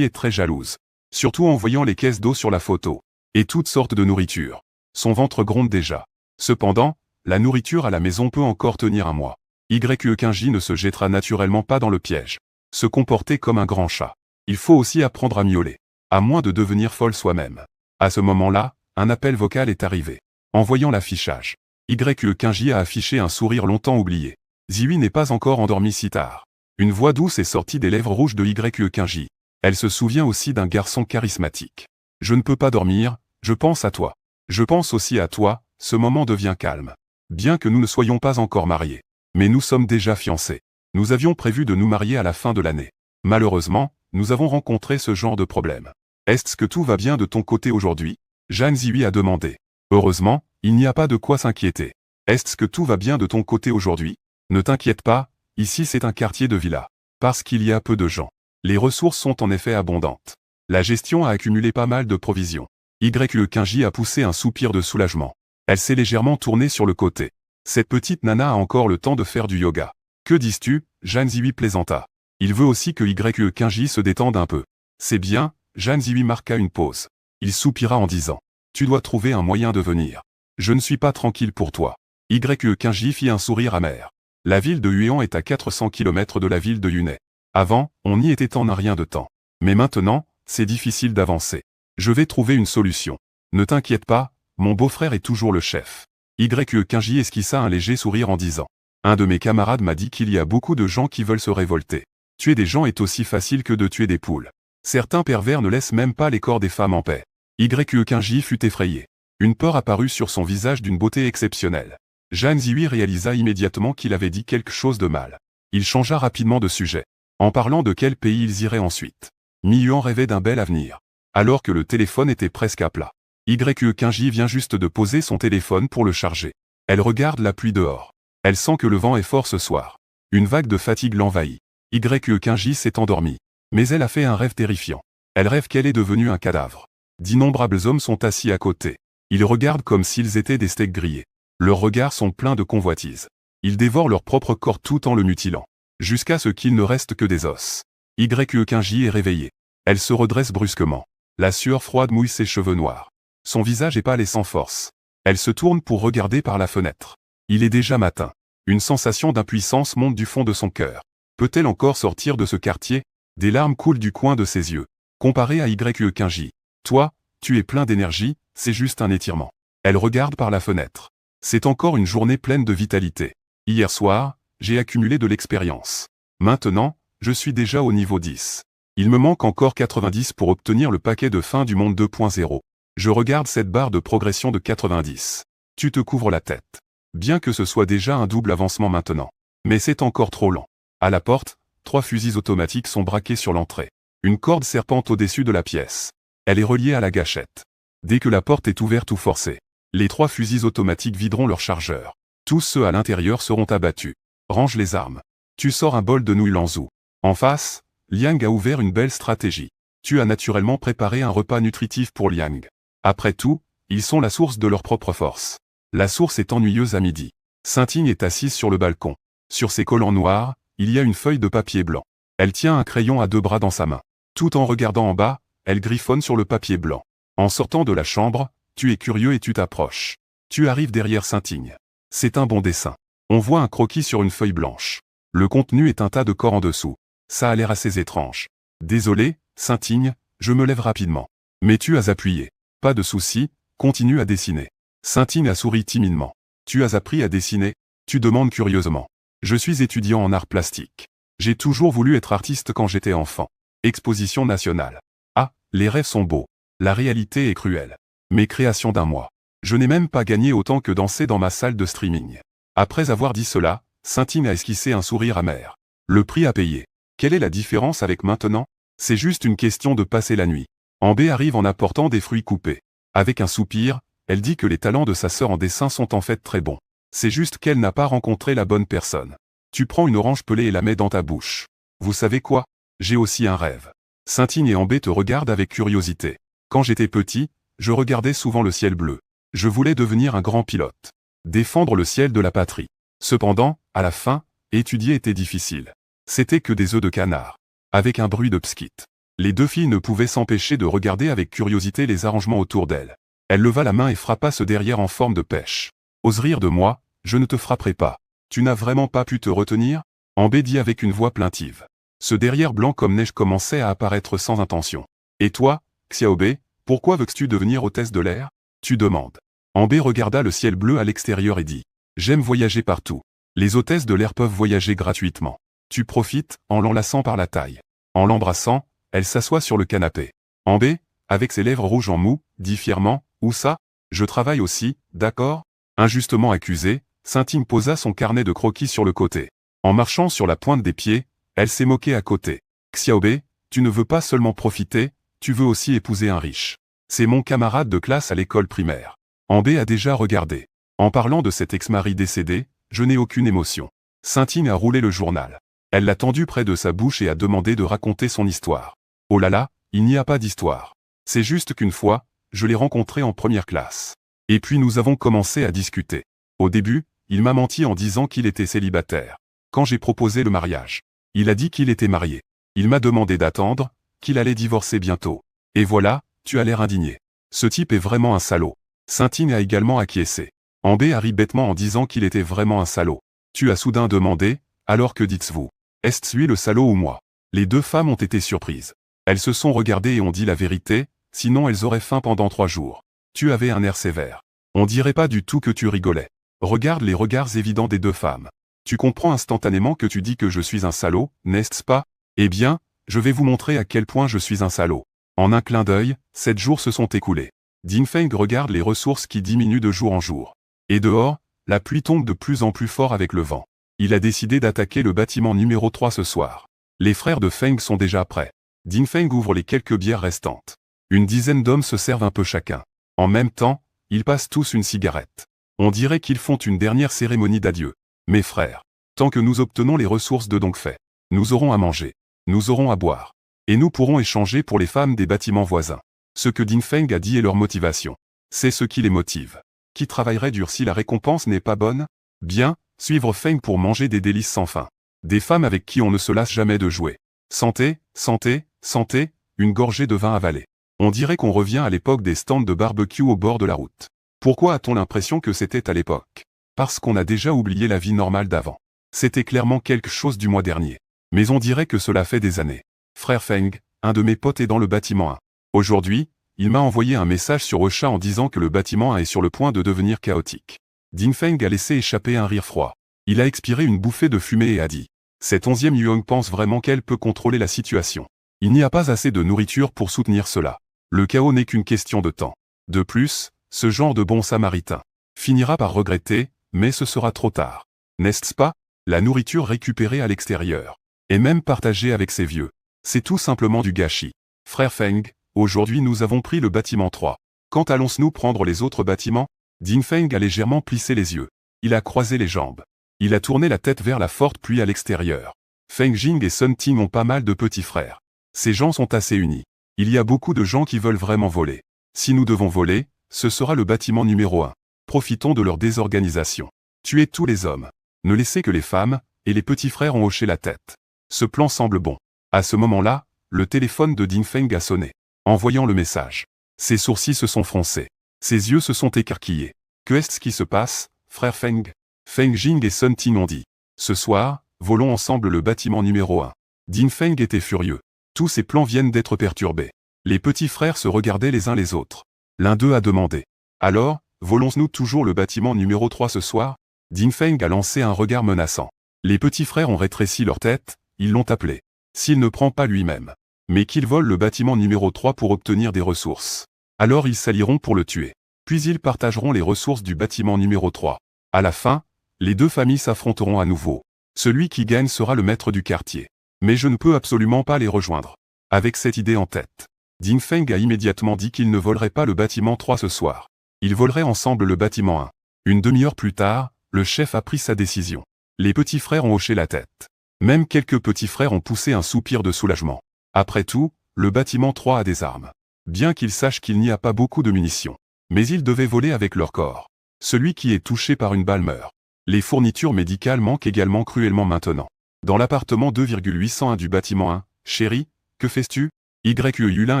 est très jalouse. Surtout en voyant les caisses d'eau sur la photo. Et toutes sortes de nourriture. Son ventre gronde déjà. Cependant, la nourriture à la maison peut encore tenir un mois. Yue ne se jettera naturellement pas dans le piège. Se comporter comme un grand chat. Il faut aussi apprendre à miauler. À moins de devenir folle soi-même. À ce moment-là, un appel vocal est arrivé. En voyant l'affichage, Yue a affiché un sourire longtemps oublié. Ziwi n'est pas encore endormie si tard. Une voix douce est sortie des lèvres rouges de Yue. Elle se souvient aussi d'un garçon charismatique. Je ne peux pas dormir, je pense à toi. Je pense aussi à toi, ce moment devient calme. Bien que nous ne soyons pas encore mariés. Mais nous sommes déjà fiancés. Nous avions prévu de nous marier à la fin de l'année. Malheureusement, nous avons rencontré ce genre de problème. Est-ce que tout va bien de ton côté aujourd'hui? Zhang Ziwi a demandé. Heureusement, il n'y a pas de quoi s'inquiéter. Est-ce que tout va bien de ton côté aujourd'hui? Ne t'inquiète pas, ici c'est un quartier de villa. Parce qu'il y a peu de gens. Les ressources sont en effet abondantes. La gestion a accumulé pas mal de provisions. Yue a poussé un soupir de soulagement. Elle s'est légèrement tournée sur le côté. Cette petite nana a encore le temps de faire du yoga. Que dis-tu? Zhang Ziwi plaisanta. Il veut aussi que Yue se détende un peu. C'est bien, Zhang Ziwi marqua une pause. Il soupira en disant. Tu dois trouver un moyen de venir. Je ne suis pas tranquille pour toi. Yue fit un sourire amer. La ville de Huan est à 400 km de la ville de Yunai. Avant, on y était en un rien de temps. Mais maintenant, c'est difficile d'avancer. Je vais trouver une solution. Ne t'inquiète pas, mon beau-frère est toujours le chef. Yue esquissa un léger sourire en disant. Un de mes camarades m'a dit qu'il y a beaucoup de gens qui veulent se révolter. Tuer des gens est aussi facile que de tuer des poules. Certains pervers ne laissent même pas les corps des femmes en paix. Yue fut effrayé. Une peur apparut sur son visage d'une beauté exceptionnelle. Zhang Ziwi réalisa immédiatement qu'il avait dit quelque chose de mal. Il changea rapidement de sujet. En parlant de quel pays ils iraient ensuite. Mi-Yuan rêvait d'un bel avenir. Alors que le téléphone était presque à plat. Yue vient juste de poser son téléphone pour le charger. Elle regarde la pluie dehors. Elle sent que le vent est fort ce soir. Une vague de fatigue l'envahit. Yue s'est endormie. Mais elle a fait un rêve terrifiant. Elle rêve qu'elle est devenue un cadavre. D'innombrables hommes sont assis à côté. Ils regardent comme s'ils étaient des steaks grillés. Leurs regards sont pleins de convoitise. Ils dévorent leur propre corps tout en le mutilant. Jusqu'à ce qu'il ne reste que des os. Yue est réveillée. Elle se redresse brusquement. La sueur froide mouille ses cheveux noirs. Son visage est pâle et sans force. Elle se tourne pour regarder par la fenêtre. Il est déjà matin. Une sensation d'impuissance monte du fond de son cœur. Peut-elle encore sortir de ce quartier? Des larmes coulent du coin de ses yeux. Comparé à Yue. Toi, tu es plein d'énergie, c'est juste un étirement. Elle regarde par la fenêtre. C'est encore une journée pleine de vitalité. Hier soir, j'ai accumulé de l'expérience. Maintenant, je suis déjà au niveau 10. Il me manque encore 90 pour obtenir le paquet de fin du monde 2.0. Je regarde cette barre de progression de 90. Tu te couvres la tête. Bien que ce soit déjà un double avancement maintenant. Mais c'est encore trop lent. À la porte, 3 fusils automatiques sont braqués sur l'entrée. Une corde serpente au-dessus de la pièce. Elle est reliée à la gâchette. Dès que la porte est ouverte ou forcée, les 3 fusils automatiques videront leur chargeur. Tous ceux à l'intérieur seront abattus. Range les armes. Tu sors un bol de nouilles Lanzhou. En face, Liang a ouvert une belle stratégie. Tu as naturellement préparé un repas nutritif pour Liang. Après tout, ils sont la source de leur propre force. La source est ennuyeuse à midi. Saint-Ting est assise sur le balcon. Sur ses collants noirs, il y a une feuille de papier blanc. Elle tient un crayon à 2 bras dans sa main. Tout en regardant en bas, elle griffonne sur le papier blanc. En sortant de la chambre, tu es curieux et tu t'approches. Tu arrives derrière Saint-Ting. C'est un bon dessin. On voit un croquis sur une feuille blanche. Le contenu est un tas de corps en dessous. Ça a l'air assez étrange. Désolé, Saint-Ting, je me lève rapidement. Mais tu as appuyé. Pas de souci, continue à dessiner. Saint-Ting a souri timidement. Tu as appris à dessiner? Tu demandes curieusement. Je suis étudiant en arts plastiques. J'ai toujours voulu être artiste quand j'étais enfant. Exposition nationale. Ah, les rêves sont beaux. La réalité est cruelle. Mes créations d'un mois. Je n'ai même pas gagné autant que danser dans ma salle de streaming. Après avoir dit cela, Saint-Ting a esquissé un sourire amer. Le prix à payer. Quelle est la différence avec maintenant? C'est juste une question de passer la nuit. Amber arrive en apportant des fruits coupés. Avec un soupir, elle dit que les talents de sa sœur en dessin sont en fait très bons. C'est juste qu'elle n'a pas rencontré la bonne personne. Tu prends une orange pelée et la mets dans ta bouche. Vous savez quoi? J'ai aussi un rêve. Saint-Ting et Amber te regardent avec curiosité. Quand j'étais petit, je regardais souvent le ciel bleu. Je voulais devenir un grand pilote. Défendre le ciel de la patrie. Cependant, à la fin, étudier était difficile. C'était que des œufs de canard. Avec un bruit de pskit. Les deux filles ne pouvaient s'empêcher de regarder avec curiosité les arrangements autour d'elle. Elle leva la main et frappa ce derrière en forme de pêche. Ose rire de moi, je ne te frapperai pas. Tu n'as vraiment pas pu te retenir? Ambé dit avec une voix plaintive. Ce derrière blanc comme neige commençait à apparaître sans intention. Et toi, Xiaobei, pourquoi veux-tu devenir hôtesse de l'air? Tu demandes. Ambé regarda le ciel bleu à l'extérieur et dit. J'aime voyager partout. Les hôtesses de l'air peuvent voyager gratuitement. Tu profites, en l'enlaçant par la taille. En l'embrassant, elle s'assoit sur le canapé. Ambé, avec ses lèvres rouges en mou, dit fièrement, où ça? Je travaille aussi, d'accord? Injustement accusée, Saint-Ting posa son carnet de croquis sur le côté. En marchant sur la pointe des pieds, elle s'est moquée à côté. Xiaobei, tu ne veux pas seulement profiter, tu veux aussi épouser un riche. C'est mon camarade de classe à l'école primaire. Ambé a déjà regardé. En parlant de cet ex-mari décédé, je n'ai aucune émotion. Saint-Ting a roulé le journal. Elle l'a tendu près de sa bouche et a demandé de raconter son histoire. Oh là là, il n'y a pas d'histoire. C'est juste qu'une fois, je l'ai rencontré en première classe. Et puis nous avons commencé à discuter. Au début, il m'a menti en disant qu'il était célibataire. Quand j'ai proposé le mariage, il a dit qu'il était marié. Il m'a demandé d'attendre, qu'il allait divorcer bientôt. Et voilà, tu as l'air indigné. Ce type est vraiment un salaud. Saint-Ting a également acquiescé. Ambé a ri bêtement en disant qu'il était vraiment un salaud. Tu as soudain demandé, alors que dites-vous? Est-ce lui le salaud ou moi? Les deux femmes ont été surprises. Elles se sont regardées et ont dit la vérité, sinon elles auraient faim pendant 3 jours. Tu avais un air sévère. On dirait pas du tout que tu rigolais. Regarde les regards évidents des deux femmes. Tu comprends instantanément que tu dis que je suis un salaud, n'est-ce pas? Eh bien, je vais vous montrer à quel point je suis un salaud. En un clin d'œil, 7 jours se sont écoulés. Ding Feng regarde les ressources qui diminuent de jour en jour. Et dehors, la pluie tombe de plus en plus fort avec le vent. Il a décidé d'attaquer le bâtiment numéro 3 ce soir. Les frères de Feng sont déjà prêts. Ding Feng ouvre les quelques bières restantes. Une dizaine d'hommes se servent un peu chacun. En même temps, ils passent tous une cigarette. On dirait qu'ils font une dernière cérémonie d'adieu. Mes frères, tant que nous obtenons les ressources de Dongfei, nous aurons à manger, nous aurons à boire. Et nous pourrons échanger pour les femmes des bâtiments voisins. Ce que Ding Feng a dit est leur motivation. C'est ce qui les motive. Qui travaillerait dur si la récompense n'est pas bonne? Bien, suivre Feng pour manger des délices sans fin. Des femmes avec qui on ne se lasse jamais de jouer. Santé, santé, santé, une gorgée de vin avalé. On dirait qu'on revient à l'époque des stands de barbecue au bord de la route. Pourquoi a-t-on l'impression que c'était à l'époque? Parce qu'on a déjà oublié la vie normale d'avant. C'était clairement quelque chose du mois dernier. Mais on dirait que cela fait des années. Frère Feng, un de mes potes est dans le bâtiment 1. Aujourd'hui, il m'a envoyé un message sur Ocha en disant que le bâtiment 1 est sur le point de devenir chaotique. Ding Feng a laissé échapper un rire froid. Il a expiré une bouffée de fumée et a dit. Cette 11e Yuang pense vraiment qu'elle peut contrôler la situation. Il n'y a pas assez de nourriture pour soutenir cela. Le chaos n'est qu'une question de temps. De plus, ce genre de bon samaritain finira par regretter, mais ce sera trop tard. N'est-ce pas? La nourriture récupérée à l'extérieur, et même partagée avec ses vieux. C'est tout simplement du gâchis. Frère Feng, aujourd'hui nous avons pris le bâtiment 3. Quand allons-nous prendre les autres bâtiments? Ding Feng a légèrement plissé les yeux. Il a croisé les jambes. Il a tourné la tête vers la forte pluie à l'extérieur. Feng Jing et Sun Ting ont pas mal de petits frères. Ces gens sont assez unis. Il y a beaucoup de gens qui veulent vraiment voler. Si nous devons voler, ce sera le bâtiment numéro 1. Profitons de leur désorganisation. Tuez tous les hommes. Ne laissez que les femmes, et les petits frères ont hoché la tête. Ce plan semble bon. À ce moment-là, le téléphone de Ding Feng a sonné. En voyant le message, ses sourcils se sont froncés. Ses yeux se sont écarquillés. Que est-ce qui se passe, frère Feng? Feng Jing et Sun Ting ont dit. Ce soir, volons ensemble le bâtiment numéro 1. Ding Feng était furieux. Tous ses plans viennent d'être perturbés. Les petits frères se regardaient les uns les autres. L'un d'eux a demandé. Alors, volons-nous toujours le bâtiment numéro 3 ce soir? Ding Feng a lancé un regard menaçant. Les petits frères ont rétréci leur tête, ils l'ont appelé. S'il ne prend pas lui-même, mais qu'il vole le bâtiment numéro 3 pour obtenir des ressources, alors ils s'allieront pour le tuer. Puis ils partageront les ressources du bâtiment numéro 3. À la fin, les deux familles s'affronteront à nouveau. Celui qui gagne sera le maître du quartier. Mais je ne peux absolument pas les rejoindre. Avec cette idée en tête, Ding Feng a immédiatement dit qu'il ne volerait pas le bâtiment 3 ce soir. Ils voleraient ensemble le bâtiment 1. Une demi-heure plus tard, le chef a pris sa décision. Les petits frères ont hoché la tête. Même quelques petits frères ont poussé un soupir de soulagement. Après tout, le bâtiment 3 a des armes. Bien qu'ils sachent qu'il n'y a pas beaucoup de munitions. Mais ils devaient voler avec leur corps. Celui qui est touché par une balle meurt. Les fournitures médicales manquent également cruellement maintenant. Dans l'appartement 2,801 du bâtiment 1, chérie, que fais-tu? Yulin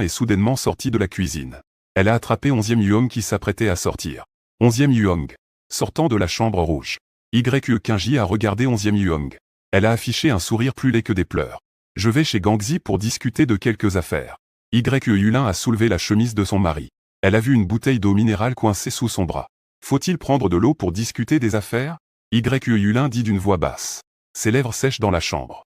est soudainement sortie de la cuisine. Elle a attrapé 11e Yuong qui s'apprêtait à sortir. 11e Yuong. Sortant de la chambre rouge. Kinji a regardé 11e Yuong. Elle a affiché un sourire plus laid que des pleurs. Je vais chez Gangzi pour discuter de quelques affaires. Yulin a soulevé la chemise de son mari. Elle a vu une bouteille d'eau minérale coincée sous son bras. Faut-il prendre de l'eau pour discuter des affaires? Yulin dit d'une voix basse. Ses lèvres sèches dans la chambre.